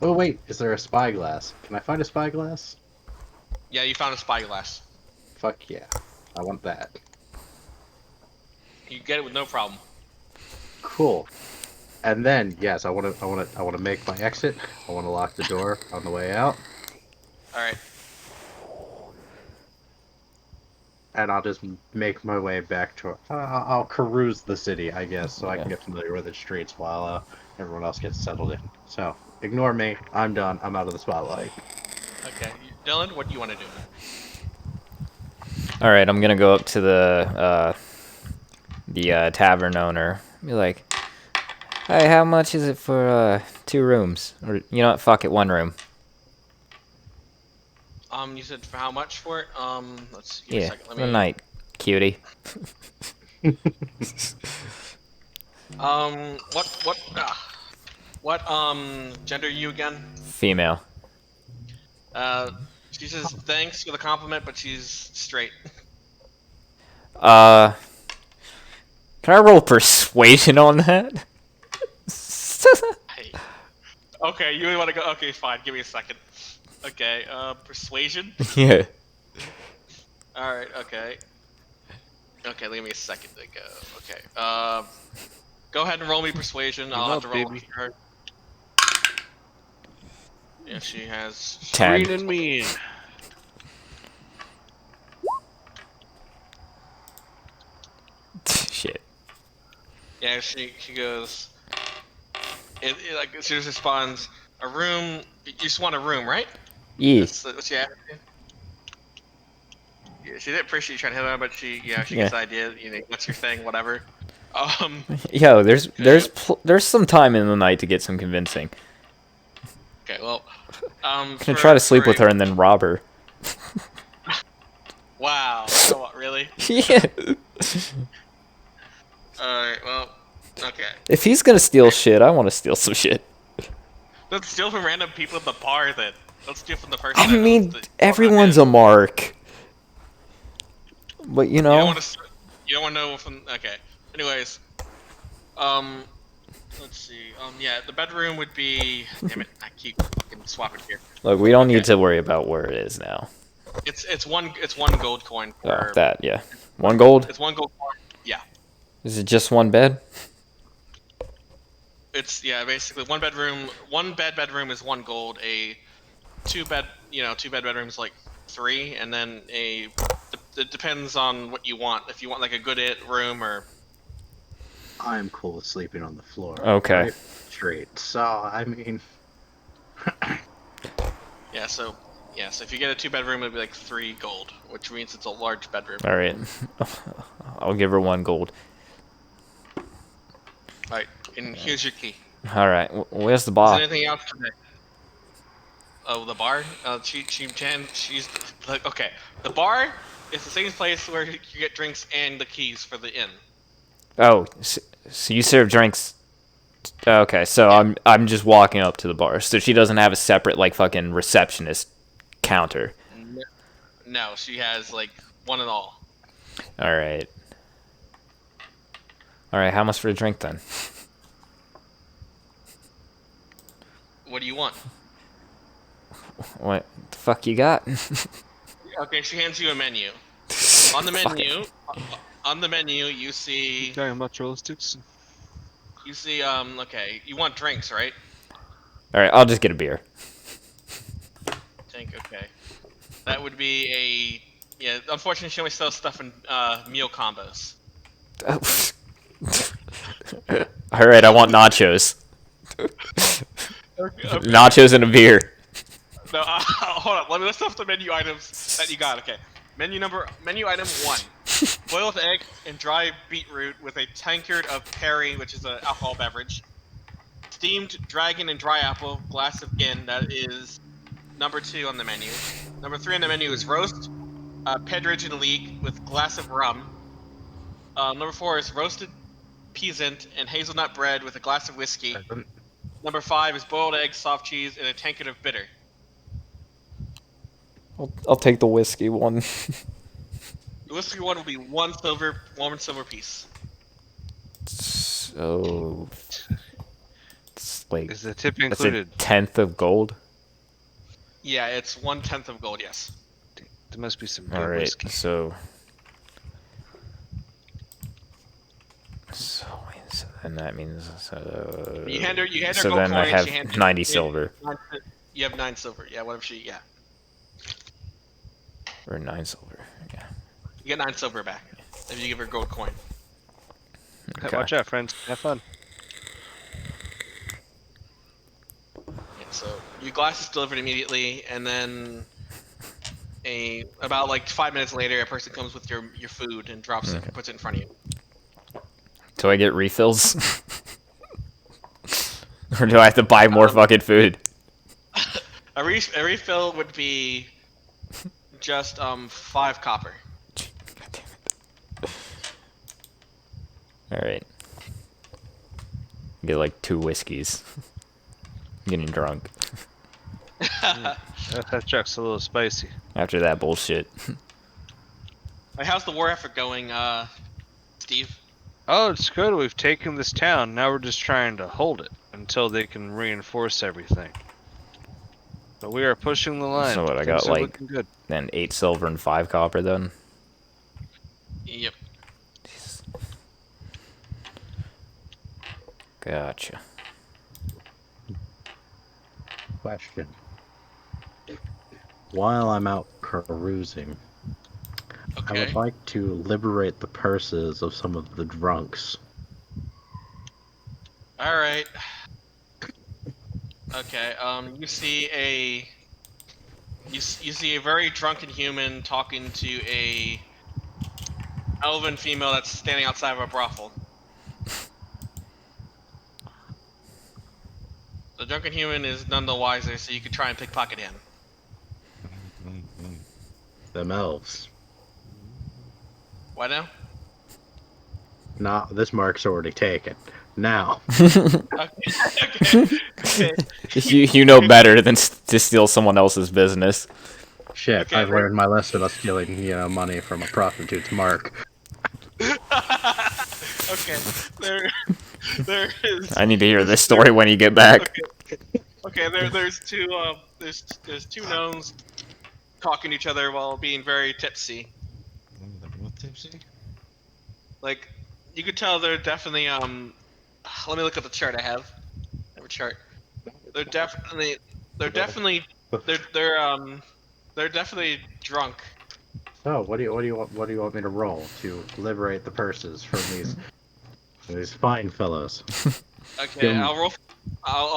Oh wait, is there a spyglass? Can I find a spyglass?
Yeah, you found a spyglass.
Fuck yeah, I want that.
You get it with no problem.
Cool. And then, yes, I want to make my exit. I want to lock the door on the way out,
All right.
and I'll just make my way back to. I'll peruse the city, I guess, so I can get familiar with its streets while everyone else gets settled in. So ignore me. I'm done. I'm out of the spotlight.
Okay, Dylan, what do you want to do?
All right, I'm gonna go up to the tavern owner. Be like, "Hey, how much is it for 2 rooms? Or you know what? Fuck it, 1 room."
You said for how much for it? Let's give me a
Yeah,
second. Let
good
me.
night, cutie.
What gender are you again?
Female.
She says thanks for the compliment, but she's straight.
Can I roll persuasion on that?
Hey. Okay, you really want to go? Okay, fine. Give me a second. Okay, persuasion.
Yeah.
All right. Okay. Okay, give me a second to go. Okay. Go ahead and roll me persuasion. I'll have to roll
baby.
for her. Yeah, she has.
10.
Green and mean.
Shit.
Yeah, she goes. Like she just responds. A room. You just want a room, right?
Yeah.
That's what she asked you. Yeah, she didn't appreciate you trying to hit on, but she
Yeah.
gets the idea. You know, that's your thing, whatever.
Yo, there's some time in the night to get some convincing.
Okay, well,
I'm gonna try to sleep with her and then rob her.
Wow. Oh, really?
Yeah.
Alright, well, okay.
If he's gonna steal shit, I want to steal some shit.
Let's steal from random people at the bar then. Let's steal from the person.
I mean, everyone's a mark. But you know.
You don't want to know from. Okay. Anyways, let's see. Yeah, the bedroom would be. Damn it! I keep fucking swapping here.
Look, we don't need to worry about where it is now.
It's one gold coin for.
Oh, that yeah. 1 gold.
It's 1 gold coin. Yeah.
Is it just 1 bed?
It's basically 1 bedroom. 1 bedroom is 1 gold. A 2 bed bedroom is like 3, and then it depends on what you want. If you want like a good room or.
I'm cool with sleeping on the floor.
Okay.
Right straight. So I mean.
So if you get a 2 bedroom, it'd be like 3 gold, which means it's a large bedroom.
All right. I'll give her 1 gold.
All right, and here's your key.
All right. Where's the
Is
bar?
there anything else today? Oh, the bar? She's like, okay. The bar is the same place where you get drinks and the keys for the inn.
Oh, so you serve drinks. Okay, so I'm just walking up to the bar. So she doesn't have a separate like fucking receptionist counter.
No, she has like one and all.
All right. All right, how much for a drink then?
What do you want?
What the fuck you got?
Okay, she hands you a menu. On the menu, you see.
Talking about sticks.
You see, okay, you want drinks, right?
All right, I'll just get a beer.
Okay. That would be unfortunately she only sells stuff in meal combos.
All right, I want nachos.
Okay.
Nachos and a beer.
No, hold on. Let's stuff the menu items that you got. Okay. Menu item 1. Boiled egg and dry beetroot with a tankard of perry, which is an alcohol beverage. Steamed dragon and dry apple, glass of gin. That is number 2 on the menu. Number 3 on the menu is roast, pedridge and leek with glass of rum. Number 4 is roasted peasant and hazelnut bread with a glass of whiskey. Number 5 is boiled egg, soft cheese, and a tankard of bitter.
I'll take the whiskey one.
The whiskey one will be 1 silver piece.
So it's like
Is the tip
that's
included?
a 10th of gold.
Yeah, it's 1/10 of gold. Yes.
There must be some
All
good
right,
whiskey.
so then that means
You hand her
so
gold
then I
coin, she
have
hands
90
you-
silver
You have 9 silver. Yeah, whatever she. Yeah.
or 9 silver. Yeah.
You get 9 silver back if you give her gold coin.
Okay.
Watch out, friends. Have fun.
Yeah, so your glass is delivered immediately, and then about like 5 minutes later, a person comes with your food and drops it, puts it in front of you.
Do I get refills? Or do I have to buy more fucking food?
A refill would be just 5 copper.
God damn it. Alright. Get like 2 whiskeys. I'm getting drunk.
That truck's a little spicy.
After that bullshit.
Right, how's the war effort going, Steve?
Oh, it's good. We've taken this town. Now we're just trying to hold it until they can reinforce everything. But we are pushing the line.
So what, I
Things
got
are
like
looking good.
then 8 silver and 5 copper then?
Yep.
Gotcha.
Question. While I'm out carousing, I
Okay.
would like to liberate the purses of some of the drunks.
All right. Okay. You see a you see a very drunken human talking to a elven female that's standing outside of a brothel. The drunken human is none the wiser, so you could try and pickpocket him.
Them elves.
Why now?
Nah, this mark's already taken. Now.
Okay.
You know better than to steal someone else's business.
Shit,
Okay,
I've learned my lesson of stealing, money from a prostitute's mark.
Okay. There is.
I need to hear this story when you get back.
Okay. There's two there's two gnomes talking to each other while being very tipsy.
Tipsy?
Like, you could tell they're definitely let me look at the chart I have. I have a chart. They're definitely they're definitely drunk.
So, what do you want me to roll to liberate the purses from these fine fellows?
Okay,
Give 'em-
I'll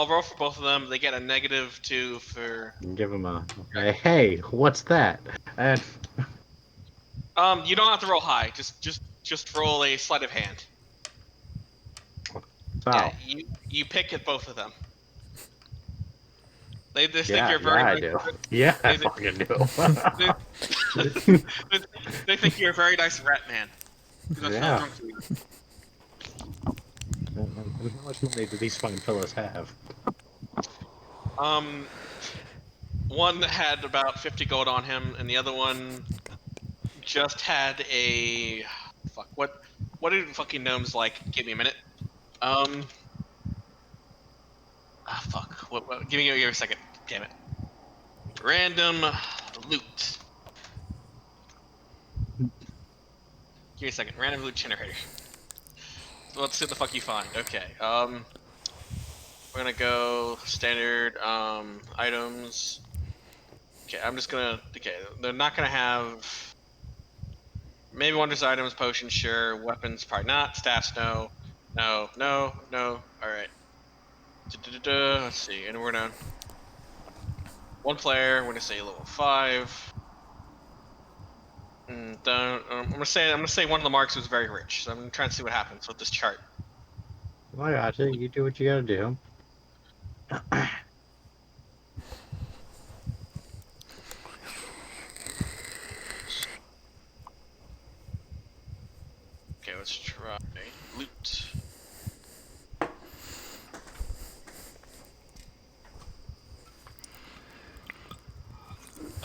roll for both of them. They get a -2 for.
Give them a hey, what's that? And
You don't have to roll high. Just roll a sleight of hand.
so,
Yeah, you pick at both of them. They just think
yeah,
you're very.
I do. Yeah, I
They-
fucking do.
They think you're a very nice rat man. That's
Yeah.
not drunk to you.
How much money do these fine fellows have?
One had about 50 gold on him, and the other one just had a fuck. What do fucking gnomes like? Give me a minute. Fuck. What give me a second. Damn it. Random loot. Give me a second. Random loot generator. Let's see what the fuck you find. Okay. We're gonna go standard items. Okay, I'm just gonna. Okay, they're not gonna have. Maybe wondrous items, potions, sure. Weapons, probably not. Staffs, no. No. Alright. Let's see, and we're gonna. One player, we're gonna say level 5. I'm gonna say one of the marks was very rich, so I'm trying to see what happens with this chart.
I got you. You do what you gotta do.
Okay, let's try loot.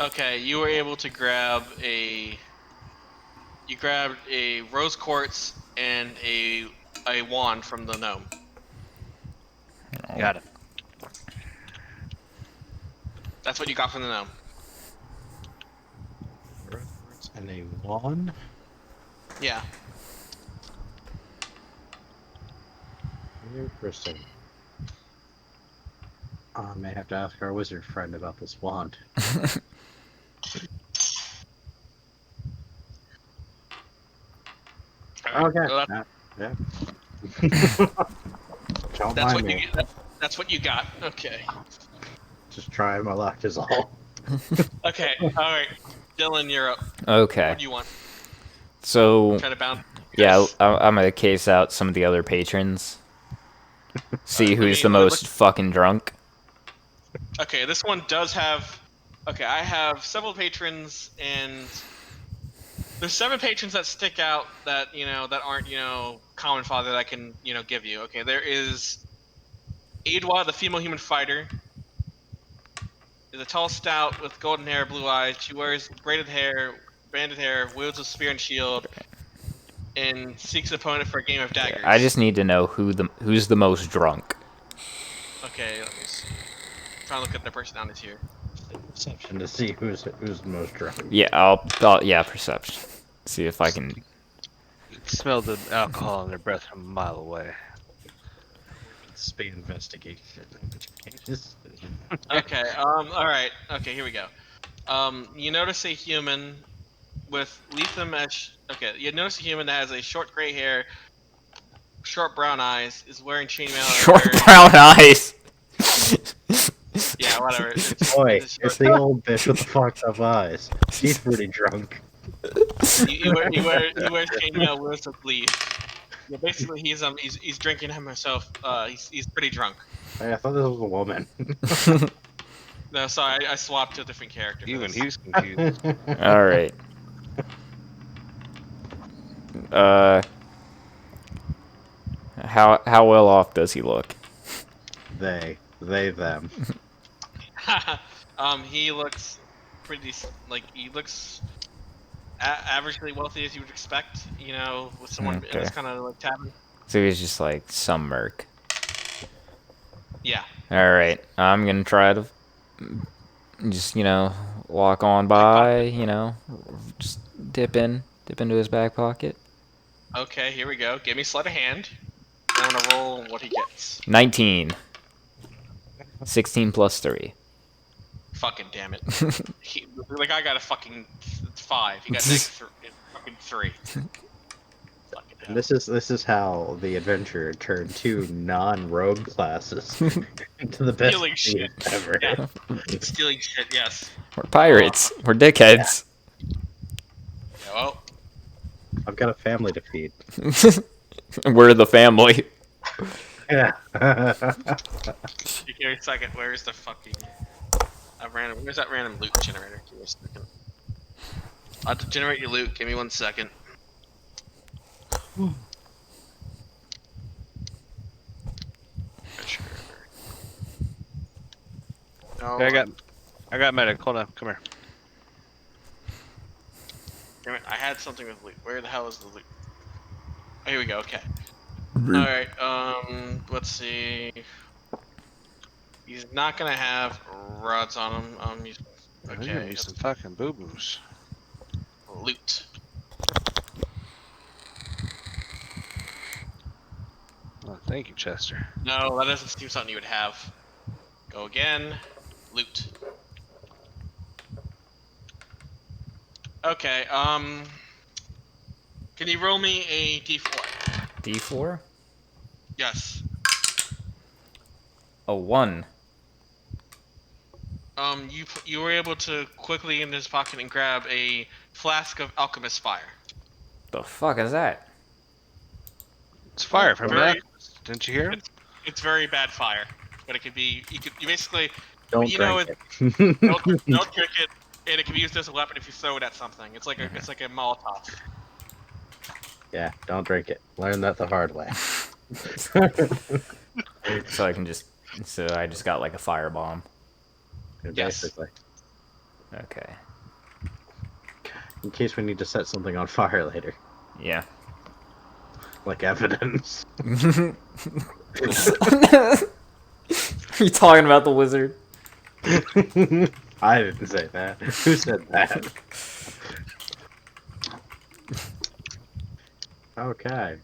Okay, you were able to grab a. You grabbed a rose quartz and a wand from the gnome.
Got it.
That's what you got from the gnome.
And a wand.
Yeah.
Interesting. I may have to ask our wizard friend about this wand.
Alright,
Okay.
so
Yeah. Don't
that's
mind
what
me.
you get. That's what you got. Okay.
Just trying my luck is all.
Okay. All right. Dylan, you're up.
Okay.
What do you want?
So,
Try to bounce.
yeah, I'm gonna case out some of the other patrons. See
Alright,
who's the most fucking drunk.
Okay, this one does have. Okay, I have several patrons, and there's 7 patrons that stick out that that aren't common father that I can give you. Okay, there is Adwa, the female human fighter. Is a tall stout with golden hair, blue eyes. She wears braided hair, banded hair, wields a spear and shield, and seeks an opponent for a game of daggers.
I just need to know who's the most drunk.
Okay, let me see. I'm trying to look at their personalities here.
Perception to see who's the most drunk.
Yeah, yeah, perception. See if I can.
You can smell the alcohol in their breath from a mile away.
This be investigation.
Okay. All right. Okay. Here we go. You notice a human with Lethem as. Okay. You notice a human that has a short gray hair, short brown eyes, is wearing chainmail. and
Short
wearing-
brown eyes.
Yeah. Whatever.
Boy,
It's
it's the old bitch with the fucked up eyes. She's pretty drunk.
He wears chainmail, wears a leaf. Yeah, basically, he's drinking himself. He's pretty drunk.
Hey, I thought this was a woman.
No, sorry, I swapped to a different character. for
Even
this.
he's confused.
All right. How well off does he look?
They, them.
He looks pretty he looks averagely wealthy as you would expect. You know, with someone in this
Okay.
kind of like tavern.
So he's just like some merc.
Yeah.
All right, I'm gonna try to just walk on by. Just dip into his back pocket.
Okay, here we go. Give me sleight of hand. I'm gonna roll what he gets.
19. 16 plus 3.
Fucking damn it. The guy got a fucking 5. He got fucking 3. Fucking hell.
This is how the adventurer turned 2 non-rogue classes into the best
Stealing
team
shit.
ever.
Yeah. Stealing shit, yes.
We're pirates. We're dickheads.
Yeah, well,
I've got a family to feed.
We're the family.
Yeah.
give me a second. Where's the fucking where's that random loot generator? Give me a second. I'll have to generate your loot. Give me 1 second. Sure. No,
Okay, I got medic. Hold on, come here.
damn it, I had something with loot. Where the hell is the loot? Oh, here we go. Okay. Alright, let's see. He's not gonna have rods on him. He's
You're gonna
okay.
need some fucking boo boos.
Loot.
Oh, thank you, Chester.
No, that doesn't seem something you would have. Go again. Loot. Okay, can you roll me a d4?
D4?
Yes.
A 1.
You were able to quickly in his pocket and grab a flask of alchemist fire.
The fuck is that?
It's fire from
Very-
that. Didn't you hear him?
It's very bad fire, but it could be. You basically
Don't
You know
drink
don't
it.
trick it, and it can be used as a weapon if you throw it at something. It's like a Molotov.
Yeah, don't drink it. Learn that the hard way.
So I just got like a firebomb.
Yes.
Basically.
Okay.
In case we need to set something on fire later.
Yeah.
Like evidence.
Are you talking about the wizard?
I didn't say that. Who said that? Okay.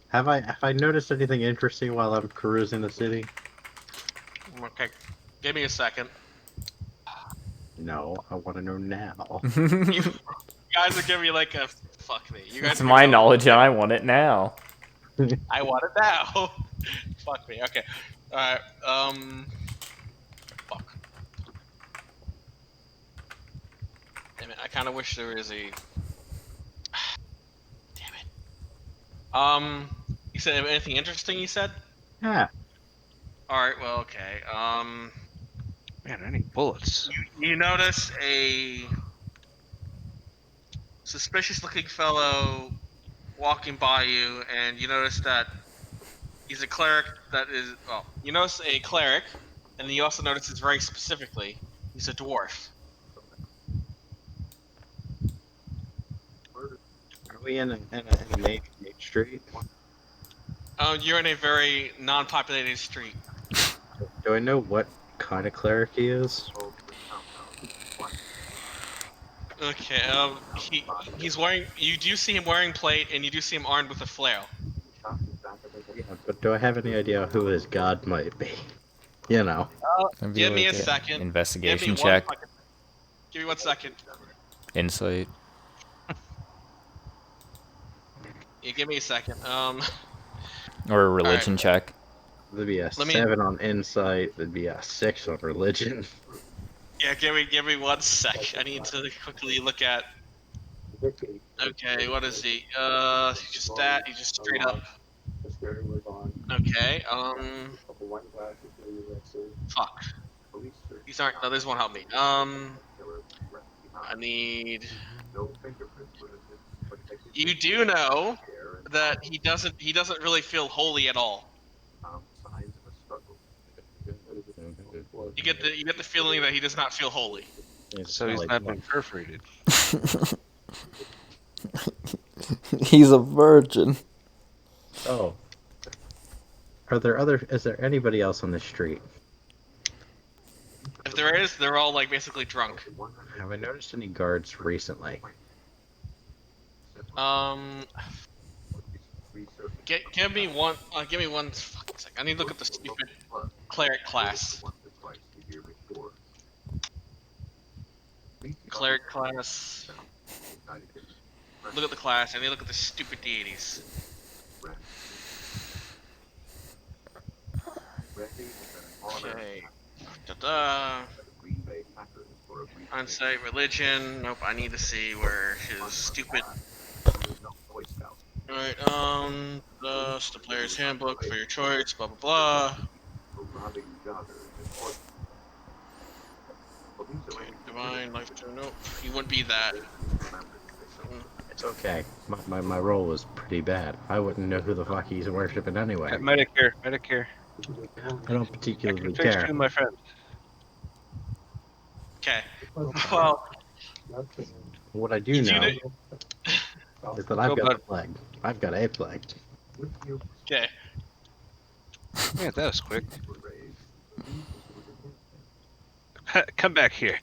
Have I noticed anything interesting while I'm cruising the city?
Okay, give me a second.
No, I want to know now.
You guys are giving me like a fuck me. You guys.
That's
are
my
going-
knowledge and I want it now.
I want it now. Fuck me. Okay. All right. Fuck. Damn it. I kind of wish there was a. Damn it. You said anything interesting? You said.
Yeah.
All right. Well. Okay.
Man, I need bullets.
You notice a suspicious-looking fellow walking by you, and you notice that he's a cleric. That is, well, you notice a cleric, and then you also notice it's very specifically he's a dwarf.
Are we in a main street?
You're in a very non-populated street.
Do I know what kind of cleric he is?
Okay. He's wearing. You do see him wearing plate, and you do see him armed with a flail.
Yeah, but do I have any idea who his god might be? You know.
That'd be
Give me a
like
second. Give me
investigation
one
check,
second. Give me 1 second.
insight.
Yeah, give me a second.
Or a religion check.
There'd be a
Let me-
7 on insight. There'd be a 6 on religion.
Yeah, give me 1 sec. I need to quickly look at. Okay, what is he? He's just that. He's just straight up. Okay. Fuck. These aren't. No, this won't help me. I need. You do know that he doesn't. He doesn't really feel holy at all. You get the feeling that he does not feel holy.
So he's not been perforated.
He's a virgin.
Oh. Is there anybody else on the street?
If there is, they're all like basically drunk.
Have I noticed any guards recently?
Give me one. Give me 1 fucking sec. I need to look at the stupid cleric class. Cleric class. Look at the class. I need to look at the stupid deities. Okay. Da-da. Unsight religion. Nope. I need to see where his stupid. Alright, the player's handbook for your choice, blah blah blah. Okay, divine, life to nope. He wouldn't be that.
It's okay. My role was pretty bad. I wouldn't know who the fuck he's worshiping anyway.
Medicare, Medicare.
I don't
I
particularly
can fix
care.
you, my friend.
Okay. Well,
What I do
Did you
know
know-
is that I've
Go
got
bud.
a plague. I've got a plague.
okay.
Yeah, that was quick. Come back here.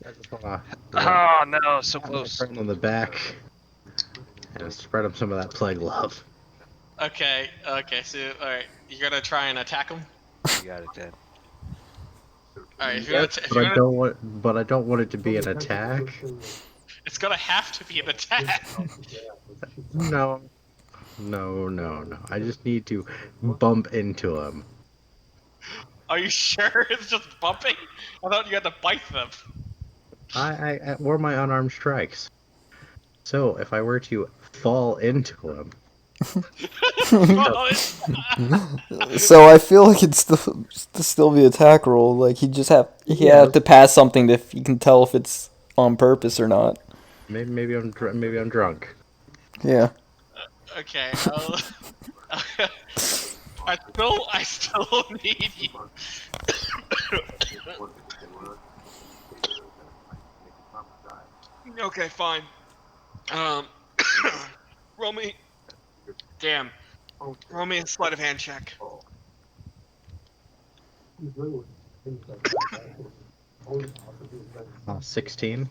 I just wanna
Oh no, so
pat my
close.
friend on the back and spread him some of that plague love.
Okay. Okay. So, all right, you're gonna try and attack him.
You got it, Dad.
All right. If you're
Yes,
gonna, if
but
you're
I
gonna,
don't want it to be an attack.
it's gonna have to be an attack.
No. No. I just need to bump into him.
Are you sure it's just bumping? I thought you had to bite them.
I or my unarmed strikes. So if I were to fall into him,
Well, it's-
So I feel like it's still the attack roll. Like he have to pass something if you can tell if it's on purpose or not.
maybe I'm drunk.
Yeah.
okay. I still need you. Okay, fine. Roll me. Damn. Roll me a sleight of hand check.
16.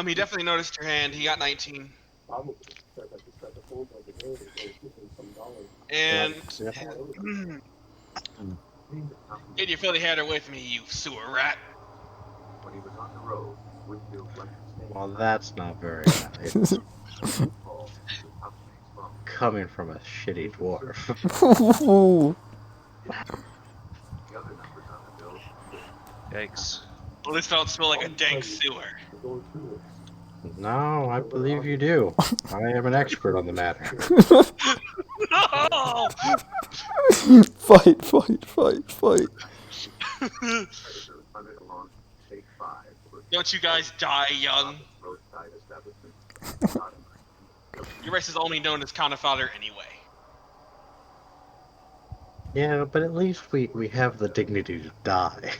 He definitely noticed your hand. He got 19. And get your filthy hand away from me, you sewer rat.
Well, that's not very nice. Coming from a shitty dwarf.
Yikes.
At least I don't smell like a dank sewer.
No, I believe you do. I am an expert on the matter.
No!
Fight.
Don't you guys die young? Your race is only known as Counter Fodder anyway.
Yeah, but at least we have the dignity to die.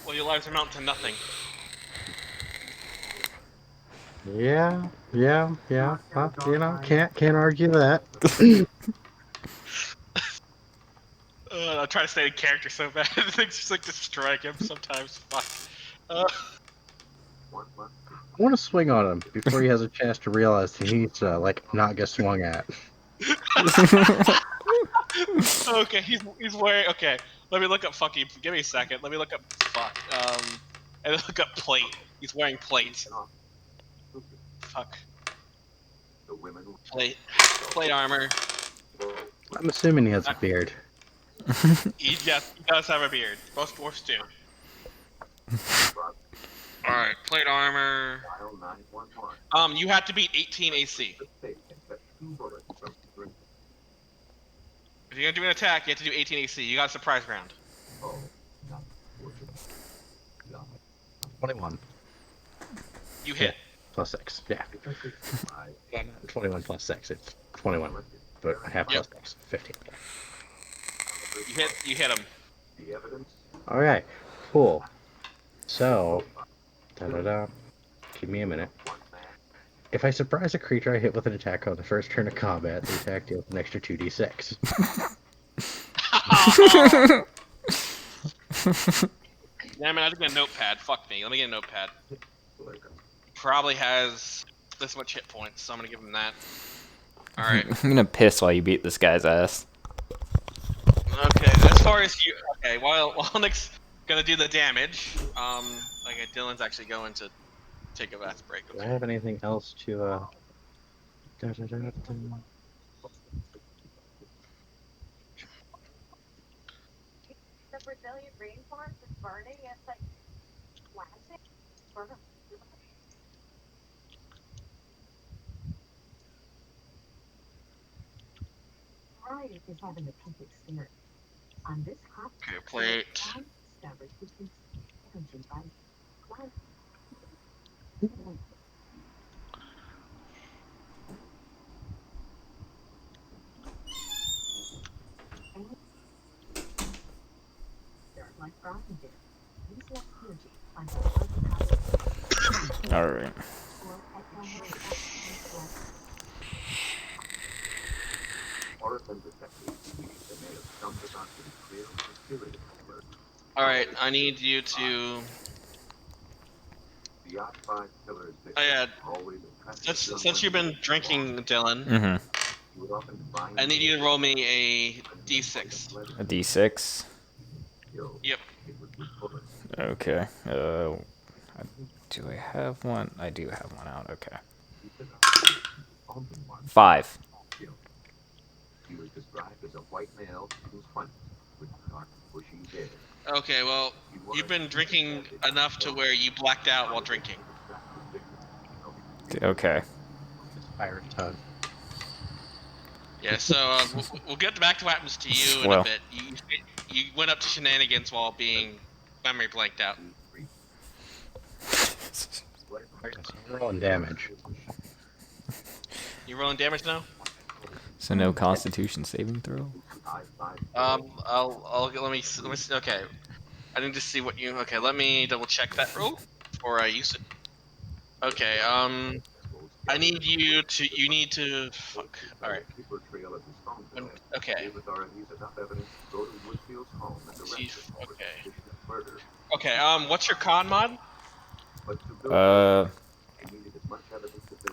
Well, your lives amount to nothing.
Yeah. Can't argue that.
I try to stay in character so bad. Things just like to strike him sometimes. Fuck.
want to swing on him before he has a chance to realize he needs to not get swung at.
Okay, he's wearing. Okay, let me look up fucking. Give me a second. Let me look up fuck. And look up plate. He's wearing plate. Fuck. Plate armor.
I'm assuming he has a beard.
He does have a beard. Most dwarfs do. All right, plate armor. You have to beat 18 AC. If you're gonna do an attack, you have to do 18 AC. You got a surprise round.
21.
You hit.
Plus 6. Yeah. 21 plus 6. It's 21. But half plus 6. 15.
You hit him.
Alright. Cool. So. Give me a minute. If I surprise a creature I hit with an attack on the first turn of combat, the attack deals an extra 2d6.
Yeah, man, I have to get a notepad. Fuck me. Let me get a notepad. Probably has this much hit points, so I'm gonna give him that. Alright.
I'm gonna piss while you beat this guy's ass.
Okay, as far as you. Okay, while Nick's gonna do the damage, okay, Dylan's actually going to take a bath break.
Do I have anything else to,
The Brazilian rainforest is burning. It's like classic.
Riot is having a peak experience. On this hot
Okay, plate.
discovered it is energy by plant. Like frozen bear. Use less energy on the
Alright.
Alright, I need you to. Oh yeah. Since you've been drinking, Dylan,
Mm-hmm.
I need you to roll me a d6.
A d6.
Yep.
Okay. Do I have one? I do have one out. Okay. 5.
Okay, well, you've been drinking enough to where you blacked out while drinking.
Okay.
pirate tongue?
Yeah, so we'll get back to what happens to you in
Well.
a bit. You went up to shenanigans while being memory blanked out.
Rolling damage.
You rolling damage now?
So no Constitution saving throw.
Let me see. Okay, I need to see what you. Okay, let me double check that rule before I use it. Okay, I need you to. You need to. Fuck. All right. Okay. Okay. Okay. What's your con mod?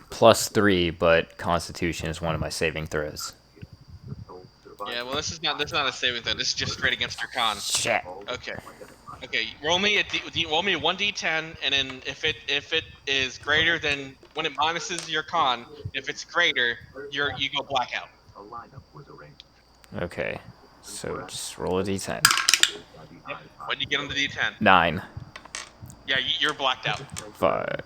+3, but Constitution is one of my saving throws.
Yeah. Well, this is not a saving throw. This is just straight against your con.
Shit.
Okay. Okay. Roll me a 1d10, and then if it is greater than when it minuses your con, if it's greater, you go blackout.
Okay. So just roll a d10.
Yep. When you get on the d10.
9.
Yeah, you're blacked out.
5.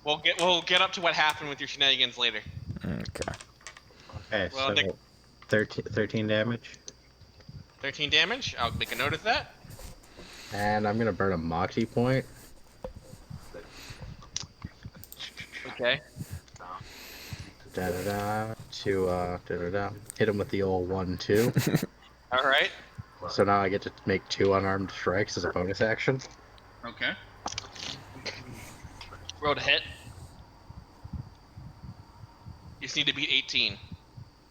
We'll get up to what happened with your shenanigans later.
Okay.
Okay,
Well,
so 13 damage.
13 damage. I'll make a note of that.
And I'm gonna burn a Moxie point.
Okay.
Hit him with the old 1-2.
All right.
So now I get to make 2 unarmed strikes as a bonus action.
Okay. Roll to hit. You just need to beat 18.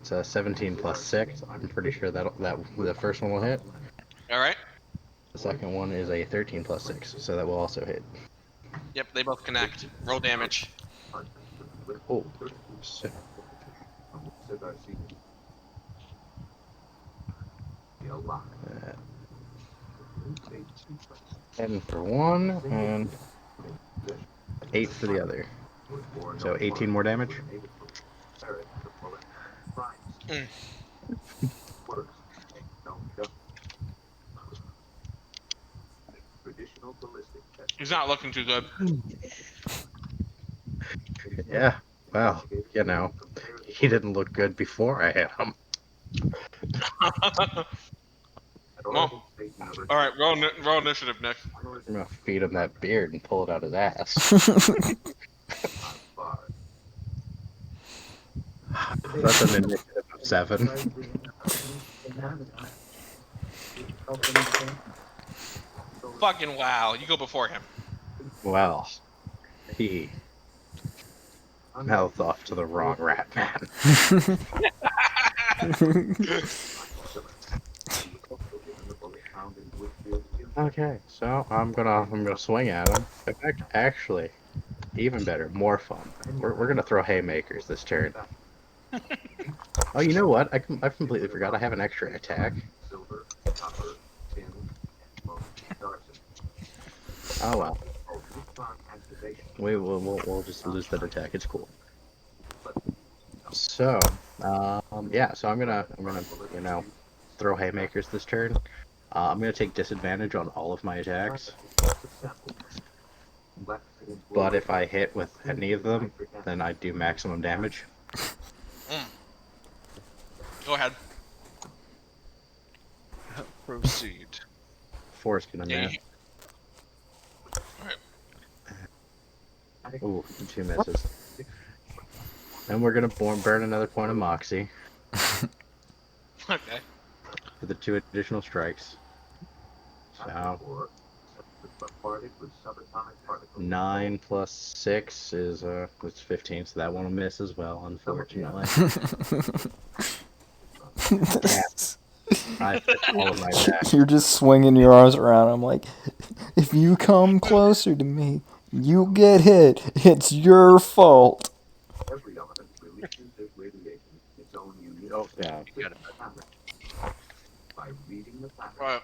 It's a 17 plus 6. I'm pretty sure that the first one will hit.
All right.
The second one is a 13 plus 6, so that will also hit.
Yep, they both connect. Roll damage.
Oh, shit. 10 for one, and 8 for the other. So 18 more damage.
Mm. He's not looking too good.
Yeah, well, you know, he didn't look good before I hit him.
Well, all right, roll initiative, Nick.
I'm gonna feed him that beard and pull it out his ass. That's an initiative of 7.
Fucking wow, you go before him.
Well, he mouthed off to the wrong rat man. Okay, so I'm gonna swing at him. In fact, actually, even better, more fun. We're gonna throw haymakers this turn. Oh, you know what? I completely forgot. I have an extra attack. Oh well. We'll just lose that attack. It's cool. So, yeah. So I'm gonna you know throw haymakers this turn. I'm gonna take disadvantage on all of my attacks. But if I hit with any of them, then I do maximum damage.
Go ahead.
Proceed.
4 is gonna
Yeah,
miss. Ooh, 2 misses. And we're gonna burn another point of moxie
Okay.
for the 2 additional strikes. So 9 plus 6 is it's 15, so that one will miss as well, unfortunately. I hit all of my attacks.
You're just swinging your arms around. I'm like, if you come closer to me, you get hit. It's your fault.
Oh, yeah.
Right.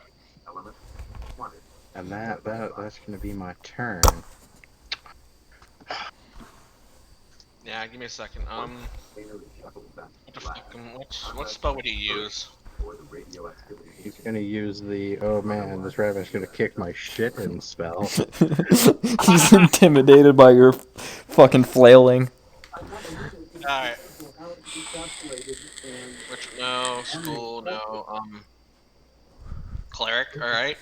And that's gonna be my turn.
Yeah, give me a second. What the fuck? What spell would he use?
He's gonna use the oh man, this rabbit's gonna kick my shit in spell.
He's intimidated by your fucking flailing.
Alright. Which, no, school, no, cleric, alright.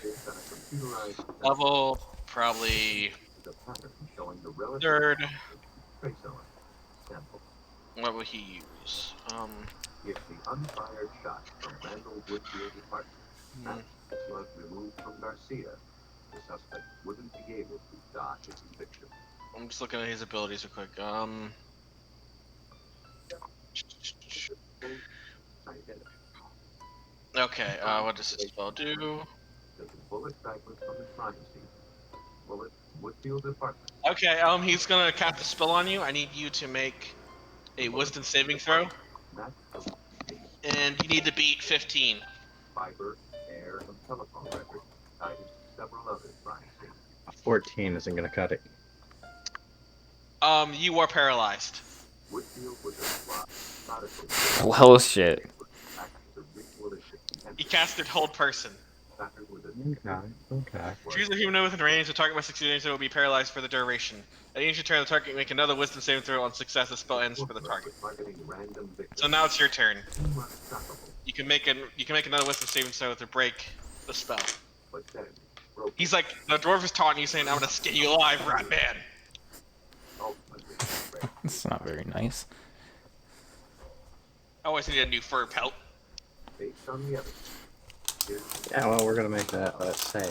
Level, probably 3rd. What would he use?
If the unfired shot from Randall Woodfield's apartment was removed from Garcia, the suspect wouldn't be able to dodge a conviction.
I'm just looking at his abilities real quick. Okay, what does this spell do?
The bullet fragment from the crime scene. Bullet Woodfield's apartment.
Okay, he's gonna cast a spell on you. I need you to make a wisdom saving throw. And you need to beat 15.
Fiber, air, and telephone records tied into several other crime scenes.
14 isn't gonna cut it.
You are paralyzed.
Woodfield was a
Well, shit.
He casted Hold Person.
Okay.
Choose a human within range. The target must succeed and will be paralyzed for the duration. At each turn, the target make another wisdom saving throw. On success, the spell ends for the target. So now it's your turn. You can make another wisdom saving throw to break the spell. He's like, the dwarf is taunting you, saying, "I'm gonna skin you alive, rat man."
It's not very nice.
I always need a new fur pelt.
Yeah, well, we're gonna make that save.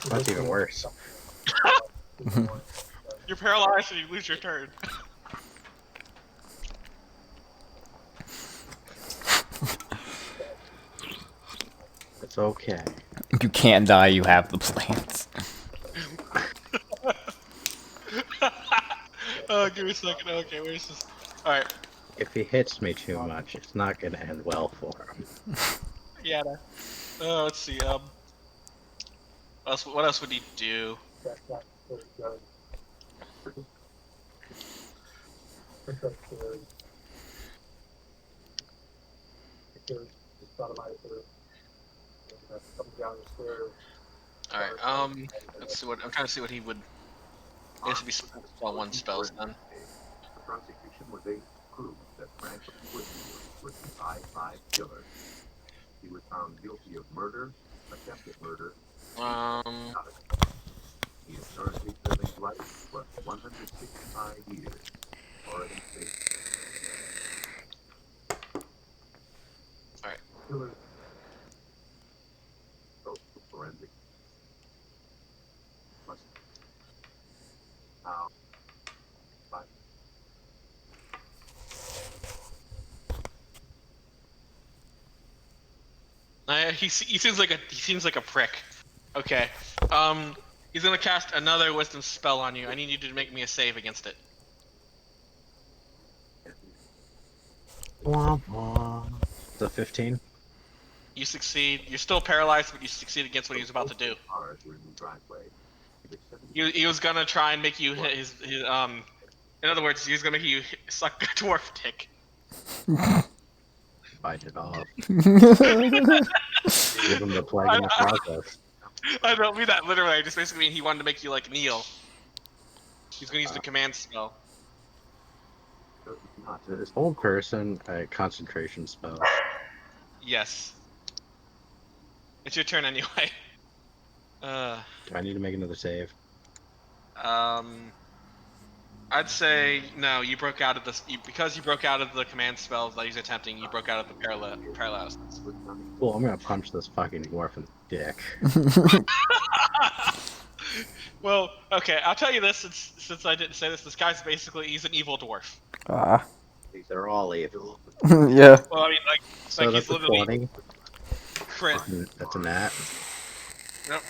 That's even worse.
You're paralyzed and you lose your turn.
It's okay.
You can't die, you have the plants.
Oh, give me a second. Okay, where's this? All right.
If he hits me too much, it's not gonna end well for him.
Yeah. Let's see. What else would he do? All right. Let's see what I'm trying to see what he would. It has to be spell one spells then.
The prosecution was able to prove that Franklin Whitmore was the I-5 killer. He was found guilty of murder, attempted murder. He is currently serving life plus 165 years. Oregon State.
All right.
Killer. Social forensic. Must. Now. But.
He seems like a prick. Okay. He's gonna cast another wisdom spell on you. I need you to make me a save against it.
The 15.
You succeed. You're still paralyzed, but you succeed against what he was about to do.
Cars were in the driveway.
He was gonna try and make you hit his In other words, he was gonna make you suck a dwarf dick.
Fight it off. Give him the plague in the process.
I don't mean that literally. I just basically mean he wanted to make you like kneel. He's gonna use the command spell.
This old person, a concentration spell.
Yes. It's your turn anyway.
Do I need to make another save?
I'd say no. You broke out of this because you broke out of the command spell that he's attempting. You broke out of the paralysis.
Cool, I'm gonna punch this fucking dwarf in the dick.
Well, okay. I'll tell you this since I didn't say this. This guy's he's an evil dwarf.
Ah.
They're all evil.
Yeah.
Well, I mean,
So
like
that's
he's
a
literally
20.
crit.
That's a nat.
Yep.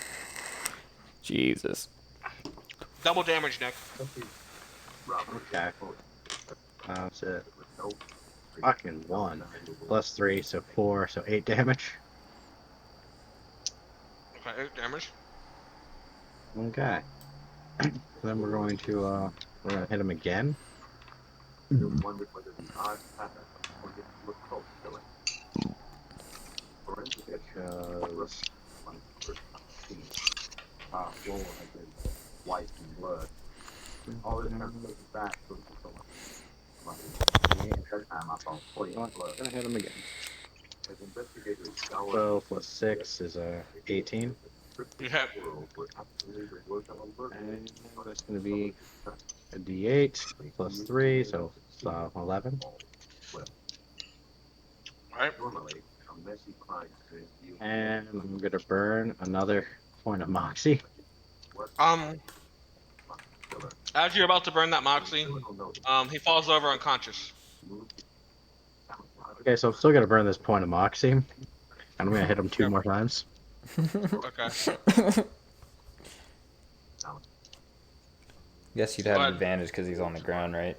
Jesus.
Double damage, Nick.
Okay. That's it. Fucking 1. Plus 3, so 4, so 8 damage.
Okay, 8 damage.
Okay. Then we're going to hit him again.
Wondered whether the odds pattern or did it look close to it. Forensic
Because
top floor had been white in blood. All this time looking back to the someone. That time I found 40 blood.
gonna hit him again.
As investigators
12 plus 6 is 18.
You have.
And that's gonna be a D8 plus 3, so 11.
Alright.
Normally, a messy crime scene, you
And I'm gonna burn another point of moxie.
As you're about to burn that moxie, he falls over unconscious.
Okay, so I'm still gonna burn this point of moxie. And I'm gonna hit him 2 more times.
Okay.
Guess you'd have
But-
an advantage because he's on the ground, right?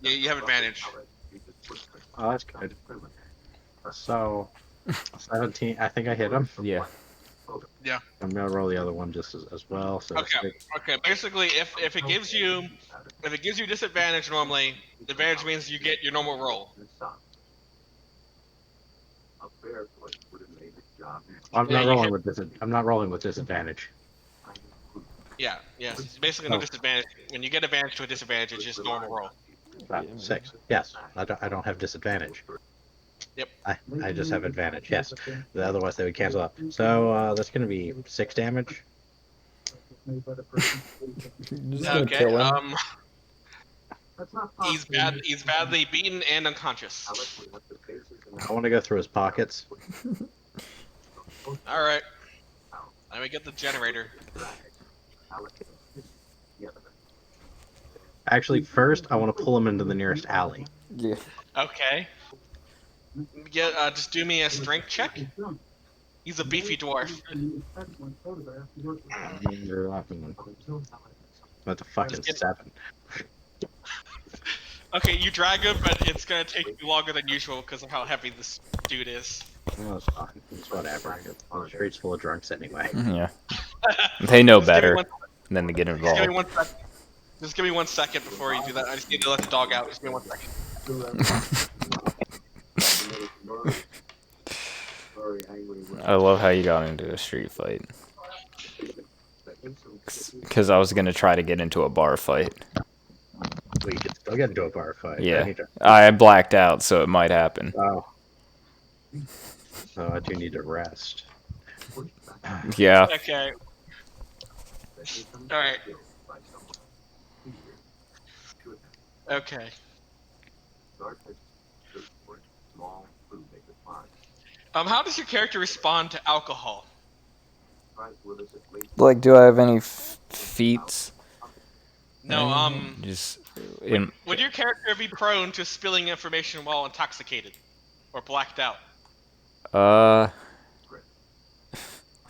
Yeah, you have advantage.
Oh, that's good. So, 17. I think I hit him.
Yeah.
Yeah.
I'm gonna roll the other one just as well. So
Okay. Okay. Basically, if it gives you disadvantage normally, the advantage means you get your normal roll.
I'm
Yeah,
not
you
rolling with I'm not rolling with disadvantage.
Yeah. Yes. It's basically no
Oh.
disadvantage. When you get advantage to a disadvantage, it's just normal roll.
6. Yes, I don't have disadvantage.
Yep.
I just have advantage. Yes. Otherwise they would cancel out. So that's gonna be 6 damage.
Just gonna
Okay.
kill him.
He's badly beaten and unconscious.
I want to go through his pockets.
All right. Let me get the generator.
Actually, first I want to pull him into the nearest alley.
Yeah.
Okay. Just do me a strength check. He's a beefy dwarf.
You're laughing. What the fucking 7?
Okay, you drag him, but it's gonna take you longer than usual because of how heavy this dude is.
Well, it's fine. It's whatever. The street's full of drunks anyway.
Yeah. They know
Just give me
better
one-
than to get
Just give me
involved.
1 second. Just give me 1 second before you do that. I just need to let the dog out. Just give me 1 second.
I love how you got into a street fight. Because I was going to try to get into a bar fight.
We could still get into a bar fight.
Yeah. I blacked out, so it might happen.
Oh. So I do need to rest.
Yeah.
Okay. Alright. Okay. How does your character respond to alcohol?
Like, do I have any feats?
No,
Just
would your character be prone to spilling information while intoxicated? Or blacked out?
I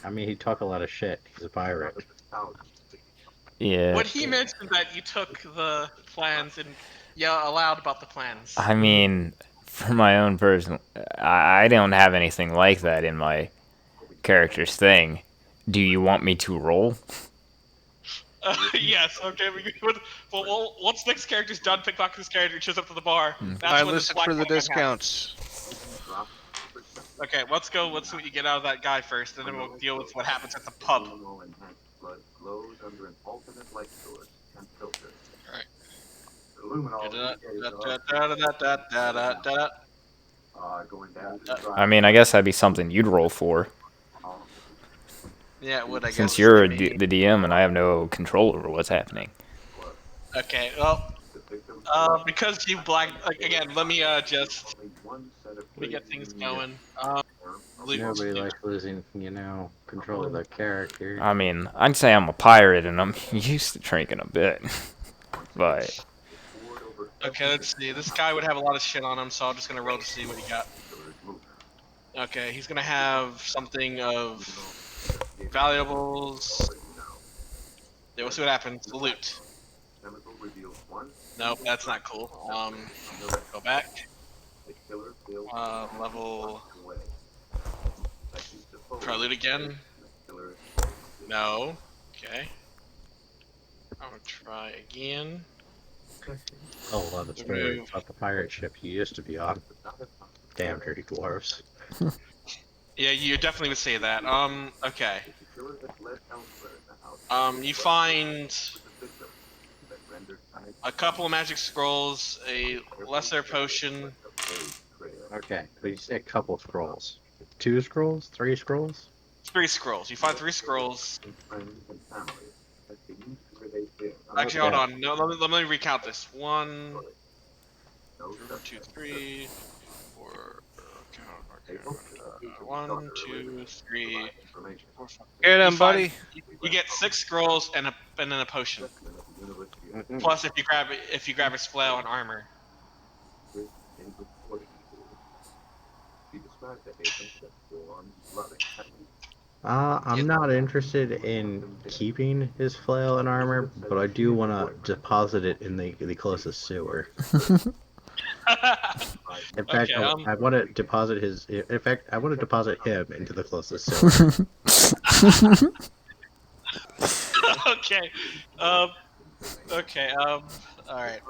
mean, he talked a lot of shit. He's a pirate.
yeah.
Would he mention that you took the plans and yell aloud about the plans?
I mean, for my own personal, I don't have anything like that in my character's thing. Do you want me to roll?
Yes, okay. Well, once next character's done pickpocketing this character shows up to the bar, that's
I
when
listen
this
for the
black woman
discounts.
happens. Okay, let's go. Let's see what you get out of that guy first, and then we'll deal with what happens at the pub.
I mean, I guess that'd be something you'd roll for.
Yeah, it would, I guess.
Since you're the DM and I have no control over what's happening.
Okay, well, because you again, let me just get things going.
Nobody likes losing, control of their character.
I mean, I'd say I'm a pirate and I'm used to drinking a bit. But
okay, let's see. This guy would have a lot of shit on him, so I'm just gonna roll to see what he got. Okay, he's gonna have something of valuables. Yeah, we'll see what happens. Loot. Nope, that's not cool. Go back. Level. Try loot again. No. Okay. I'm gonna try again.
Oh, love it's very about the pirate ship you used to be on. Damn dirty dwarves.
Yeah, you definitely would say that. Okay. You find a couple of magic scrolls, a lesser potion.
Okay, but you say a couple scrolls. 2 scrolls? 3 scrolls?
3 scrolls. You find 3 scrolls. Actually, hold on. No, let me recount this. 1, 2, 3, 4. 1, 2, 3, 4, 5.
Get him, buddy.
You get 6 scrolls and then a potion. Plus, if you grab a flail and armor.
I'm not interested in keeping his flail and armor, but I do want to deposit it in the closest sewer. In fact,
Okay,
I want to deposit his. In fact, I want to deposit him into the closest sewer.
Okay. Okay. All right.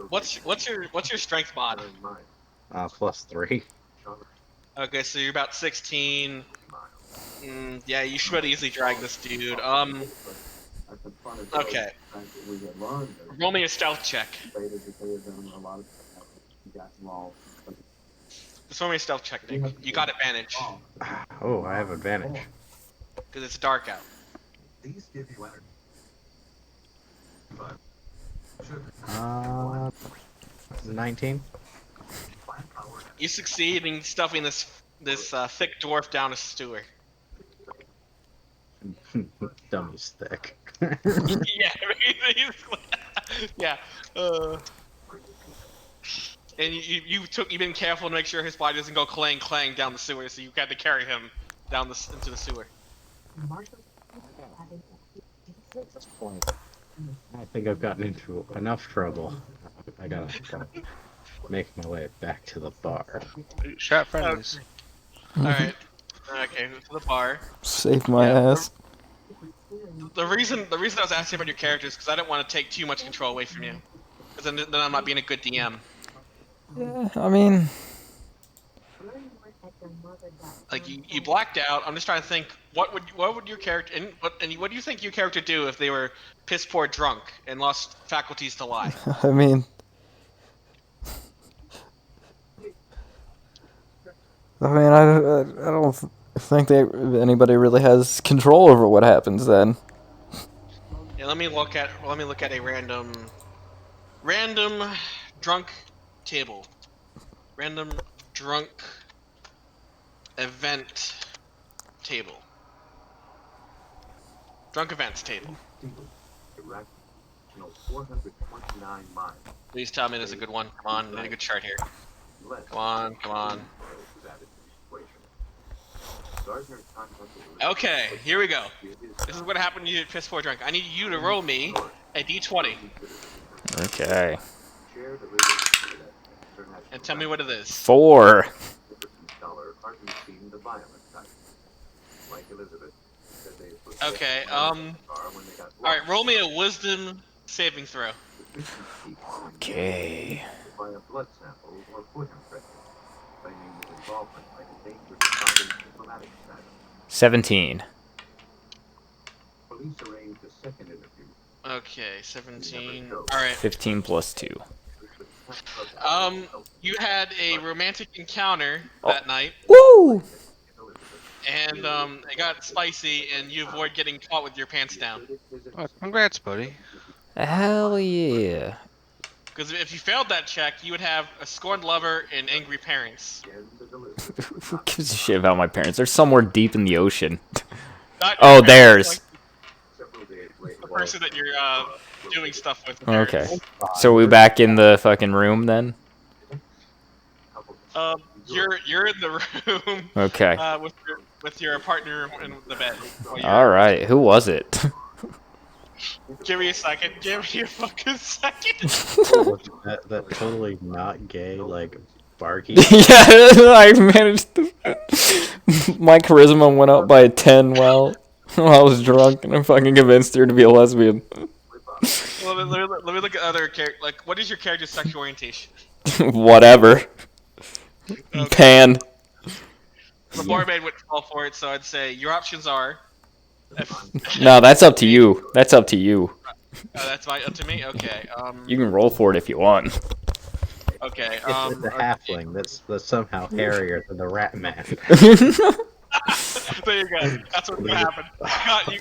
What's your strength mod?
+3.
Okay, so you're about 16. Yeah, you should easily drag this dude. Okay. Roll me a stealth check. Just roll me a stealth check, Nick. You got advantage.
Oh, I have advantage.
Because it's dark out.
19.
You succeed in stuffing this thick dwarf down a sewer.
Dummy's thick.
Yeah, yeah. And you've been careful to make sure his body doesn't go clang clang down the sewer, so you had to carry him down into the sewer.
At this point, I think I've gotten into enough trouble. I gotta make my way back to the bar.
Shot friendlies.
All right. Okay, to the bar.
Save my ass.
The reason I was asking about your characters because I didn't want to take too much control away from you, because then I'm not being a good DM.
Yeah, I mean,
Like you blacked out. I'm just trying to think what would your character and what do you think your character do if they were piss poor drunk and lost faculties to lie?
I mean, I don't think anybody really has control over what happens then.
Yeah, let me look at a random drunk table. Random drunk event table. Drunk events table.
Direct, 429 miles.
Please tell me there's a good one. Come on, need a good chart here. Come on. Okay, here we go. This is what happened when you piss poor drunk. I need you to roll me a d20
Okay.
and tell me what it is.
4.
Okay, alright, roll me a wisdom saving throw.
Okay. 17.
Police arranged a second interview.
Okay, 17. Alright.
15 plus 2.
You had a romantic encounter that night,
Woo!
and it got spicy, and you avoid getting caught with your pants down.
Oh, congrats, buddy.
Hell yeah.
Because if you failed that check, you would have a scorned lover and angry parents.
Who gives a shit about my parents? They're somewhere deep in the ocean.
Not
Oh,
your parents,
theirs.
like the person that you're doing stuff with.
Okay. So we back in the fucking room then?
You're in the room.
Okay.
With your partner in the bed.
Alright, who was it?
Give me a second. Give me a fucking second.
that totally not gay, like, Barky.
Yeah, I managed to... My charisma went up by a 10 while I was drunk, and I fucking convinced her to be a lesbian.
Let me look at other character. Like, what is your character's sexual orientation?
Whatever.
Okay.
Pan.
The barmaid would fall for it, so I'd say your options are.
No, that's up to you. That's up to you.
That's up to me. Okay.
You can roll for it if you want.
Okay.
It's the halfling that's somehow hairier than the rat man.
There you go. That's what's gonna happen. God,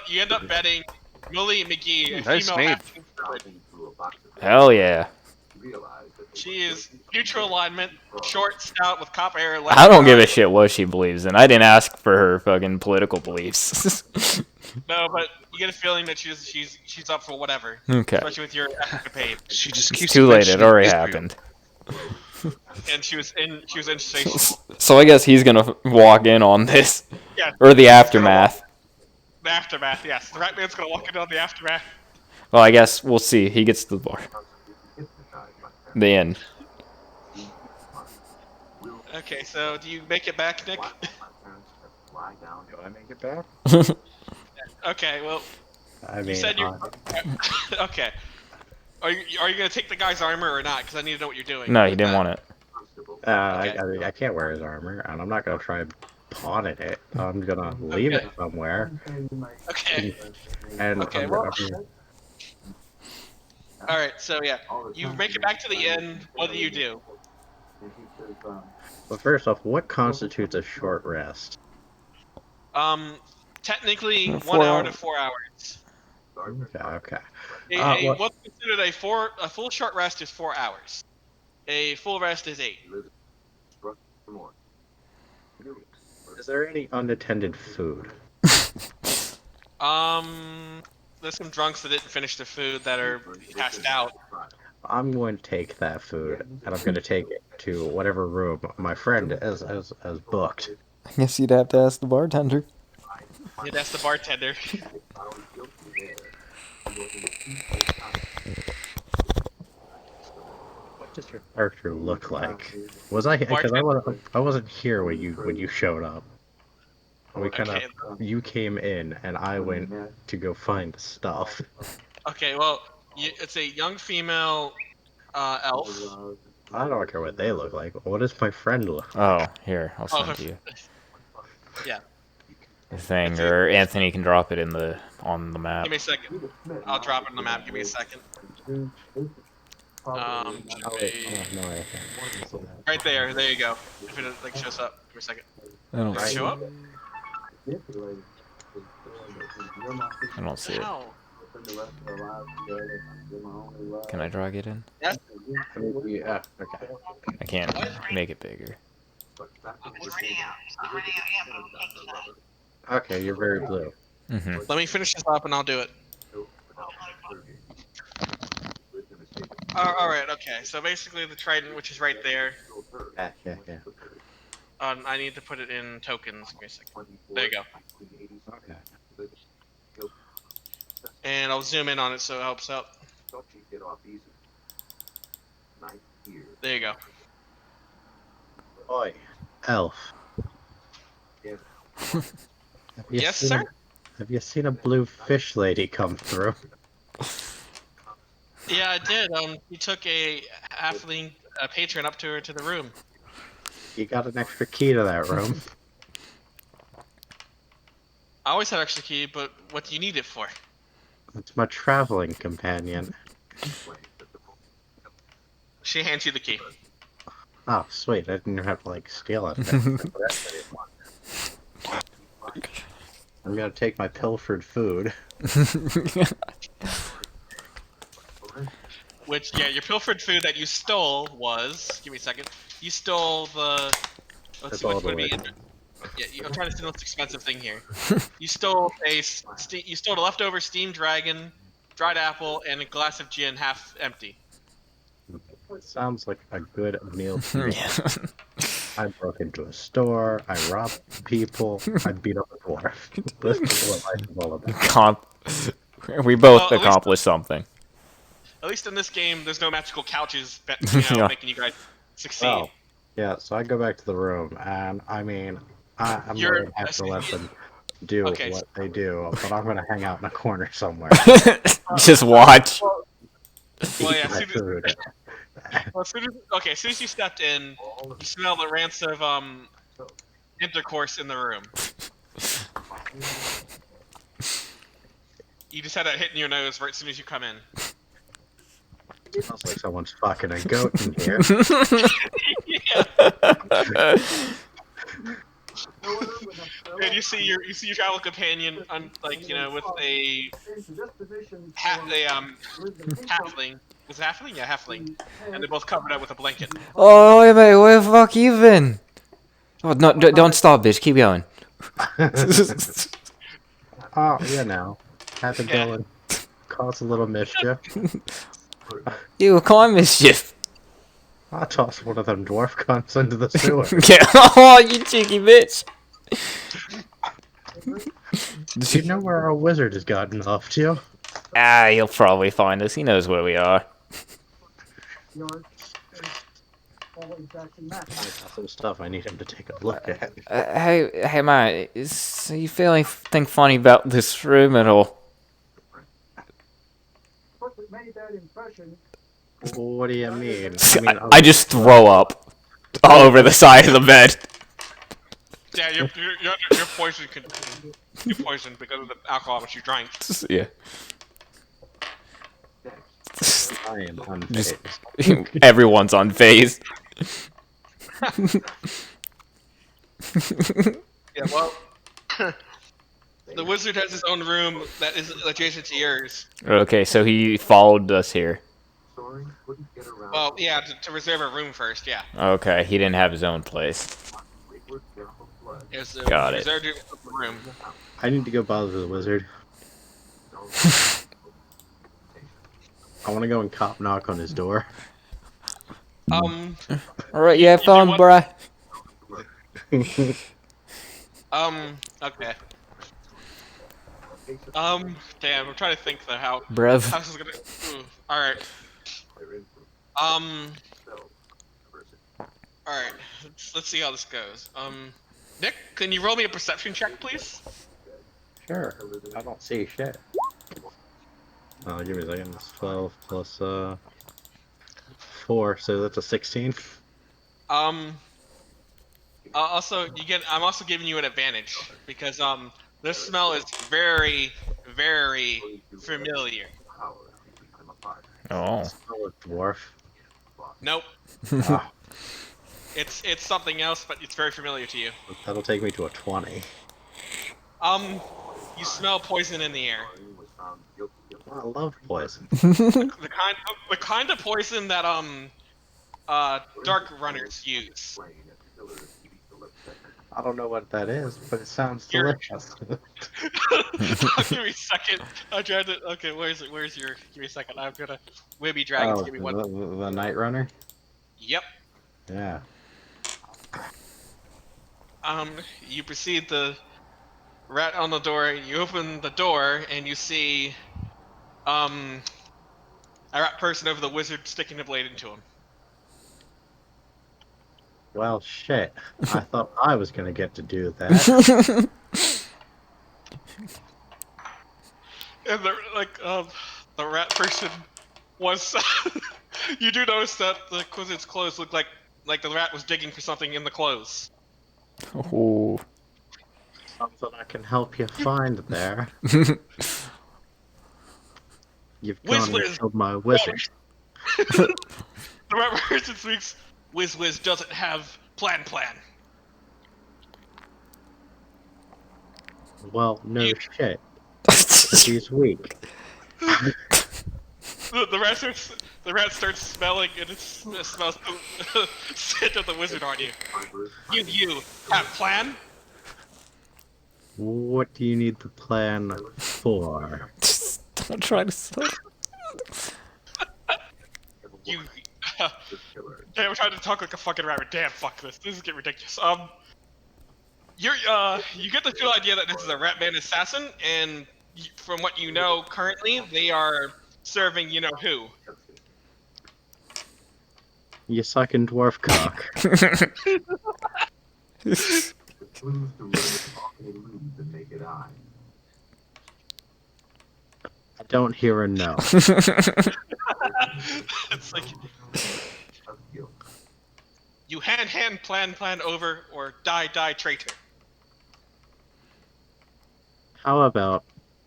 you end up betting Millie McGee, a
Nice
female
name.
halfling.
Hell yeah.
She is neutral alignment, short, stout, with copper hair.
I don't give a shit what she believes in. I didn't ask for her fucking political beliefs.
No, but you get a feeling that she's up for whatever.
Okay.
Especially with your escapade.
She just
It's
keeps
too late. It
mentioning
already
Israel.
happened.
And she was insatiable.
So I guess he's gonna walk in on this.
Yeah.
Or the aftermath.
The aftermath, yes. The rat man's gonna walk into the aftermath.
Well, I guess we'll see. He gets to the bar. The end.
Okay, so do you make it back, Nick?
Do I make it back?
Okay, well,
I mean,
you said you're... Okay. Are you gonna take the guy's armor or not? Because I need to know what you're doing.
No, he didn't want it.
I can't wear his armor, and I'm not gonna try pawning it. I'm gonna leave it somewhere.
Okay.
And
Okay, well... Alright, so yeah. You make it back to the end. What do?
But first off, what constitutes a short rest?
Technically, 1
4
hour to
hours.
4 hours.
Okay.
What's considered a full short rest is 4 hours. A full rest is 8.
Is there any unattended food?
There's some drunks that didn't finish their food that are passed out.
I'm going to take that food, and I'm going to take it to whatever room my friend has booked.
I guess you'd have to ask the bartender.
Yeah, that's the bartender.
What does your character look like? Was I? Because I wasn't here when you showed up. We kind of
Okay.
you came in and I went to go find the stuff.
Okay, well, it's a young female elf.
I don't care what they look like. What does my friend look
Oh,
like?
here, I'll
Oh,
send you
yeah.
the thing, or Anthony can drop it on the map.
Give me a second. I'll drop it on the map. Give me a second.
Oh, wait. Oh, no, I can't.
Right there. There you go. If it like shows up. Give me a second.
I don't
Does it
see
show
it.
up?
I don't see it.
How?
Can I drag it in?
Yes.
Yeah, okay.
I can't make it bigger.
Okay, you're very blue.
Mm-hmm.
Let me finish this up and I'll do it. Alright, okay. So basically the trident, which is right there,
Yeah.
I need to put it in tokens. Give me a second. There you go.
Okay.
And I'll zoom in on it so it helps out. There you go.
Oi, elf.
Yes, sir?
Have you seen a blue fish lady come through?
Yeah, I did. He took a halfling patron up to the room.
You got an extra key to that room.
I always had extra key, but what do you need it for?
It's my traveling companion.
She hands you the key.
Oh, sweet. I didn't have to, steal it. I'm gonna take my pilfered food.
Which, yeah, your pilfered food that you stole was... Give me a second. You stole the... Let's see what's going to be... Yeah, I'm trying to see the most expensive thing here. You stole you stole a leftover steamed dragon, dried apple, and a glass of gin half empty.
Sounds like a good meal to me. I broke into a store, I robbed people, I beat up a dwarf. This is what life is all about.
We both
Well,
accomplished something.
At least in this game, there's no magical couches
Yeah.
making you guys succeed.
Oh, yeah, so I go back to the room, and I mean, I'm going to have to let them do what they do, but I'm going to hang out in a corner somewhere.
Just watch.
Well, yeah,
Eat my food.
as soon as you stepped in, you smell the rants of intercourse in the room. You just had that hit in your nose right as soon as you come in.
Smells like someone's fucking a goat in here.
And you see your travel companion with a halfling. Was it halfling? Yeah, halfling. And they're both covered up with a blanket.
Oh, wait, mate, where the fuck you been? Oh, no, don't stop, bitch. Keep going.
Oh, you know, had to go and cause a little mischief.
You what kind of mischief?
I'll toss one of them dwarf cunts into the sewer.
Yeah. Oh, you cheeky bitch.
Do you know where our wizard has gotten off to?
Ah, he'll probably find us. He knows where we are.
I got some stuff I need him to take a look at.
Hey, man, are you feeling anything funny about this room at all?
What do you mean?
I just throw up all over the side of the bed.
Yeah, you're poisoned. You're poisoned because of the alcohol which you drank.
Yeah.
I am unfazed.
Everyone's unfazed.
Yeah, well, the wizard has his own room that is adjacent to yours.
Okay, so he followed us here.
Well, yeah, to reserve a room first, yeah.
Okay, he didn't have his own place. Got it.
Reserved a room.
I need to go bother the wizard. I want to go and cop knock on his door.
Alright, you have fun, bruh.
Okay. Damn, I'm trying to think though how
Brev.
this is gonna. All right. All right. Let's see how this goes. Nick, can you roll me a perception check, please?
Sure. I don't see shit. Give me a second. It's 12 plus 4, so that's a 16.
Also, I'm also giving you an advantage because this smell is very, very familiar.
Oh.
Smell a dwarf.
Nope.
Ah,
It's something else, but it's very familiar to you.
that'll take me to a 20.
You smell poison in the air.
I love poison.
The kind of poison that dark runners use.
I don't know what that is, but it sounds
You're-
delicious.
Give me a second. I tried to. Okay, where's it? Where's your? Give me a second. I'm gonna. Wibby dragons.
Oh,
Give me one.
the Night Runner?
Yep.
Yeah.
You proceed the rat on the door. You open the door and you see, a rat person over the wizard sticking a blade into him.
Well, shit. I thought I was gonna get to do that.
And the rat person was. You do notice that the wizard's clothes look like the rat was digging for something in the clothes.
Oh.
Something I can help you find there. You've gone and killed my wizard.
The rat person speaks. Wiz doesn't have plan.
Well, no shit. He's weak.
The rat starts smelling, and it smells scent of the wizard on you. You have plan?
What do you need the plan for?
Don't try to sell.
You. Damn, I'm trying to talk like a fucking rabbit. Damn, fuck this. This is getting ridiculous. You get the full idea that this is a Ratman assassin, and from what you know currently, they are serving you know who.
You sucking dwarf cock. I don't hear a no.
It's like you hand plan over or die traitor.
How about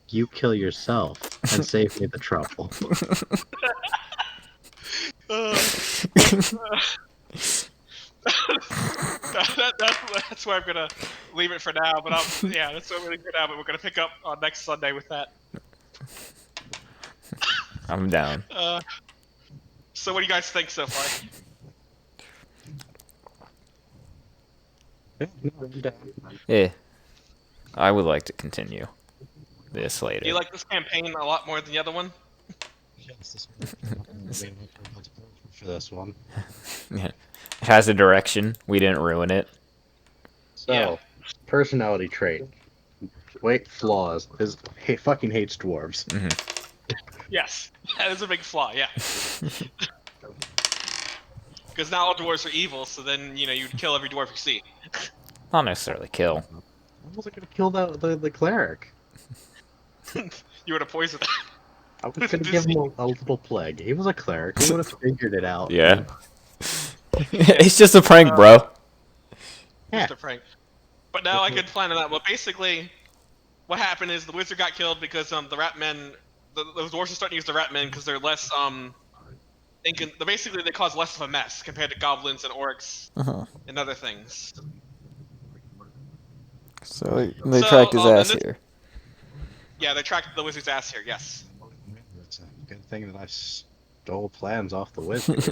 you kill yourself and save me the trouble?
That's where I'm gonna leave it for now. But that's what we're gonna go now. But we're gonna pick up on next Sunday with that.
I'm down.
So what do you guys think so far?
Yeah. I would like to continue this later.
Do you like this campaign a lot more than the other one?
For this one.
Yeah. It has a direction. We didn't ruin it.
So,
Yeah.
personality trait. Wait, flaws. He fucking hates dwarves.
Yes, that is a big flaw. Yeah. Because not all dwarves are evil, so then you'd kill every dwarf you see.
Not necessarily kill.
I wasn't gonna kill the cleric.
You would have poisoned.
I was gonna give him a little plague. He was a cleric. He would have figured it out.
Yeah. It's just a prank, bro.
Yeah.
Just a prank. But now I could plan on that. Well, basically, what happened is the wizard got killed because the rat men, the dwarves are starting to use the rat men because they're less basically they cause less of a mess compared to goblins and orcs and other things.
So they tracked his ass here.
Yeah, they tracked the wizard's ass here. Yes.
It's a good thing that I stole plans off the wizard.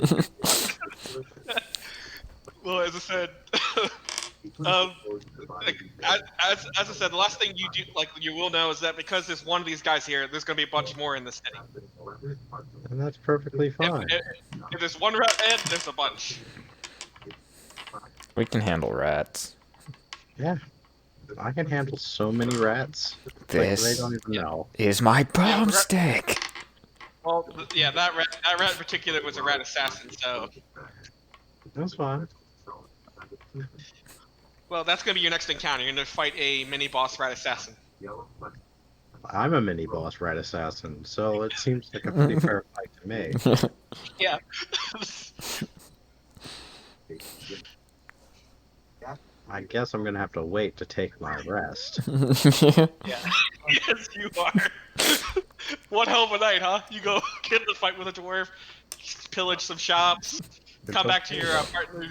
Well, as I said, as I said, the last thing you will know is that because there's one of these guys here, there's gonna be a bunch more in the city.
And that's perfectly fine.
If there's one rat man, there's a bunch.
We can handle rats.
Yeah. I can handle so many rats. Like, they
This
don't even know.
is my boomstick.
Well, yeah, that rat in particular was a rat assassin. So,
That's fine.
well, that's gonna be your next encounter. You're gonna fight a mini boss rat assassin.
I'm a mini boss rat assassin, so it seems like a pretty fair fight to me.
Yeah.
I guess I'm gonna have to wait to take my rest.
Yeah. Yes, you are. One hell of a night, huh? You go get in the fight with a dwarf, pillage some shops, come back to your partner.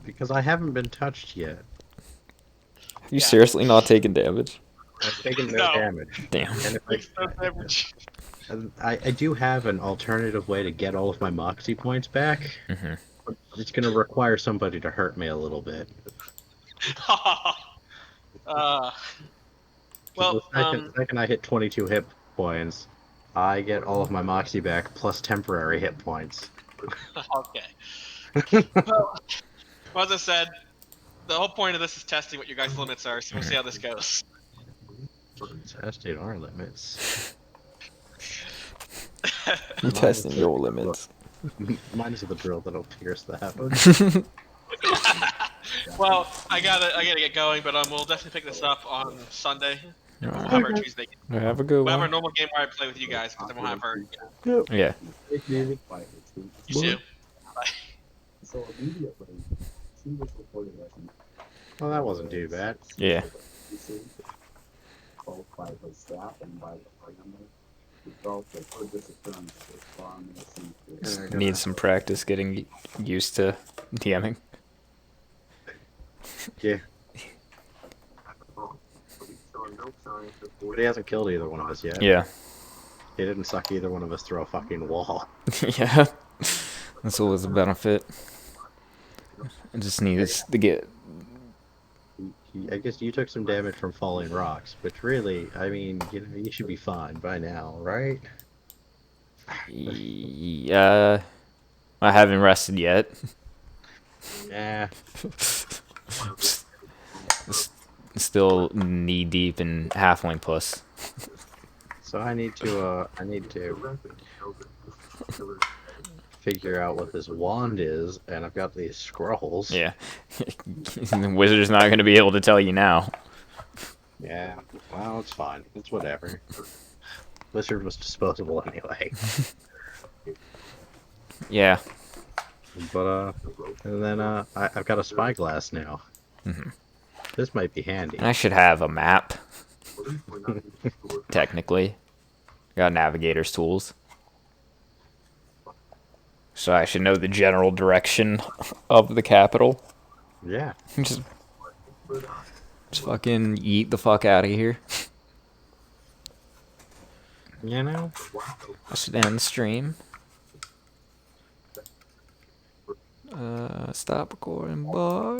Because I haven't been touched yet.
You seriously not taking damage?
I've taken no
No.
damage.
Damn.
And if
No damage.
I do have an alternative way to get all of my Moxie points back.
Mhm.
It's gonna require somebody to hurt me a little bit.
Well,
The second I hit 22 hit points, I get all of my Moxie back plus temporary hit points.
okay. Well, as I said, the whole point of this is testing what your guys' limits are, so we'll see how this goes.
Testing our limits.
You testing your limits.
Mine is the drill that'll pierce that.
Well, I gotta get going, but we'll definitely pick this up on Sunday. We'll have our Tuesday.
Have a good
We'll have our
one.
normal game where I play with you guys, but then we'll have our.
Yeah.
You too. Bye.
So immediately, she was reported as
Well, that wasn't too bad.
Yeah.
both by the staff and by the family. We felt that her disappearance was far more than
Need some practice getting used to DMing.
Yeah. But he hasn't killed either one of us yet.
Yeah.
He didn't suck either one of us through a fucking wall.
Yeah. That's always a benefit. I just need us to get.
I guess you took some damage from falling rocks, which really, I mean, you should be fine by now, right?
Yeah. I haven't rested yet.
Yeah.
Still knee deep in halfling puss.
So I need to figure out what this wand is, and I've got these scrolls.
Yeah. The wizard's not going to be able to tell you now.
Yeah. Well, it's fine. It's whatever. Wizard was disposable anyway.
Yeah.
But and then I've got a spyglass now.
Mhm.
This might be handy.
I should have a map. Technically. Got navigator's tools. So I should know the general direction of the capital.
Yeah.
Just fucking yeet the fuck out of here.
You know?
I should end the stream. Stop recording, bye.